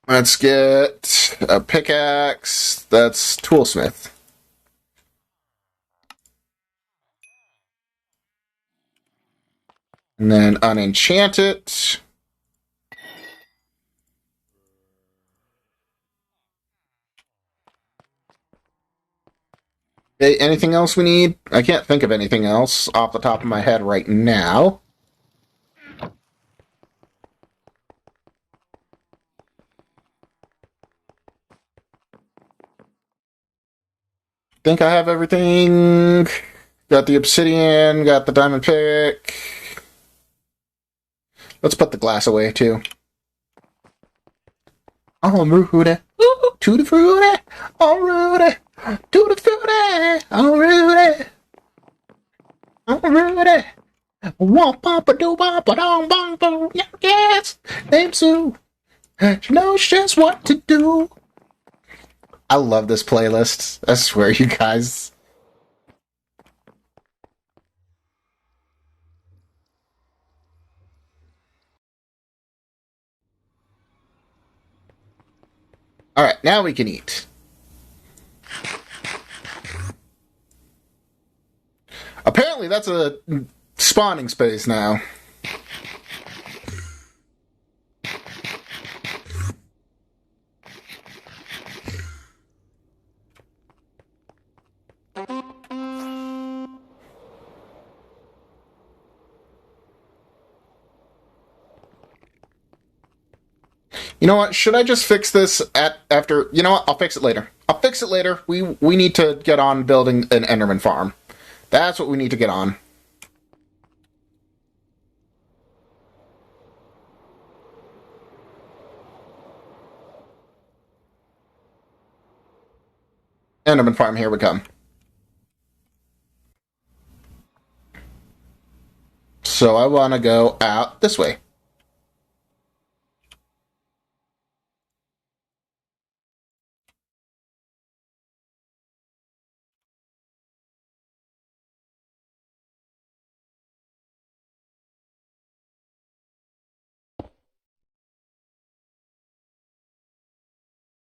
Let's get a pickaxe. That's Toolsmith. And then unenchant it. Okay, anything else we need? I can't think of anything else off the top of my head right now. Think I have everything. Got the obsidian, got the diamond pick. Let's put the glass away, too. Oh, Rudy. Tutti frutti. Oh, Rudy. Tutti frutti. Oh, Rudy. Oh, Rudy. Womp bumpa doo bumpa dong bong boom. Yes. Name Sue. She knows just what to do. I love this playlist. I swear, you guys. Alright, now we can eat. Apparently that's a spawning space now. You know what? Should I just fix this after? You know what? I'll fix it later. I'll fix it later. We need to get on building an Enderman farm. That's what we need to get on. Enderman farm, here we come. So I want to go out this way.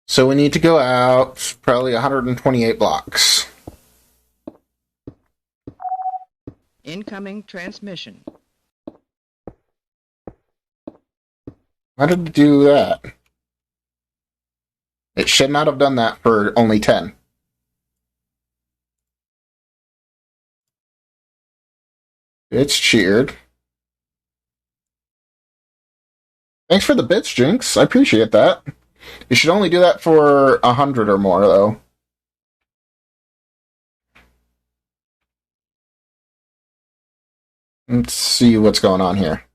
So we need to go out probably 128 blocks. Incoming transmission. Why did it do that? It should not have done that for only 10. It's cheered. Thanks for the bits, Jinx. I appreciate that. You should only do that for 100 or more, though. Let's see what's going on here.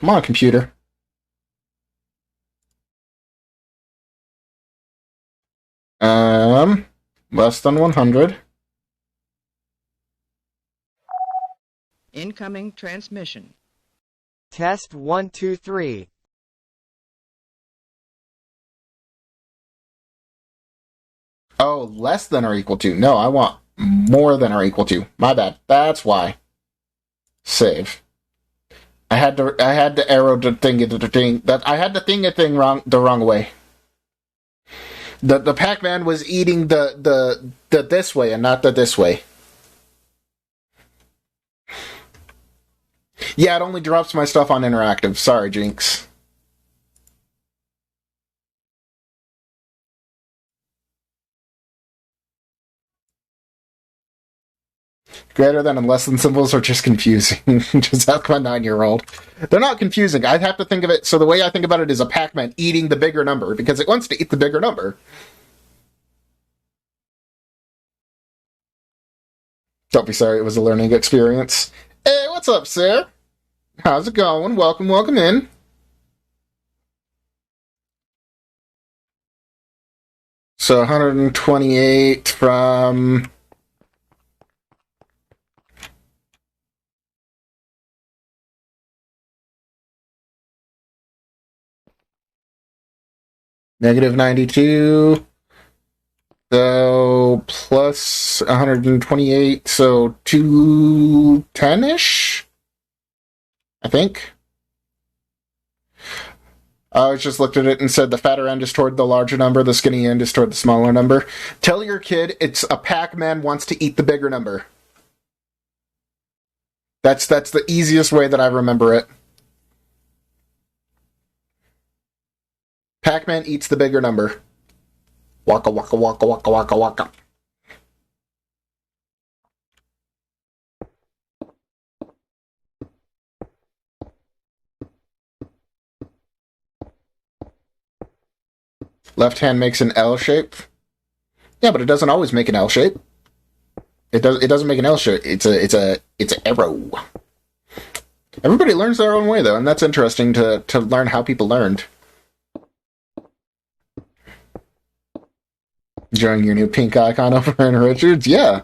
Come on, computer. Less than 100. Incoming transmission. Test 1 2 3. Oh, less than or equal to. No, I want more than or equal to. My bad. That's why. Save. I had to arrow the thing that I had to thing a thing the wrong way. The Pac-Man was eating the this way and not the this way. Yeah, it only drops my stuff on interactive. Sorry, Jinx. Greater than and less than symbols are just confusing. Just ask my 9-year-old. They're not confusing. I have to think of it, so the way I think about it is a Pac-Man eating the bigger number, because it wants to eat the bigger number. Don't be sorry, it was a learning experience. Hey, what's up, sir? How's it going? Welcome in. So 128 from... Negative 92. So plus 128, so 210-ish, I think. I just looked at it and said the fatter end is toward the larger number, the skinny end is toward the smaller number. Tell your kid it's a Pac-Man wants to eat the bigger number. That's the easiest way that I remember it. Pac-Man eats the bigger number. Waka waka waka waka waka waka. Left hand makes an L shape. Yeah, but it doesn't always make an L shape. It doesn't make an L shape. It's an arrow. Everybody learns their own way though, and that's interesting to learn how people learned. Enjoying your new pink icon over in Richards? Yeah.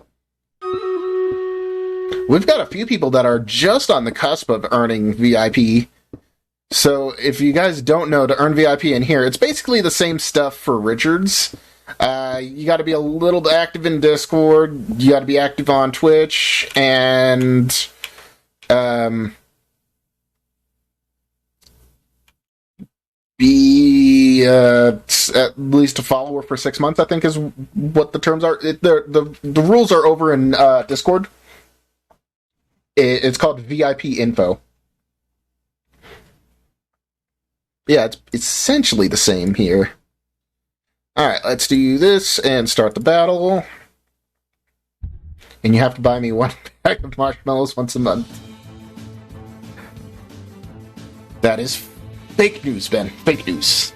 We've got a few people that are just on the cusp of earning VIP. So if you guys don't know, to earn VIP in here, it's basically the same stuff for Richards. You got to be a little bit active in Discord. You got to be active on Twitch, and be at least a follower for 6 months, I think is what the terms are. The rules are over in Discord. It's called VIP info. Yeah, it's essentially the same here. Alright, let's do this and start the battle. And you have to buy me one pack of marshmallows once a month. That is fake news, Ben. Fake news.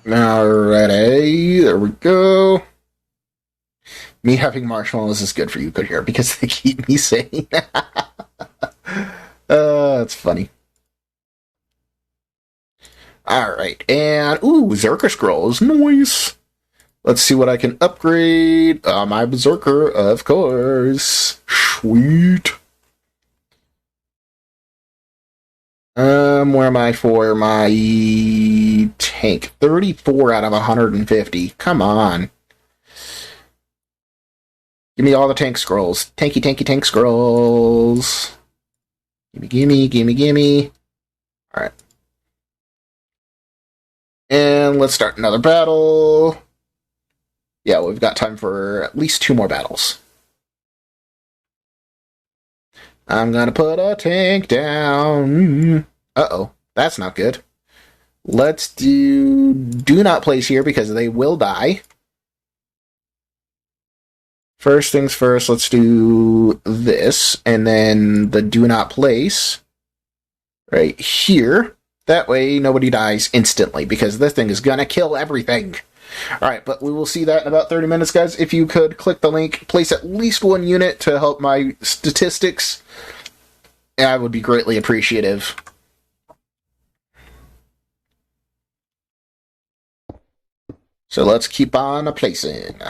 Alrighty, there we go. Me having marshmallows is good for you, good here, because they keep me sane. That's funny. Alright, and, ooh, Berserker Scrolls, nice! Let's see what I can upgrade. My Berserker, of course. Sweet. Where am I for my tank? 34 out of 150. Come on. Give me all the tank scrolls. Tanky, tanky, tank scrolls. Gimme, gimme, gimme, gimme. Alright. And let's start another battle. Yeah, we've got time for at least 2 more battles. I'm gonna put a tank down. Uh-oh, that's not good. Let's do not place here because they will die. First things first, let's do this, and then the do not place right here. That way nobody dies instantly, because this thing is gonna kill everything. Alright, but we will see that in about 30 minutes, guys. If you could click the link, place at least 1 unit to help my statistics, I would be greatly appreciative. So let's keep on placing.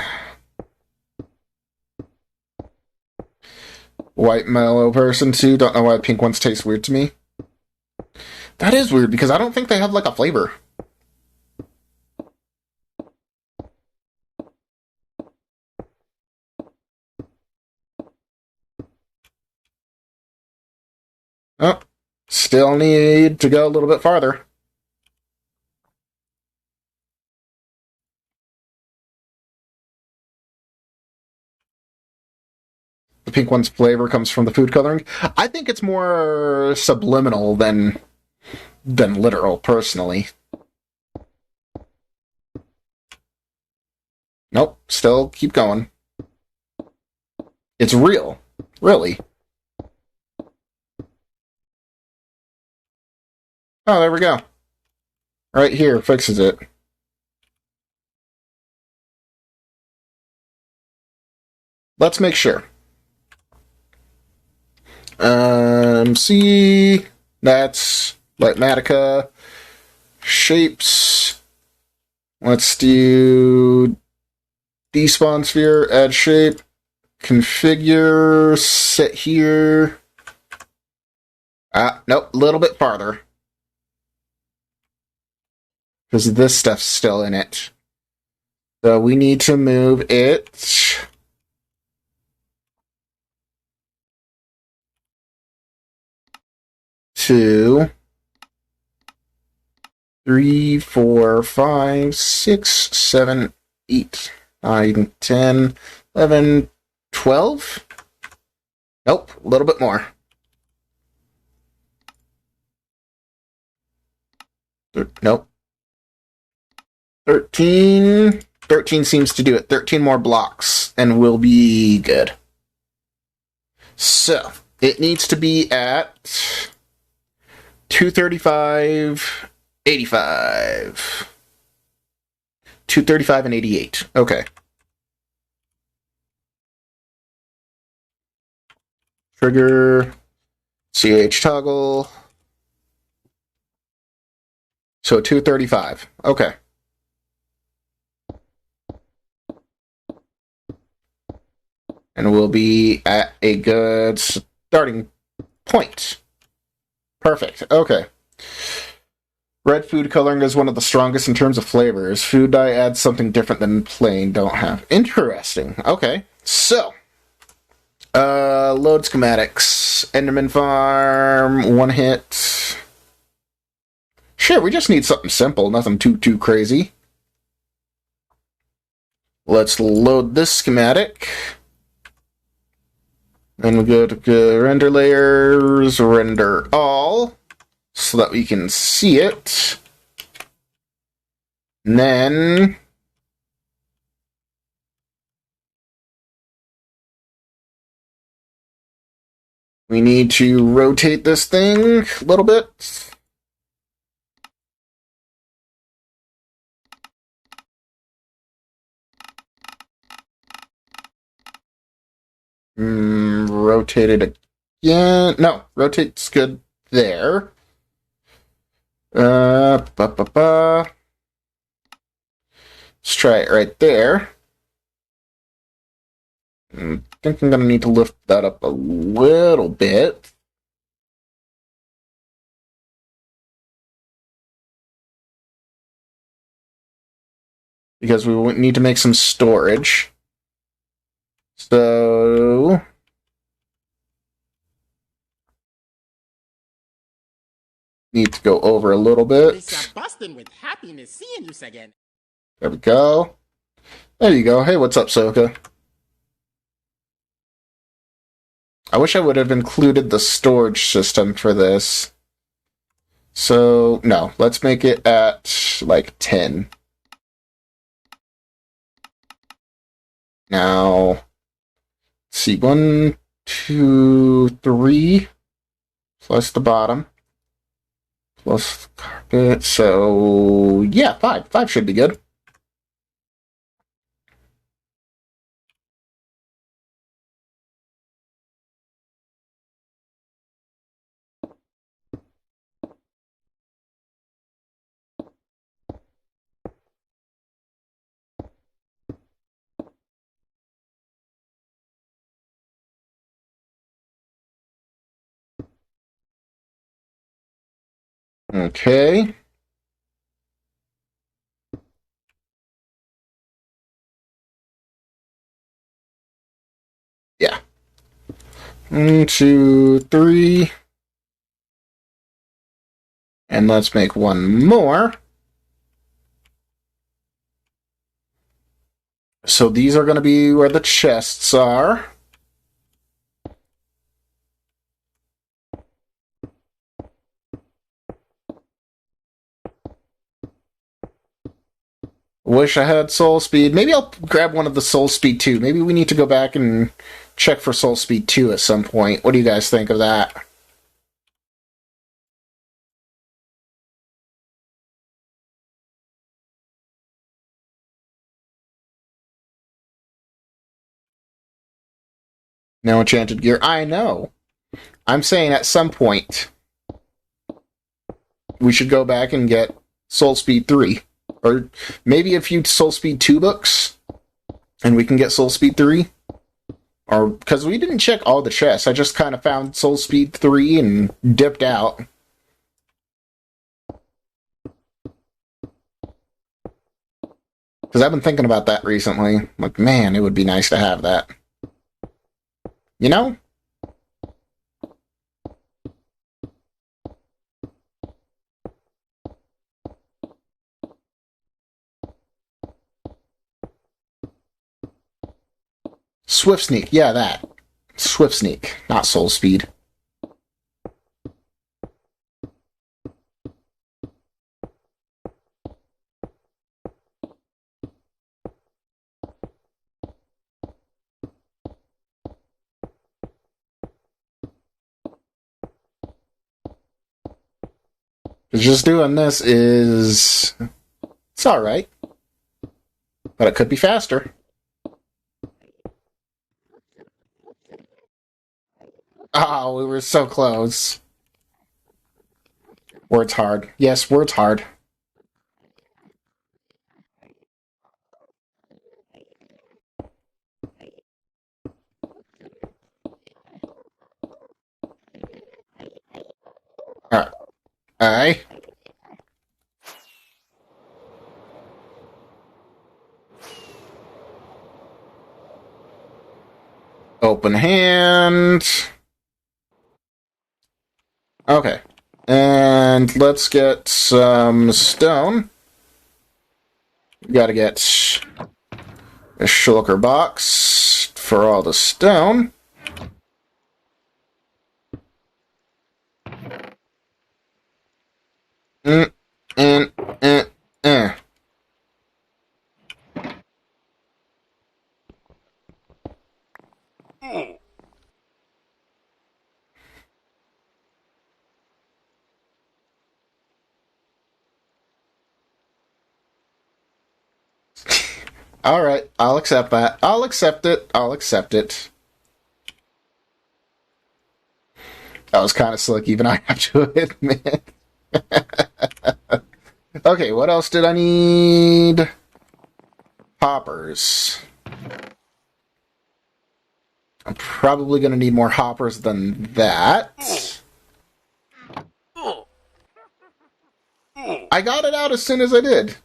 White mellow person too. Don't know why pink ones taste weird to me. That is weird, because I don't think they have like a flavor. Oh, still need to go a little bit farther. The pink one's flavor comes from the food coloring. I think it's more subliminal than literal, personally. Nope, still keep going. It's real. Really. Oh, there we go. Right here, fixes it. Let's make sure. See, that's Lightmatica. Shapes. Let's do despawn sphere, add shape, configure, set here. Nope, a little bit farther. Because this stuff's still in it. So we need to move it to 3, 4, 5, 6, 7, 8, 9, 10, 11, 12? Nope, a little bit more. Nope. 13. 13 seems to do it. 13 more blocks, and we'll be good. So, it needs to be at 235, 85. 235 and 88. Okay. Trigger. CH toggle. So 235. Okay. And we'll be at a good starting point. Perfect. Okay. Red food coloring is one of the strongest in terms of flavors. Food dye adds something different than plain don't have. Interesting. Okay. So, load schematics. Enderman farm, one hit. Sure, we just need something simple, nothing too crazy. Let's load this schematic. Then we go to render layers, render all, so that we can see it. And then we need to rotate this thing a little bit. Rotate it again. No, rotate's good there. Let's try it right there. I think I'm going to need to lift that up a little bit. Because we need to make some storage. So need to go over a little bit. Busting with happiness seeing you again. There we go. There you go. Hey, what's up, Soka? I wish I would have included the storage system for this. So, no. Let's make it at, like, 10. Now, let's see. 1, 2, 3. Plus the bottom. Plus carpet. So, yeah, 5. 5 should be good. Okay. Yeah. 1, 2, 3. And let's make one more. So these are going to be where the chests are. Wish I had soul speed. Maybe I'll grab one of the soul speed 2. Maybe we need to go back and check for soul speed 2 at some point. What do you guys think of that? No enchanted gear. I know. I'm saying at some point we should go back and get Soul Speed 3. Or maybe a few Soul Speed 2 books, and we can get Soul Speed 3. Or, because we didn't check all the chests. I just kind of found Soul Speed 3 and dipped out. Because I've been thinking about that recently. Like, man, it would be nice to have that. You know? Swift Sneak. Yeah, that. Swift Sneak, not Soul Speed. Just doing this is... It's alright. But it could be faster. Oh, we were so close. Words hard. Yes, words hard. Alright. Alright. Open hand. Okay. And let's get some stone. We gotta get a shulker box for all the stone. Mm, mm, mm, mm. Alright, I'll accept that. I'll accept it. I'll accept it. That was kind of slick, even I have to admit. Okay, what else did I need? Hoppers. I'm probably going to need more hoppers than that. I got it out as soon as I did.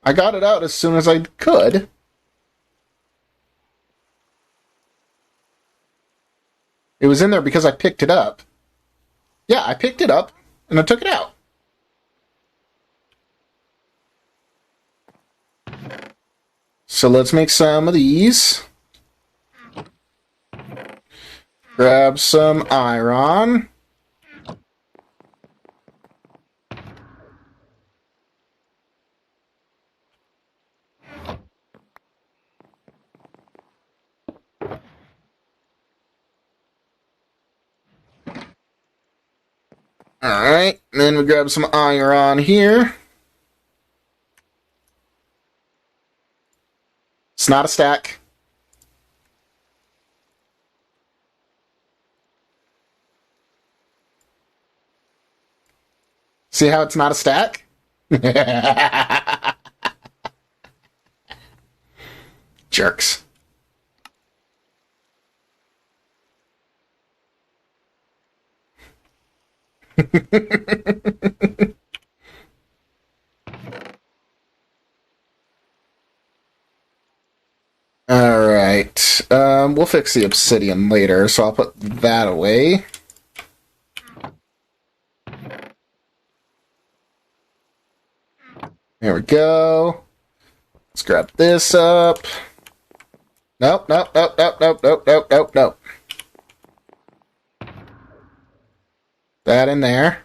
I got it out as soon as I could. It was in there because I picked it up. Yeah, I picked it up, and I took it out. So let's make some of these. Grab some iron. Alright, then we grab some iron here. It's not a stack. See how it's not a stack? Jerks. Alright. We'll fix the obsidian later, so I'll put that away. There we go. Let's grab this up. Nope, nope, nope, nope, nope, nope, nope, nope, nope. That in there.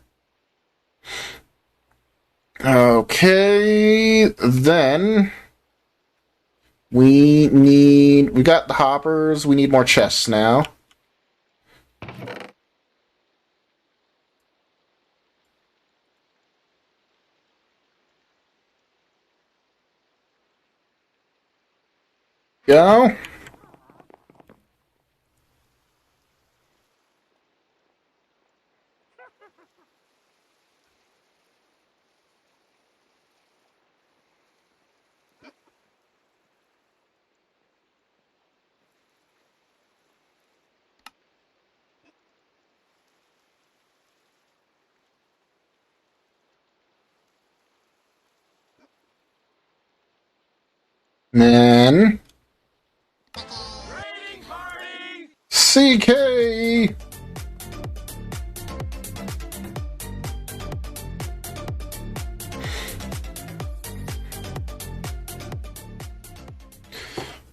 Okay, then we got the hoppers, we need more chests now. go. Then CK.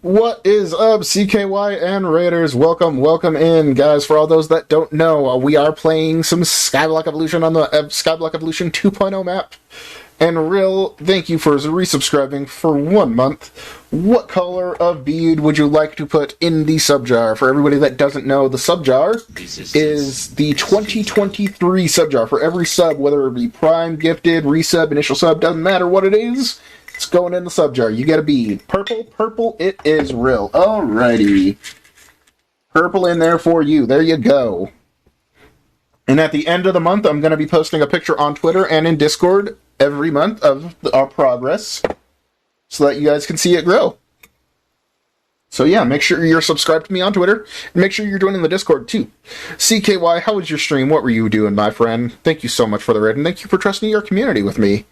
What is up, CKY and Raiders? Welcome in, guys. For all those that don't know, we are playing some Skyblock Evolution on the Skyblock Evolution 2.0 map. And Real, thank you for resubscribing for 1 month. What color of bead would you like to put in the subjar? For everybody that doesn't know, the subjar is the 2023 subjar. For every sub, whether it be Prime, Gifted, Resub, Initial Sub, doesn't matter what it is, it's going in the subjar. You get a bead. Purple it is, Real. Alrighty. Purple in there for you. There you go. And at the end of the month, I'm going to be posting a picture on Twitter and in Discord every month of our progress so that you guys can see it grow. So yeah, make sure you're subscribed to me on Twitter and make sure you're joining the Discord too. CKY, how was your stream? What were you doing, my friend? Thank you so much for the raid and thank you for trusting your community with me.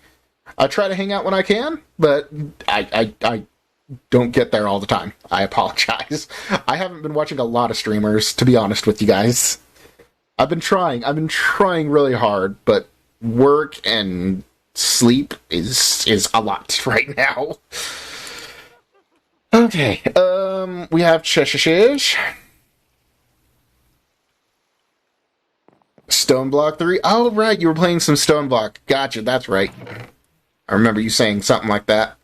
I try to hang out when I can, but I don't get there all the time. I apologize. I haven't been watching a lot of streamers, to be honest with you guys. I've been trying really hard, but work and sleep is a lot right now. Okay, we have Cheshire. Stone Block 3. Oh, right, you were playing some Stone Block. Gotcha, that's right. I remember you saying something like that.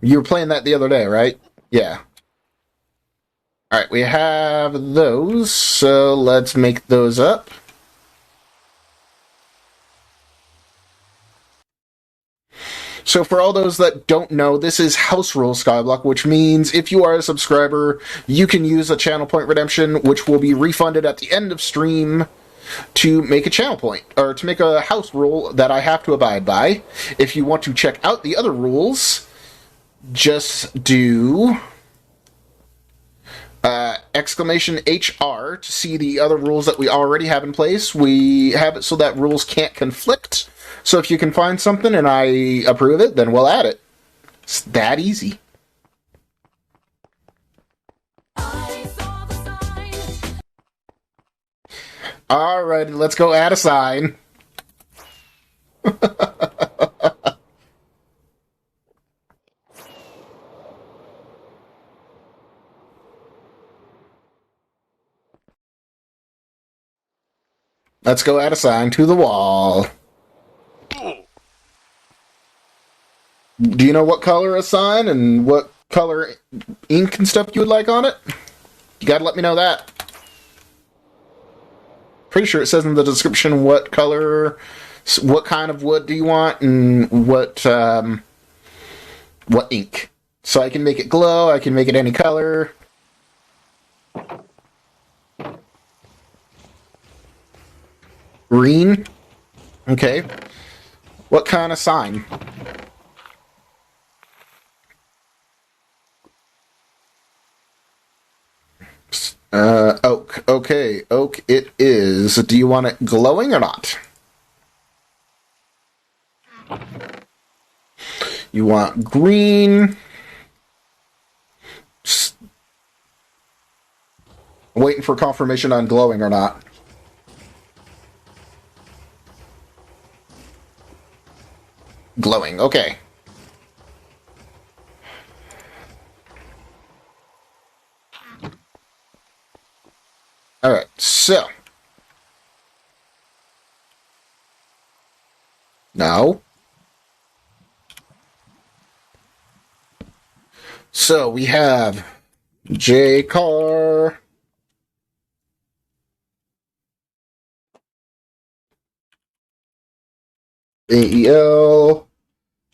You were playing that the other day, right? Yeah. Alright, we have those, so let's make those up. So for all those that don't know, this is House Rule Skyblock, which means if you are a subscriber, you can use a channel point redemption, which will be refunded at the end of stream to make a channel point, or to make a house rule that I have to abide by. If you want to check out the other rules, just do exclamation HR to see the other rules that we already have in place. We have it so that rules can't conflict. So if you can find something and I approve it, then we'll add it. It's that easy. Alright, let's go add a sign. Let's go add a sign to the wall. Do you know what color a sign and what color ink and stuff you would like on it? You gotta let me know that. Pretty sure it says in the description what color, what kind of wood do you want, and what ink. So I can make it glow, I can make it any color. Green. Okay. What kind of sign? Oak. Okay, oak it is. Do you want it glowing or not? You want green. Waiting for confirmation on glowing or not. Glowing, okay. Alright, so. Now. So we have J Car. AEL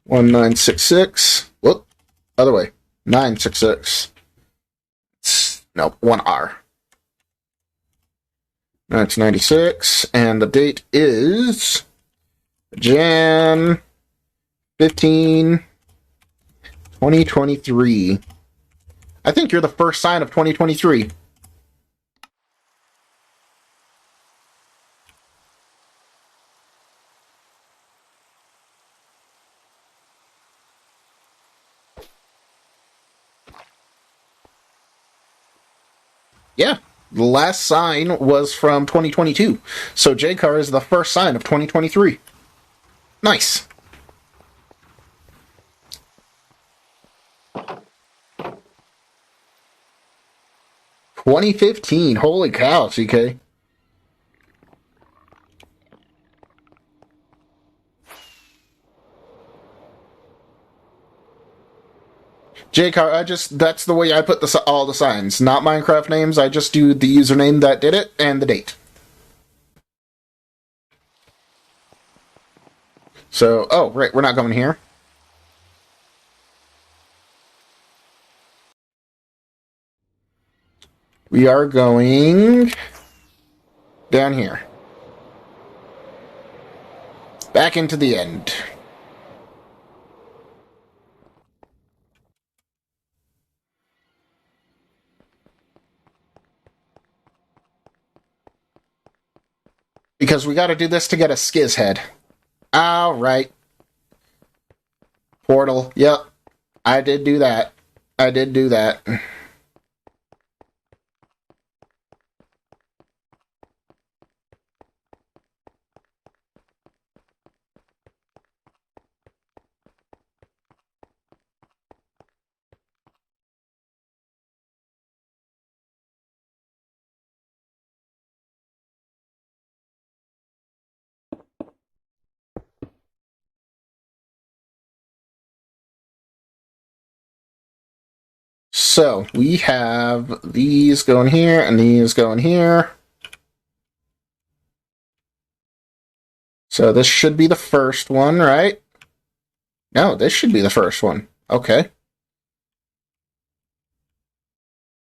1966. Whoop. Other way. 966. Nope, 1R. That's 96, and the date is Jan 15, 2023. I think you're the first sign of 2023. Yeah, the last sign was from 2022. So J-Car is the first sign of 2023. Nice. $20.15. Holy cow, CK. J-Car, that's the way I put all the signs. Not Minecraft names, I just do the username that did it and the date. So, oh, right, we're not going here. We are going down here. Back into the end. Because we gotta do this to get a Skiz head. Alright. Portal. Yep. I did do that. I did do that. So, we have these going here, and these going here. So this should be the first one, right? No, this should be the first one. Okay.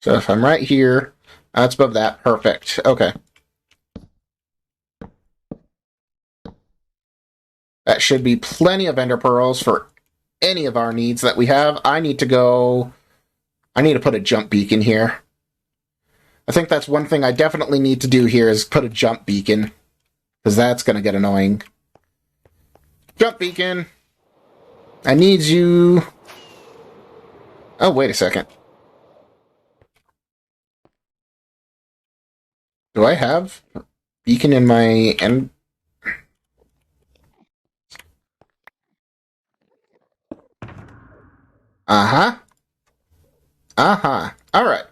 So if I'm right here, that's above that. Perfect. Okay. That should be plenty of ender pearls for any of our needs that we have. I need to put a jump beacon here. I think that's one thing I definitely need to do here is put a jump beacon. Because that's going to get annoying. Jump beacon! I need you... Oh, wait a second. Do I have beacon in my end? Uh-huh. Uh-huh. Alright.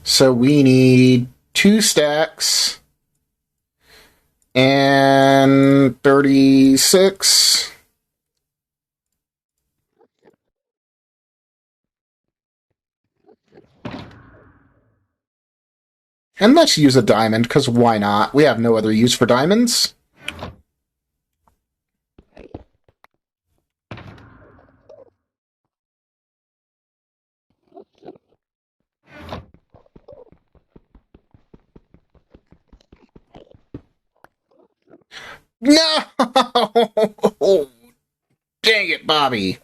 So we need 2 stacks and 36. And let's use a diamond, because why not? We have no other use for diamonds. No! Dang it, Bobby.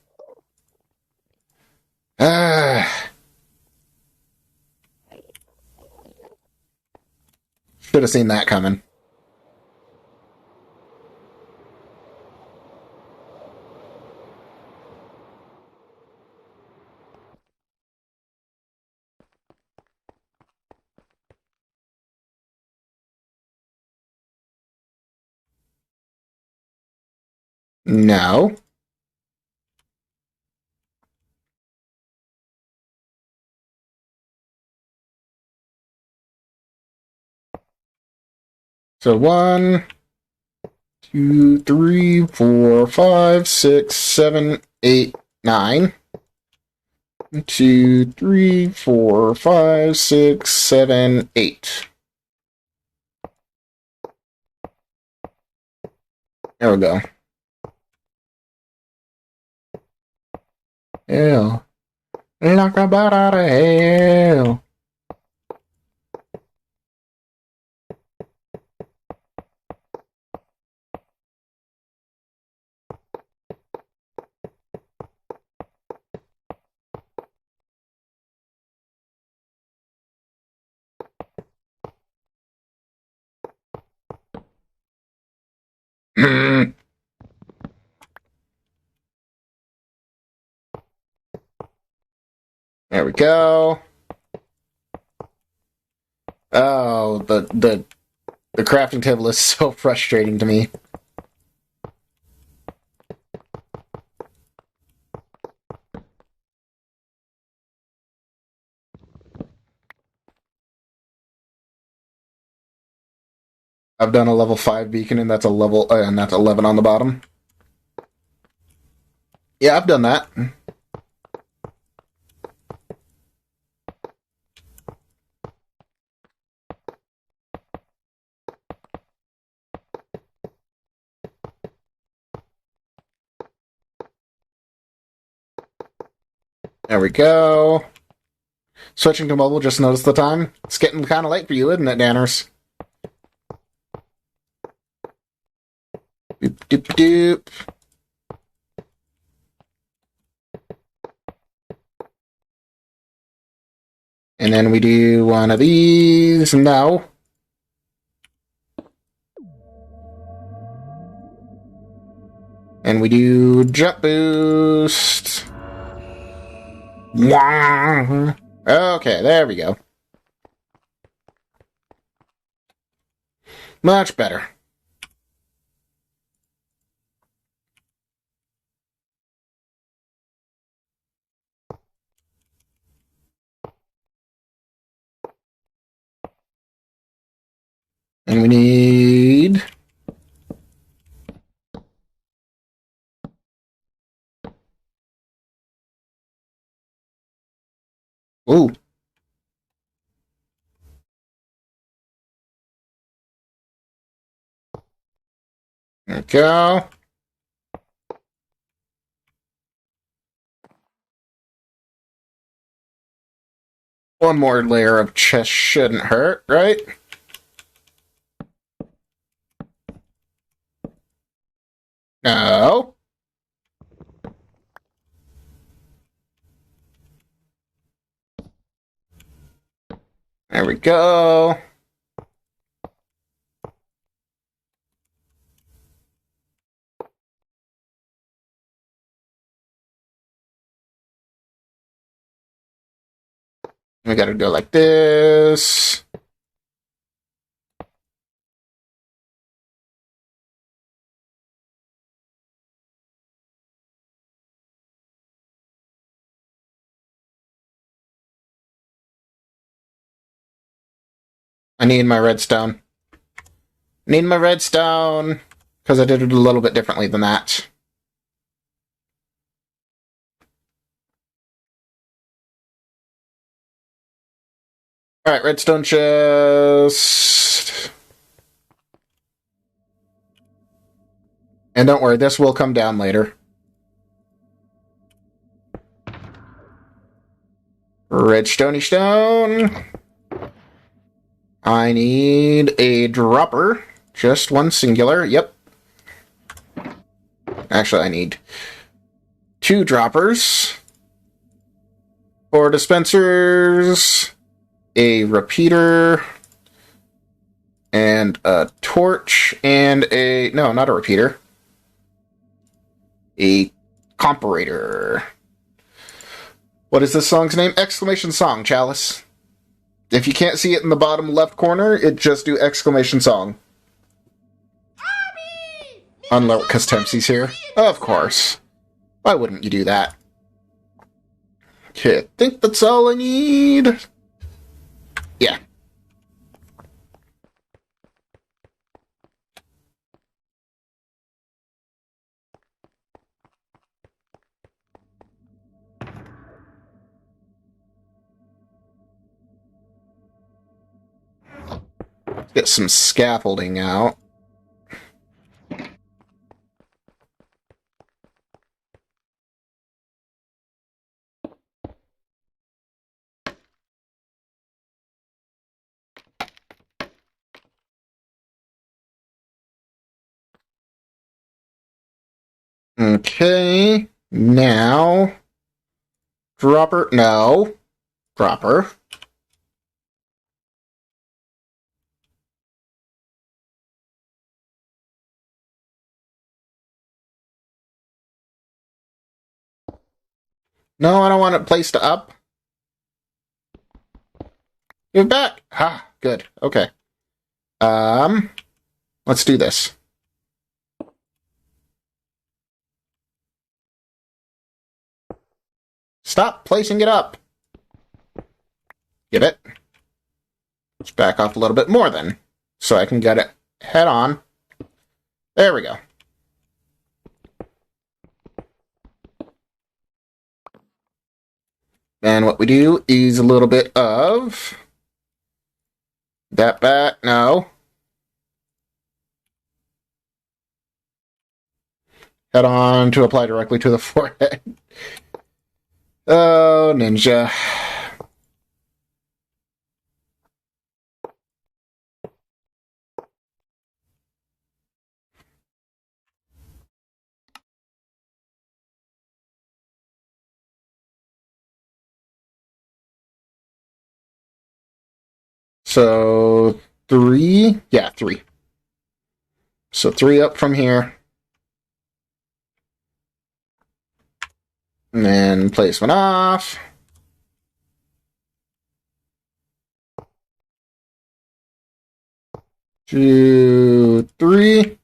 Should have seen that coming. No. So 1, 2, 3, 4, 5, 6, 7, 8, 9. 2, 3, 4, 5, 6, 7, 8. There we go. Hell. Like a bat out of hell. There we go. Oh, the crafting table is so frustrating to me. I've done a level 5 beacon, and that's a level, and that's 11 on the bottom. Yeah, I've done that. There we go. Switching to mobile, just noticed the time. It's getting kind of late for you, isn't it, Danners? Doop, doop, doop. And then we do one of these. No. And we do jump boost. Okay, there we go. Much better. And we need... Ooh. There we go. One more layer of chest shouldn't hurt, right? No. There we go. We gotta go like this. I need my redstone. Need my redstone. Because I did it a little bit differently than that. Alright, redstone chest. And don't worry, this will come down later. Redstone-y stone. I need a dropper. Just one singular, yep. Actually, I need 2 droppers. 4 dispensers. A repeater. And a torch. And a... No, not a repeater. A comparator. What is this song's name? Exclamation song, Chalice. If you can't see it in the bottom left corner, it just do exclamation song. Unlock because Tempsy's here. Of course. Why wouldn't you do that? Okay, I think that's all I need. Yeah. Get some scaffolding out. Okay, now dropper. No, dropper. No, I don't want it placed up. Give it back. Ah, good. Okay. Let's do this. Stop placing it up. Get it? Let's back off a little bit more then, so I can get it head on. There we go. And what we do is a little bit of that back. No. Head on to apply directly to the forehead. Oh, ninja. So, 3. Yeah, 3. So, 3 up from here. And then placement off. Two, 3.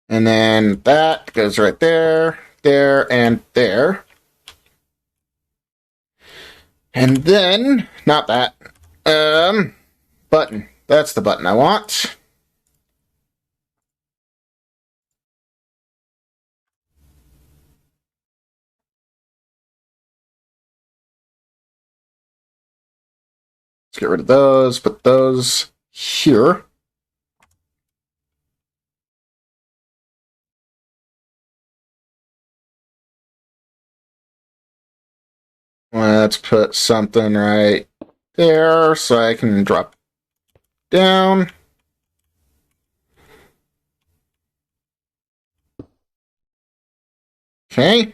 And then that goes right there, there, and there. And then, not that, button. That's the button I want. Let's get rid of those, put those here. Let's put something right there so I can drop down. Okay.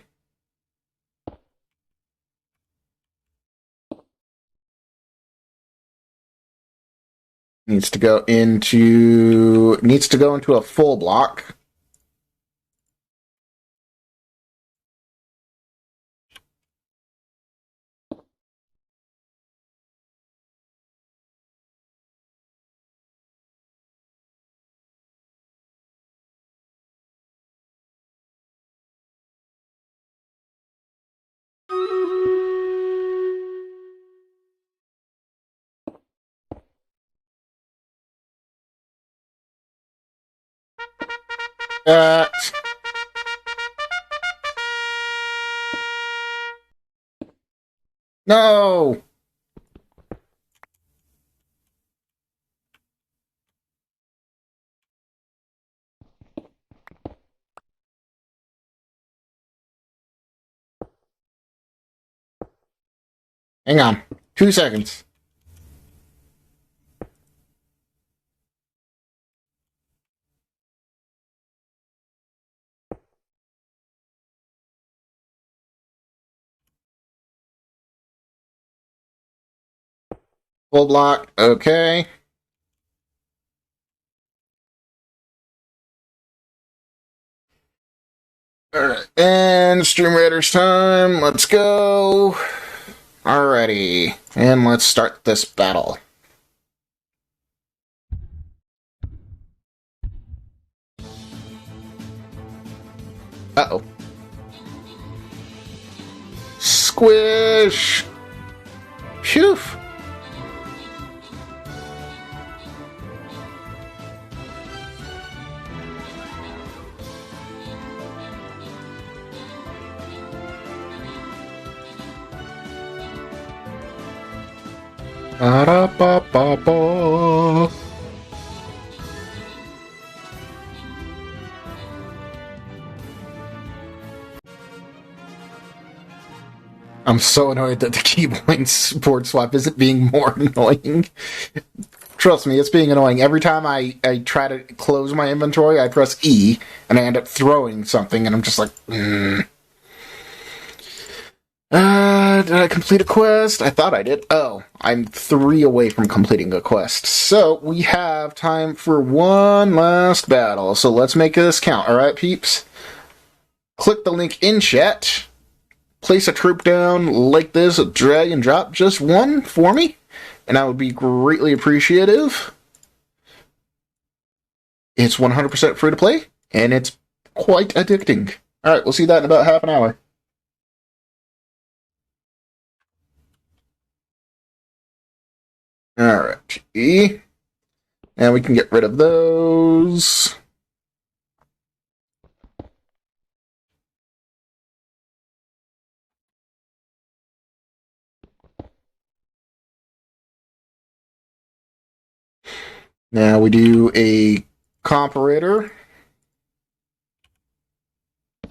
Needs to go into a full block. That. No! Hang on. 2 seconds. Full block. Okay. Alright. And Stream Raiders time. Let's go. Alrighty. And let's start this battle. Uh-oh. Squish! Phew! Ba-da-ba-ba-ba. I'm so annoyed that the keyboard swap isn't being more annoying. Trust me, it's being annoying. Every time I try to close my inventory, I press E, and I end up throwing something, and I'm just like, did I complete a quest? I thought I did. Oh, I'm 3 away from completing a quest. So, we have time for one last battle. So let's make this count, alright, peeps? Click the link in chat. Place a troop down like this, drag and drop just one for me, and I would be greatly appreciative. It's 100% free to play, and it's quite addicting. Alright, we'll see that in about half an hour. Alright, E. And we can get rid of those. Now we do a comparator.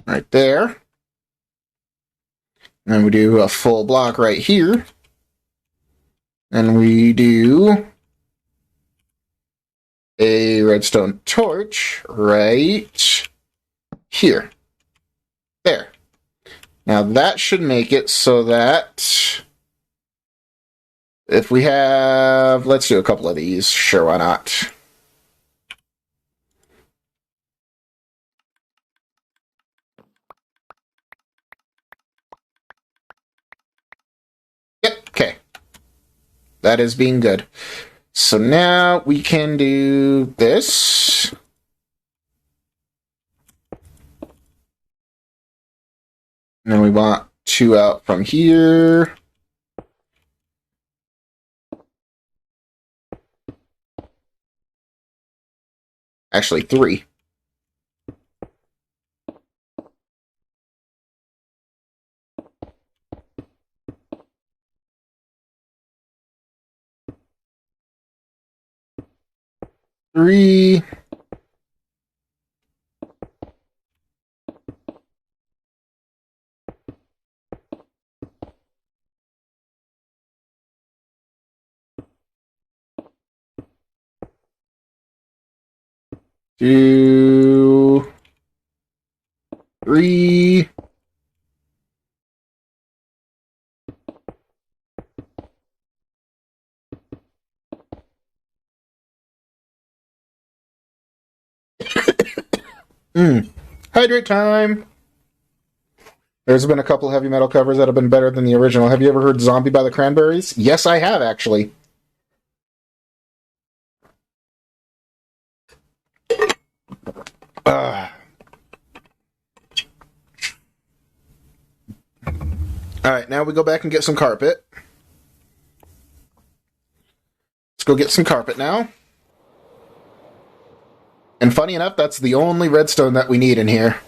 Right there. And we do a full block right here. And we do a redstone torch right here. There. Now that should make it so that if we have, let's do a couple of these. Sure, why not? Yep, okay. That is being good. So now we can do this. And then we want 2 out from here. Actually, 3. Three. Two. 3. Hydrate time! There's been a couple heavy metal covers that have been better than the original. Have you ever heard Zombie by the Cranberries? Yes, I have, actually. Alright, now we go back and get some carpet. Let's go get some carpet now. And funny enough, that's the only redstone that we need in here.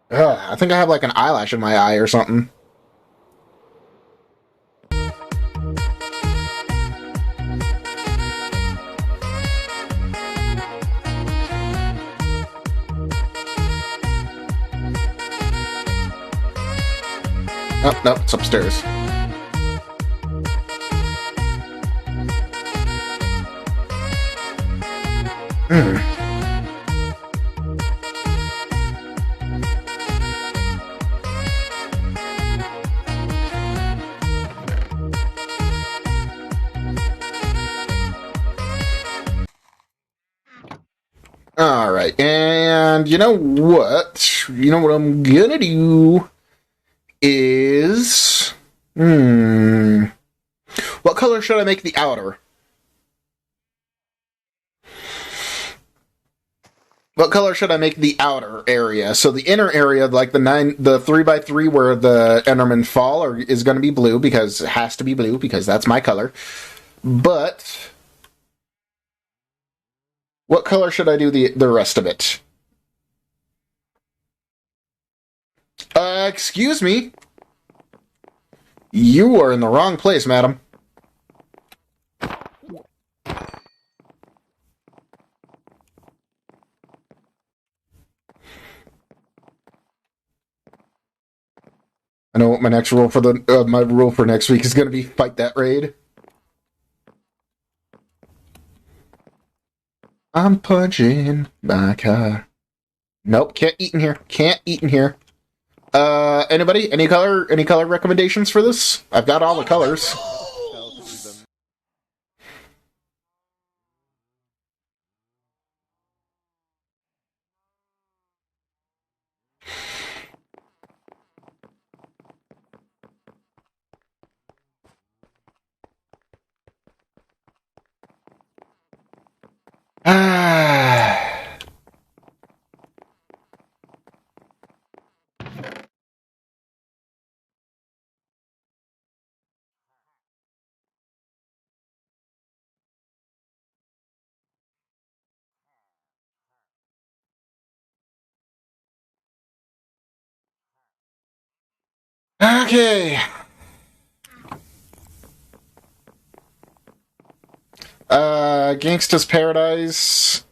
I think I have like an eyelash in my eye or something. Oh, no, it's upstairs. Alright, and you know what? You know what I'm gonna do is... What color should I make the outer? What color should I make the outer area? So the inner area, like the 3x3 where the Endermen fall, is going to be blue, because it has to be blue, because that's my color. But what color should I do the rest of it? Excuse me? You are in the wrong place, madam. I know what my next rule for my rule for next week is going to be: fight that raid. I'm punching my car. Nope, can't eat in here. Can't eat in here. Anybody? Any color recommendations for this? I've got all the colors. Okay. Gangsta's Paradise.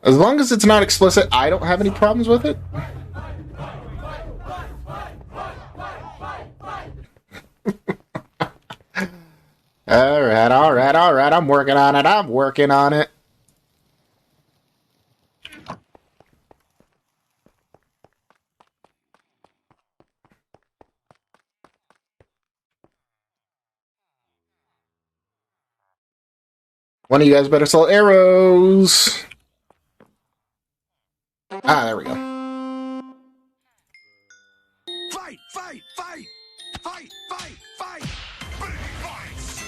As long as it's not explicit, I don't have any problems with it. Alright. I'm working on it. One of you guys better sell arrows. Ah, there we go. Fight! Fight! Fight! Fight! Fight! Fight! Big fights!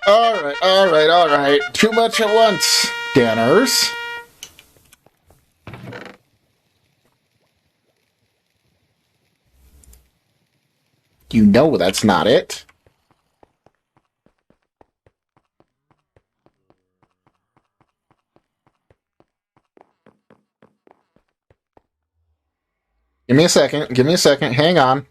Alright. Too much at once, Danners. You know that's not it. Give me a second. Hang on.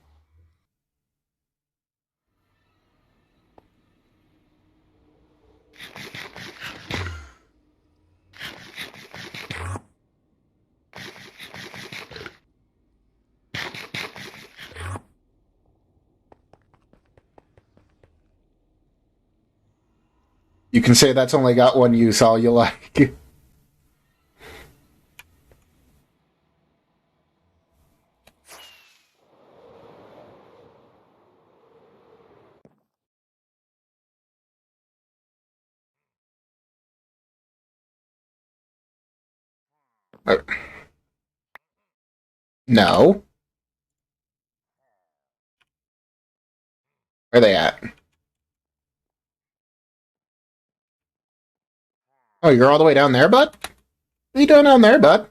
You can say that's only got one use all you like. No. Where are they at? Oh, you're all the way down there, bud? What are you doing down there, bud?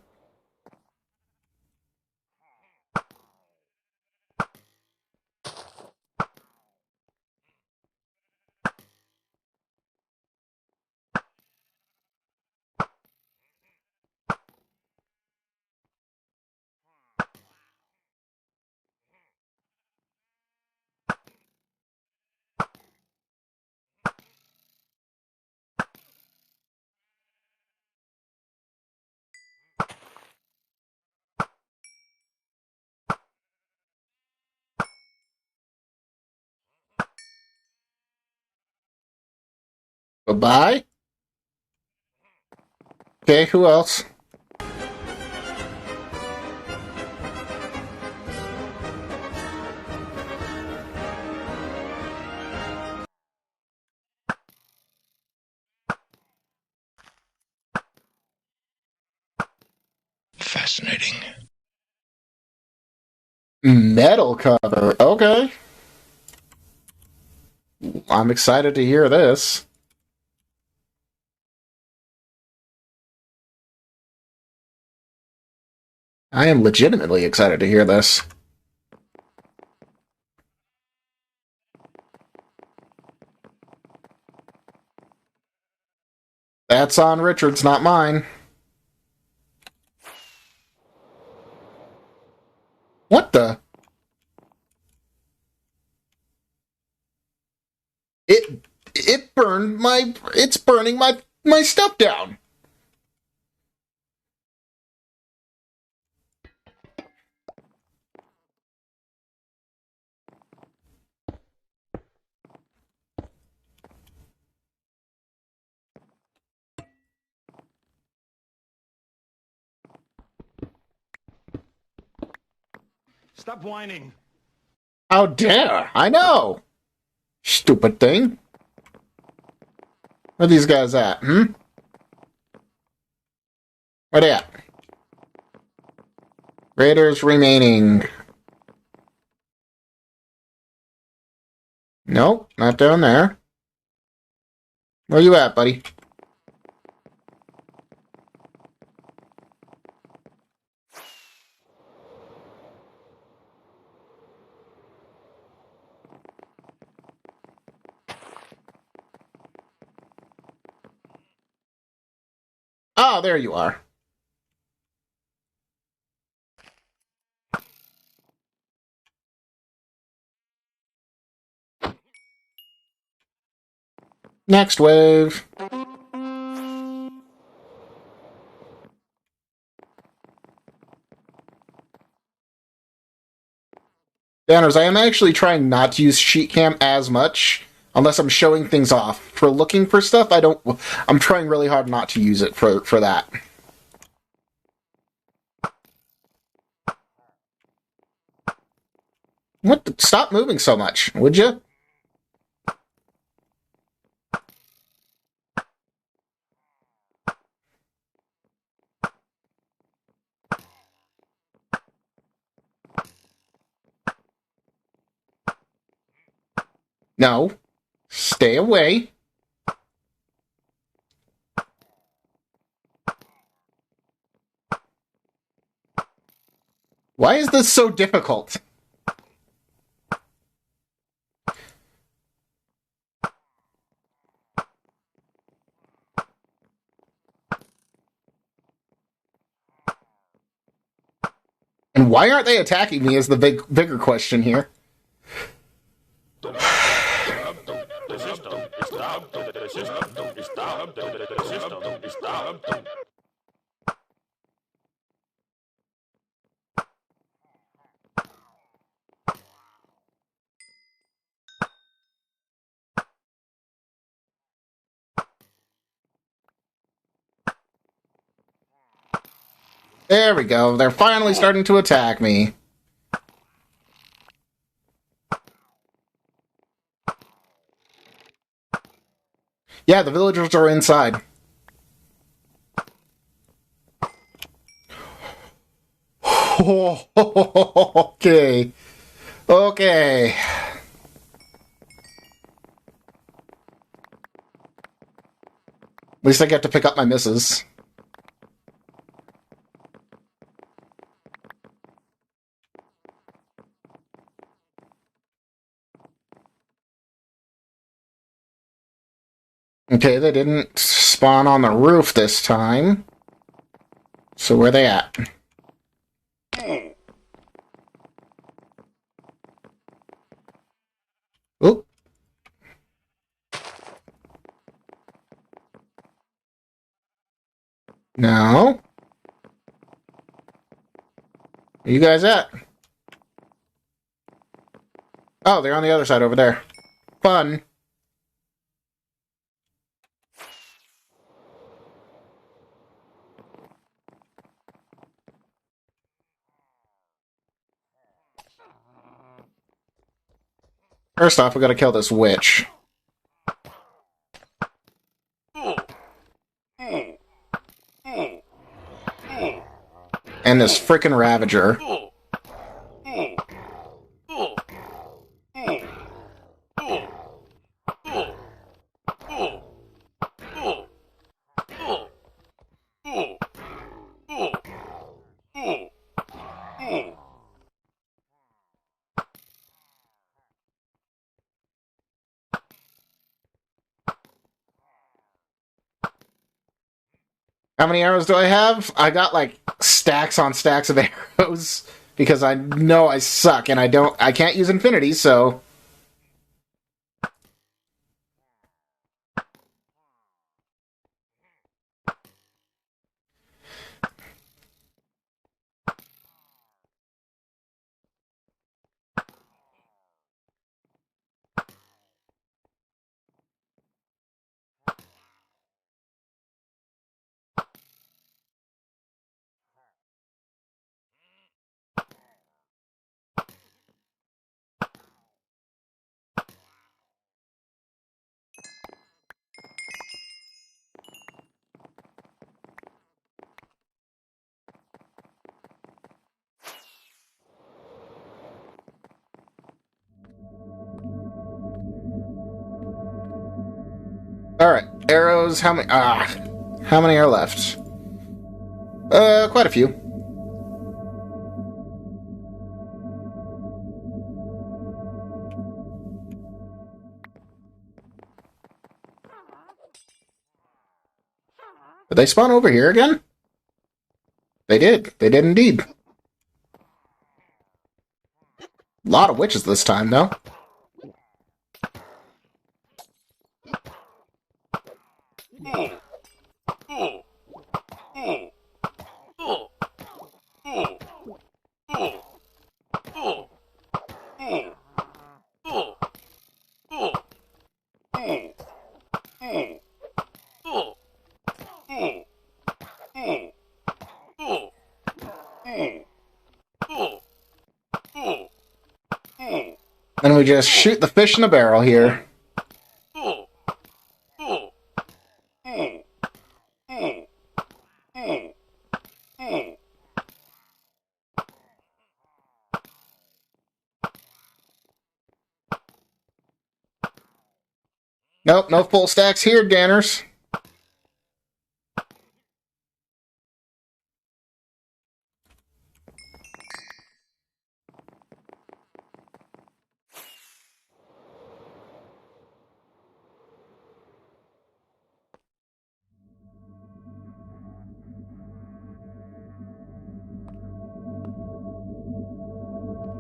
Goodbye? Okay, who else? Fascinating. Metal cover. Okay. I'm excited to hear this. I am legitimately excited to hear this. That's on Richard's, not mine. It burned my... It's burning my stuff down. Stop whining. How dare! I know! Stupid thing. Where are these guys at, Where they at? Raiders remaining. Nope, not down there. Where you at, buddy? Oh, there you are. Next wave. Banners, I am actually trying not to use sheet cam as much, unless I'm showing things off. For looking for stuff, I'm trying really hard not to use it for that. What? Stop moving so much, would you? No. Stay away. Why is this so difficult? And why aren't they attacking me is the bigger question here. There we go. They're finally starting to attack me. Yeah, the villagers are inside. Okay. Okay. At least I get to pick up my misses. Okay, they didn't spawn on the roof this time. So where are they at? Oop. No. Where you guys at? Oh, they're on the other side over there. Fun. First off, we gotta kill this witch. And this frickin' Ravager. How many arrows do I have? I got like stacks on stacks of arrows because I know I suck and I can't use infinity, so Alright, arrows, how many are left? Quite a few. Did they spawn over here again? They did. They did indeed. A lot of witches this time, though. Then we just shoot the fish in a barrel here. Nope, no full stacks here, Danners.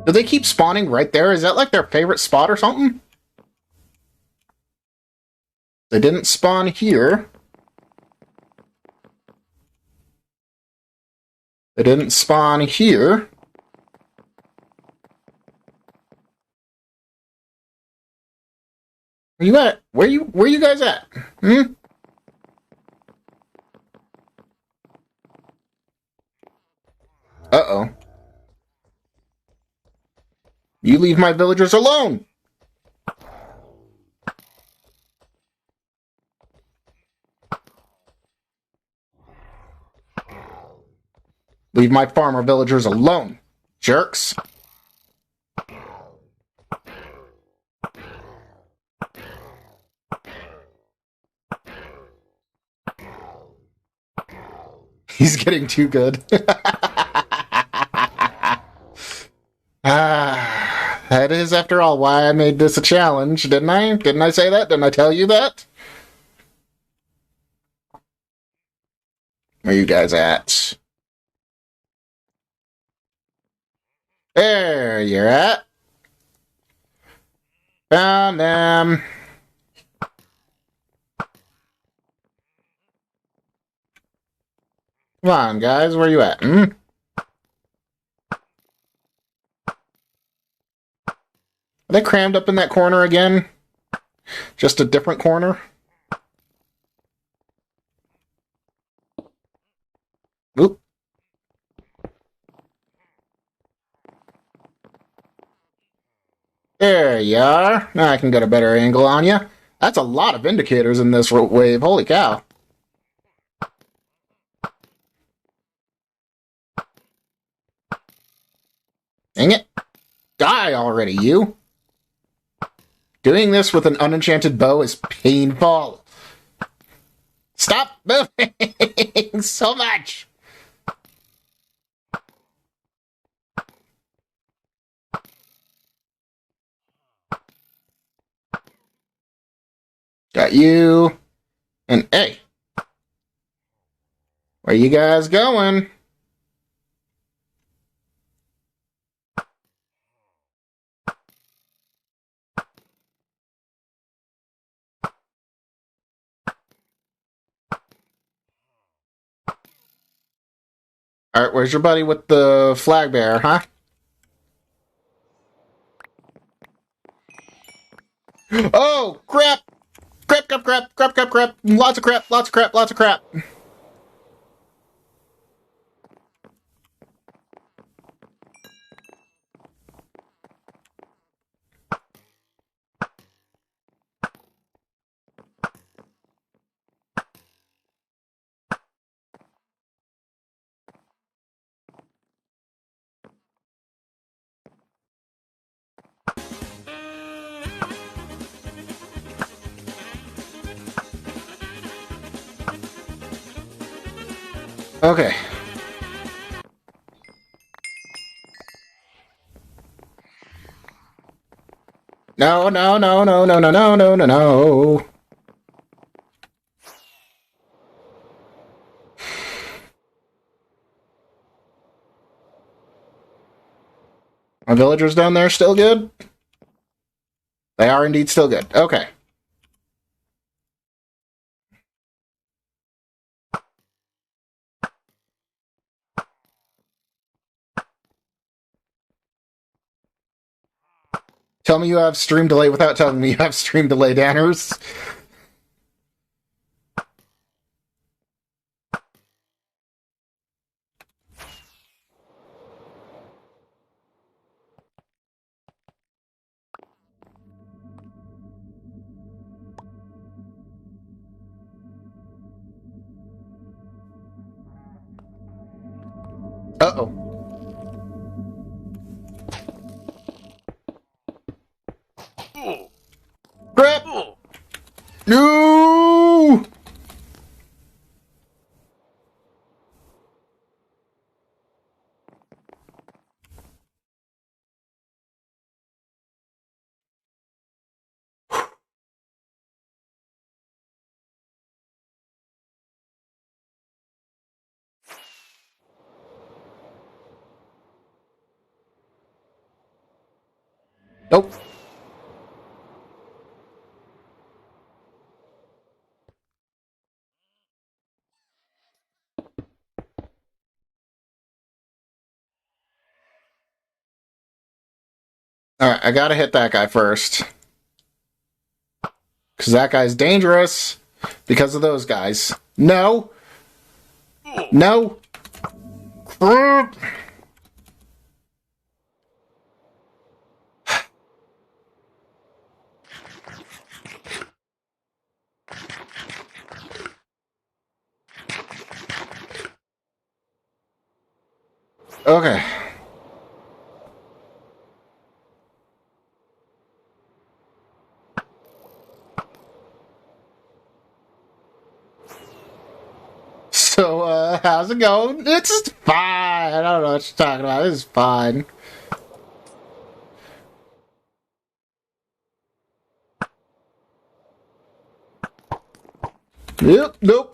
Do they keep spawning right there? Is that like their favorite spot or something? They didn't spawn here. They didn't spawn here. Where you at? Where you guys at? Uh-oh. You leave my villagers alone! Leave my farmer villagers alone, jerks! He's getting too good. That is, after all, why I made this a challenge, didn't I? Didn't I say that? Didn't I tell you that? Where you guys at? There you're at. Found them. Come on, guys, where you at? Are they crammed up in that corner again? Just a different corner? Oop. There you are. Now I can get a better angle on you. That's a lot of indicators in this wave. Holy cow. Dang it. Die already, you. Doing this with an unenchanted bow is painful. Stop moving so much. Got you. And hey. Where you guys going? Alright, where's your buddy with the flag bearer, huh? Oh, crap! Crap, crap, crap, crap, crap, crap. Lots of crap, lots of crap, lots of crap. Okay. No, no, no, no, no, no, no, no, no, no. Are villagers down there still good? They are indeed still good. Okay. Tell me you have stream delay without telling me you have stream delay, Danners. Uh-oh. Crap! No! Nope. Alright, I gotta hit that guy first. Because that guy's dangerous. Because of those guys. No! No! Crap! Okay. So, how's it going? It's just fine. I don't know what you're talking about. It's fine. Yep, nope.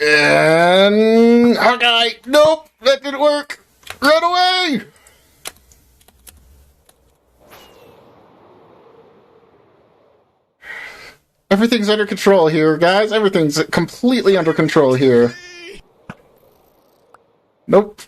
And... Okay, nope, that didn't work. Run away! Everything's under control here, guys. Everything's completely under control here. Nope.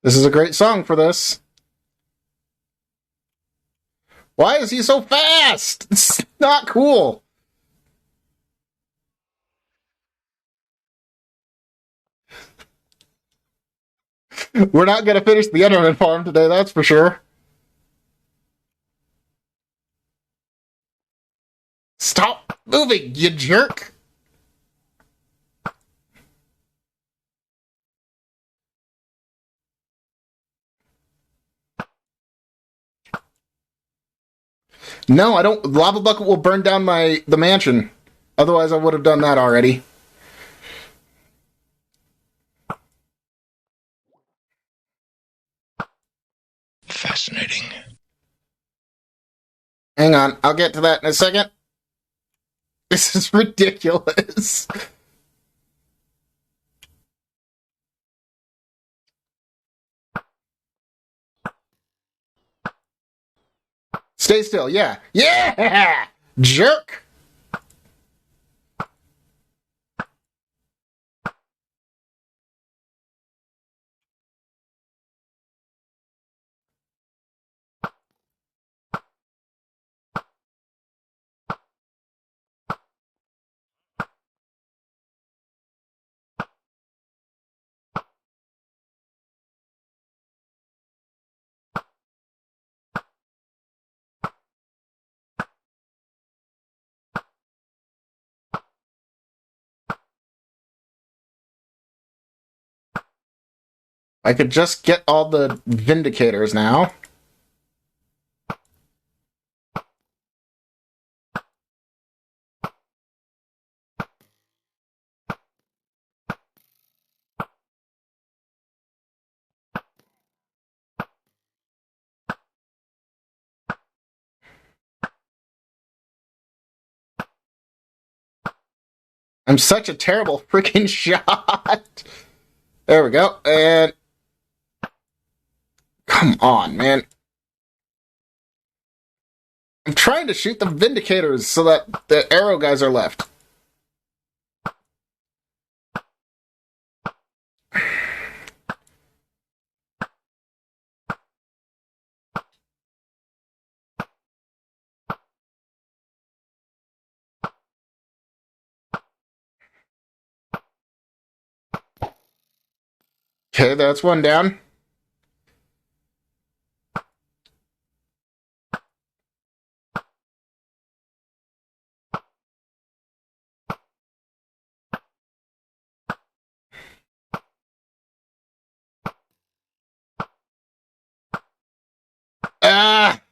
This is a great song for this. Why is he so fast? It's not cool. We're not going to finish the Enderman farm today, that's for sure. Stop moving, you jerk! No, I don't. Lava bucket will burn down the mansion. Otherwise, I would have done that already. Fascinating. Hang on, I'll get to that in a second. This is ridiculous. Stay still, yeah. Yeah! Jerk! I could just get all the Vindicators now. I'm such a terrible freaking shot. There we go. And come on, man. I'm trying to shoot the Vindicators so that the arrow guys are left. Okay, that's one down. Ah!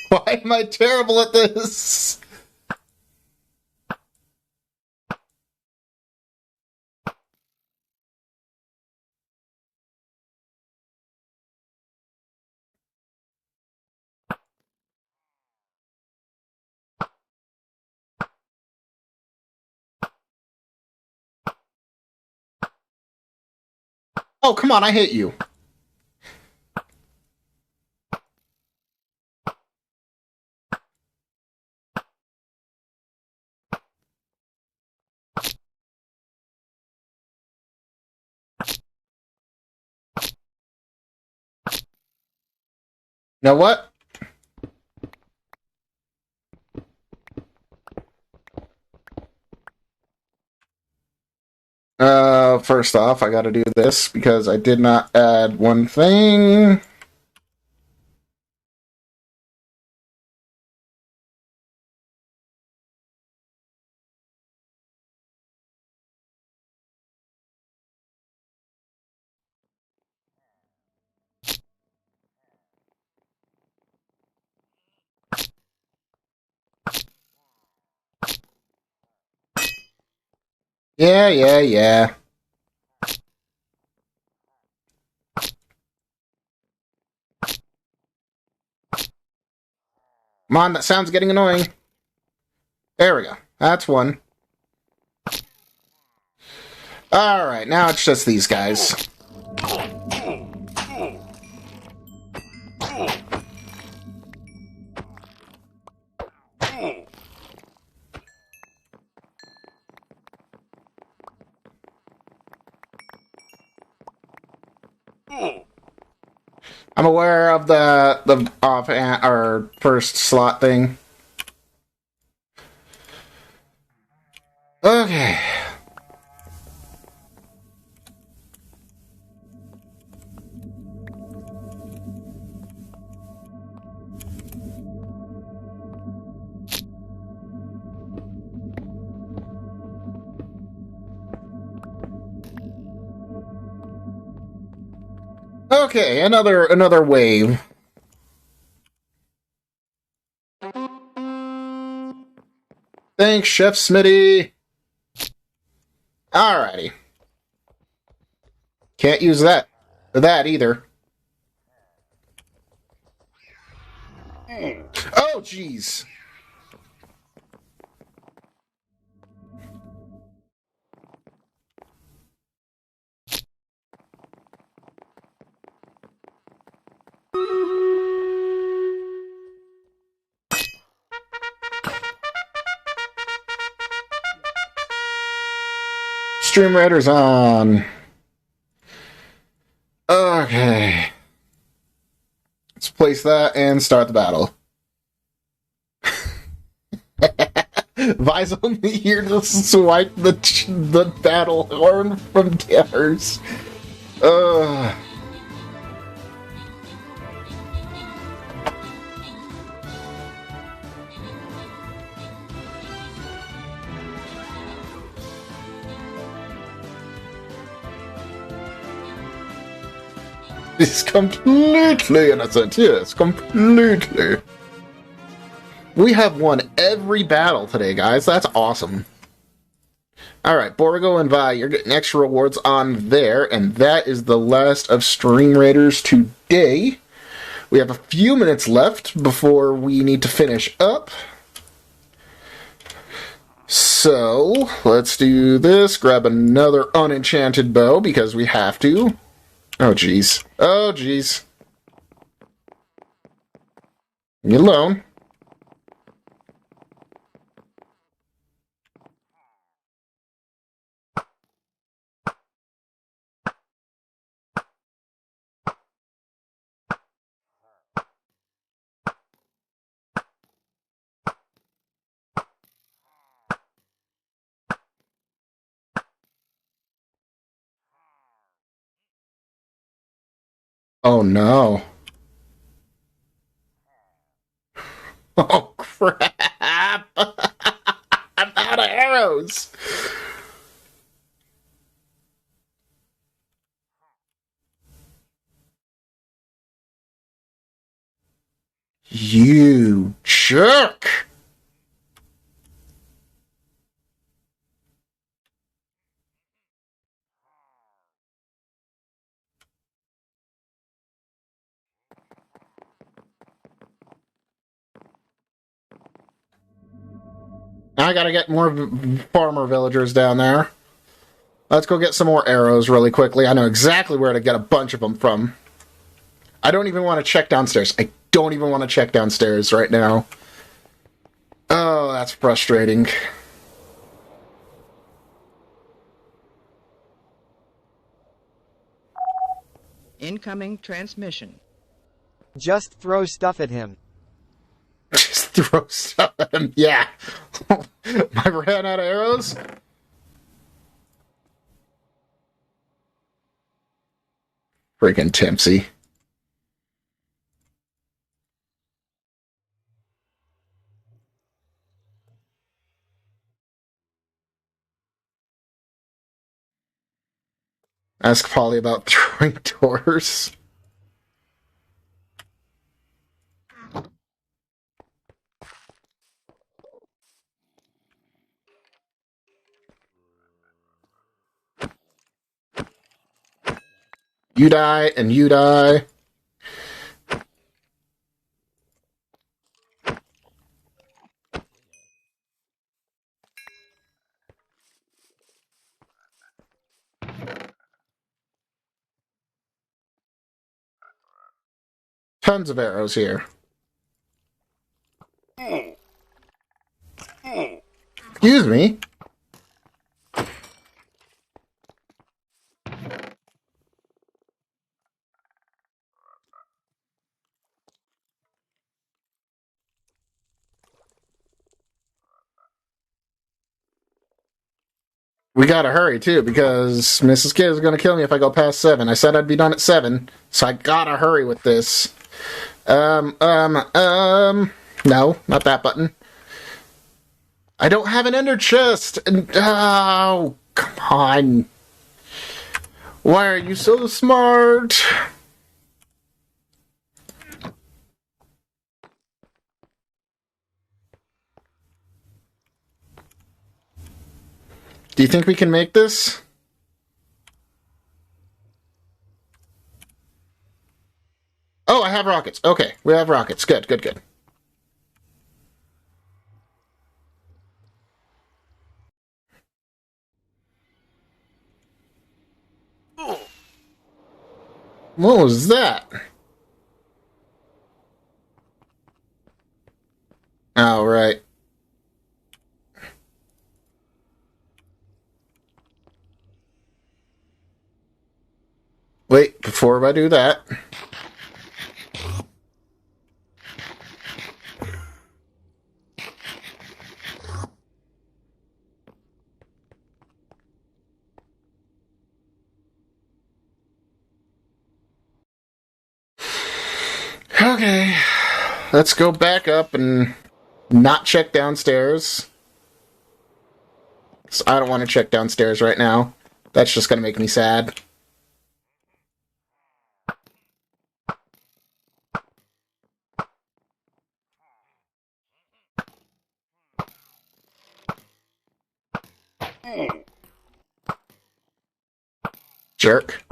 Why am I terrible at this? Oh, come on, I hate you. Know what? First off, I gotta do this because I did not add one thing. Yeah. Come on, that sound's getting annoying. There we go. That's one. Alright, now it's just these guys. I'm aware of the off or first slot thing. Okay. Okay, another wave. Thanks, Chef Smitty. Alrighty. Can't use that either. Oh, jeez. Stream Raiders on. Okay. Let's place that and start the battle. Vi's only here to swipe the battle horn from Dammers. He's completely innocent, yes, completely. We have won every battle today, guys. That's awesome. Alright, Borgo and Vi, you're getting extra rewards on there, and that is the last of Stream Raiders today. We have a few minutes left before we need to finish up. So, let's do this. Grab another unenchanted bow, because we have to. Oh, jeez. Oh, jeez. Leave me alone. Oh, no. Oh, crap! I'm out of arrows! You jerk! I gotta get more farmer villagers down there. Let's go get some more arrows really quickly. I know exactly where to get a bunch of them from. I don't even want to check downstairs. I don't even want to check downstairs right now. Oh, that's frustrating. Incoming transmission. Just throw stuff at him. Just throw stuff at him. Yeah. I ran out of arrows. Freaking Timpsy. Ask Polly about throwing doors. You die, and you die. Tons of arrows here. Excuse me. We gotta hurry, too, because Mrs. Kid is gonna kill me if I go past 7. I said I'd be done at 7, so I gotta hurry with this. No, not that button. I don't have an ender chest! Oh, come on. Why are you so smart? Do you think we can make this? Oh, I have rockets. Okay, we have rockets. Good, good, good. What was that? Oh, right. Wait, before I do that... Okay, let's go back up and not check downstairs. So I don't want to check downstairs right now. That's just going to make me sad. Jerk.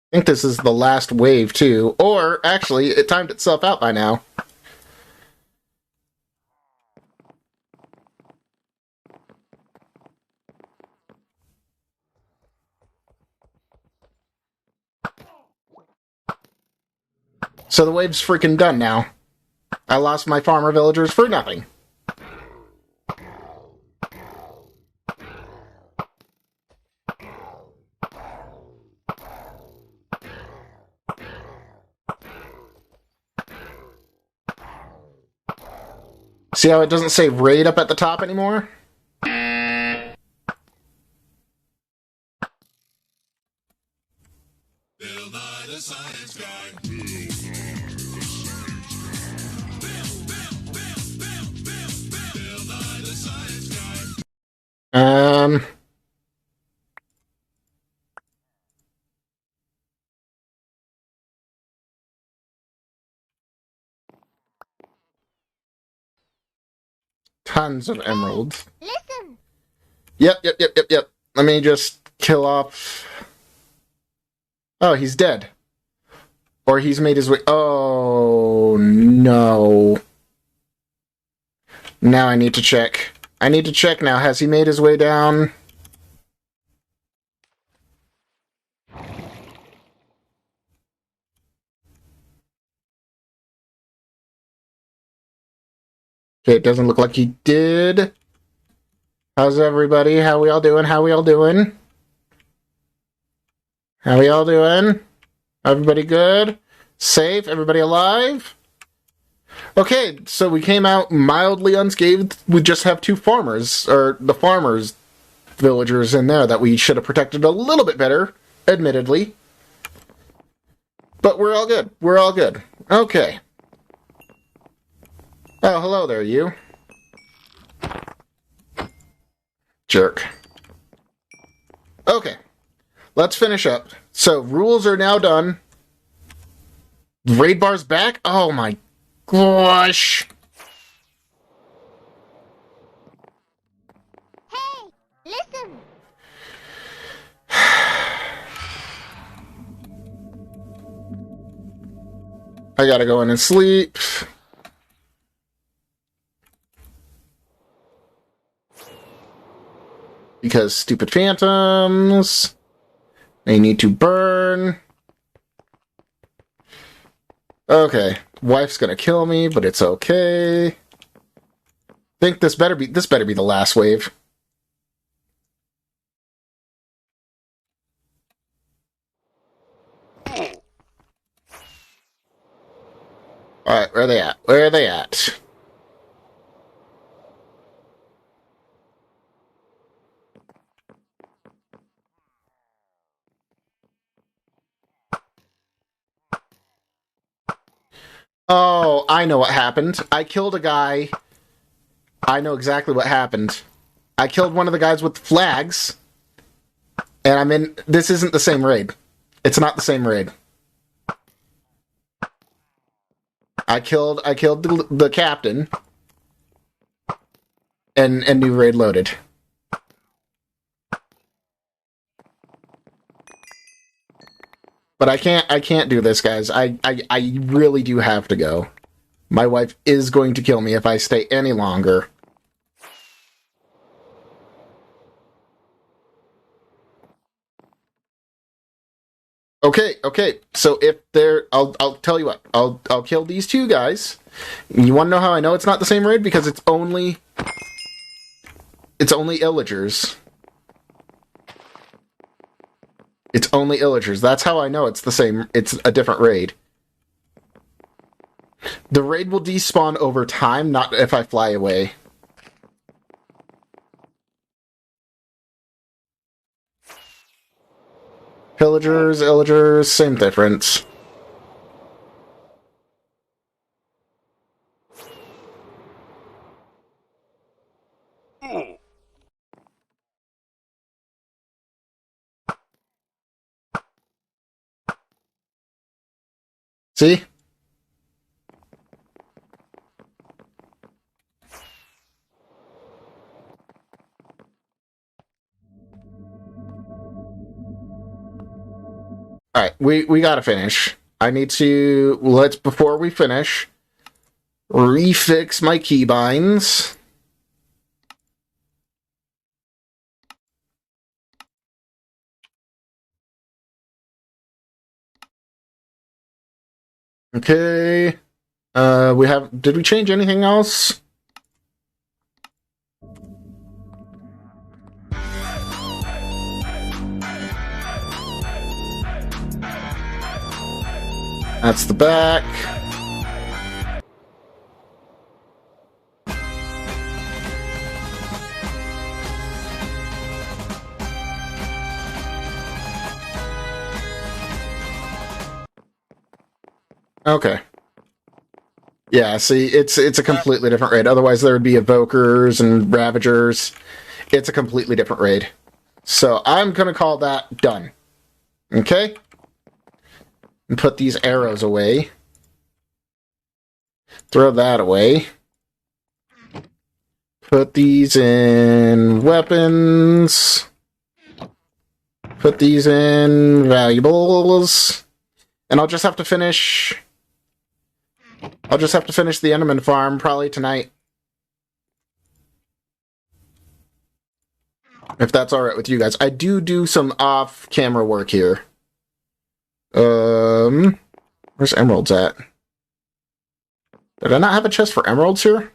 I think this is the last wave, too. Or, actually, it timed itself out by now. So the wave's freaking done now. I lost my farmer villagers for nothing. See how it doesn't say raid up at the top anymore? Tons of emeralds. Listen. Yep. Let me just kill off... Oh, he's dead. Or he's made his way... Oh, no. Now I need to check. I need to check now. Has he made his way down? Okay, it doesn't look like he did. How's everybody? How we all doing? How we all doing? How we all doing? Everybody good? Safe? Everybody alive? Okay, so we came out mildly unscathed. We just have two farmers, or the farmers' villagers in there that we should have protected a little bit better, admittedly. But we're all good. We're all good. Okay. Oh, hello there, you. Jerk. Okay. Let's finish up. So, rules are now done. Raid bar's back? Oh my gosh. Hey, listen. I gotta go in and sleep. Because stupid phantoms. They need to burn. Okay. Wife's gonna kill me, but it's okay. Think this better be the last wave. Alright, where are they at? Where are they at? Oh, I know what happened. I killed a guy. I know exactly what happened. I killed one of the guys with the flags. And I'm in... This isn't the same raid. It's not the same raid. I killed the captain. And new raid loaded. But I can't do this, guys. I really do have to go. My wife is going to kill me if I stay any longer. Okay. So if I'll tell you what. I'll kill these two guys. You want to know how I know it's not the same raid? Because it's only illagers. It's only illagers. That's how I know it's the same. It's a different raid. The raid will despawn over time, not if I fly away. Pillagers, illagers, same difference. See? Alright, we gotta finish. I need to, before we finish, refix my keybinds. Okay. Did we change anything else? That's the back. Okay. Yeah, see, it's a completely different raid. Otherwise, there would be Evokers and Ravagers. It's a completely different raid. So I'm going to call that done. Okay? And put these arrows away. Throw that away. Put these in weapons. Put these in valuables. And I'll just have to finish... the Enderman farm probably tonight. If that's alright with you guys. I do some off-camera work here. Where's emeralds at? Did I not have a chest for emeralds here?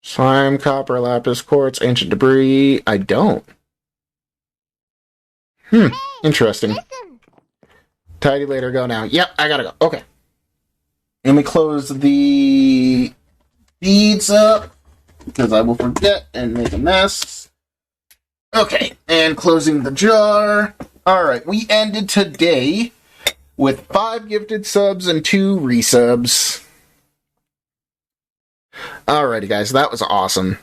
Slime, copper, lapis, quartz, ancient debris. I don't. Interesting. Tidy later, go now. Yep, I gotta go. Okay. Let me close the beads up, because I will forget and make a mess. Okay, and closing the jar. Alright, we ended today with 5 gifted subs and 2 resubs. Alrighty, guys, that was awesome.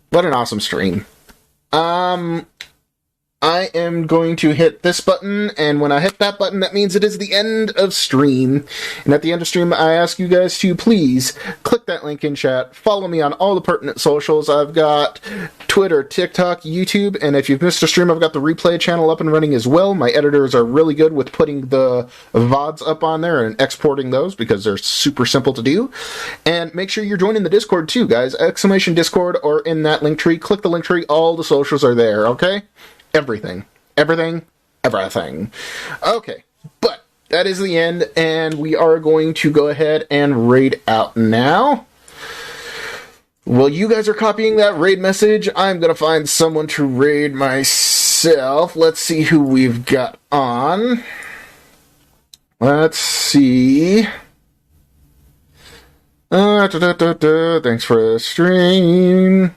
What an awesome stream. I am going to hit this button, and when I hit that button, that means it is the end of stream. And at the end of stream, I ask you guys to please click that link in chat, follow me on all the pertinent socials. I've got Twitter, TikTok, YouTube, and if you've missed a stream, I've got the replay channel up and running as well. My editors are really good with putting the VODs up on there and exporting those because they're super simple to do. And make sure you're joining the Discord too, guys. Exclamation Discord or in that link tree. Click the link tree. All the socials are there, okay? Everything. Okay, but that is the end, and we are going to go ahead and raid out now. While you guys are copying that raid message, I'm going to find someone to raid myself. Let's see who we've got on. Let's see. Thanks for the stream.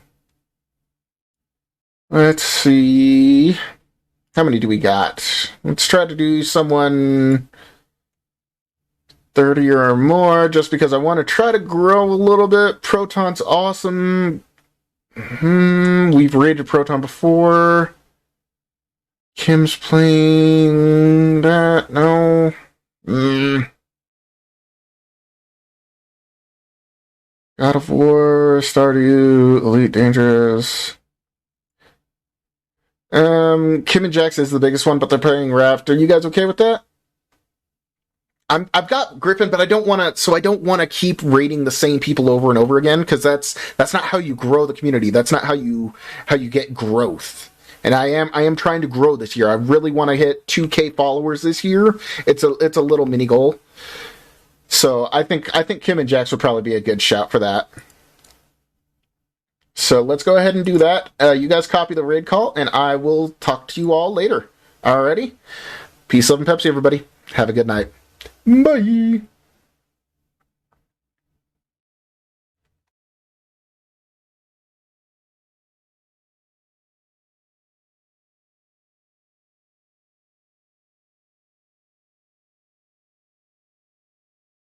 Let's see. How many do we got? Let's try to do someone 30 or more, just because I want to try to grow a little bit. Proton's awesome. We've raided Proton before. Kim's playing that. No. God of War, Stardew, Elite Dangerous. Kim and Jax is the biggest one, but they're playing Raft. Are you guys okay with that? I've got Griffin, but I don't want to keep rating the same people over and over again, because that's not how you grow the community. That's not how you get growth. And I am trying to grow this year. I really want to hit 2K followers this year. It's a little mini goal. So I think Kim and Jax would probably be a good shout for that. So let's go ahead and do that. You guys copy the raid call, and I will talk to you all later. Alrighty? Peace, love, and Pepsi, everybody. Have a good night. Bye!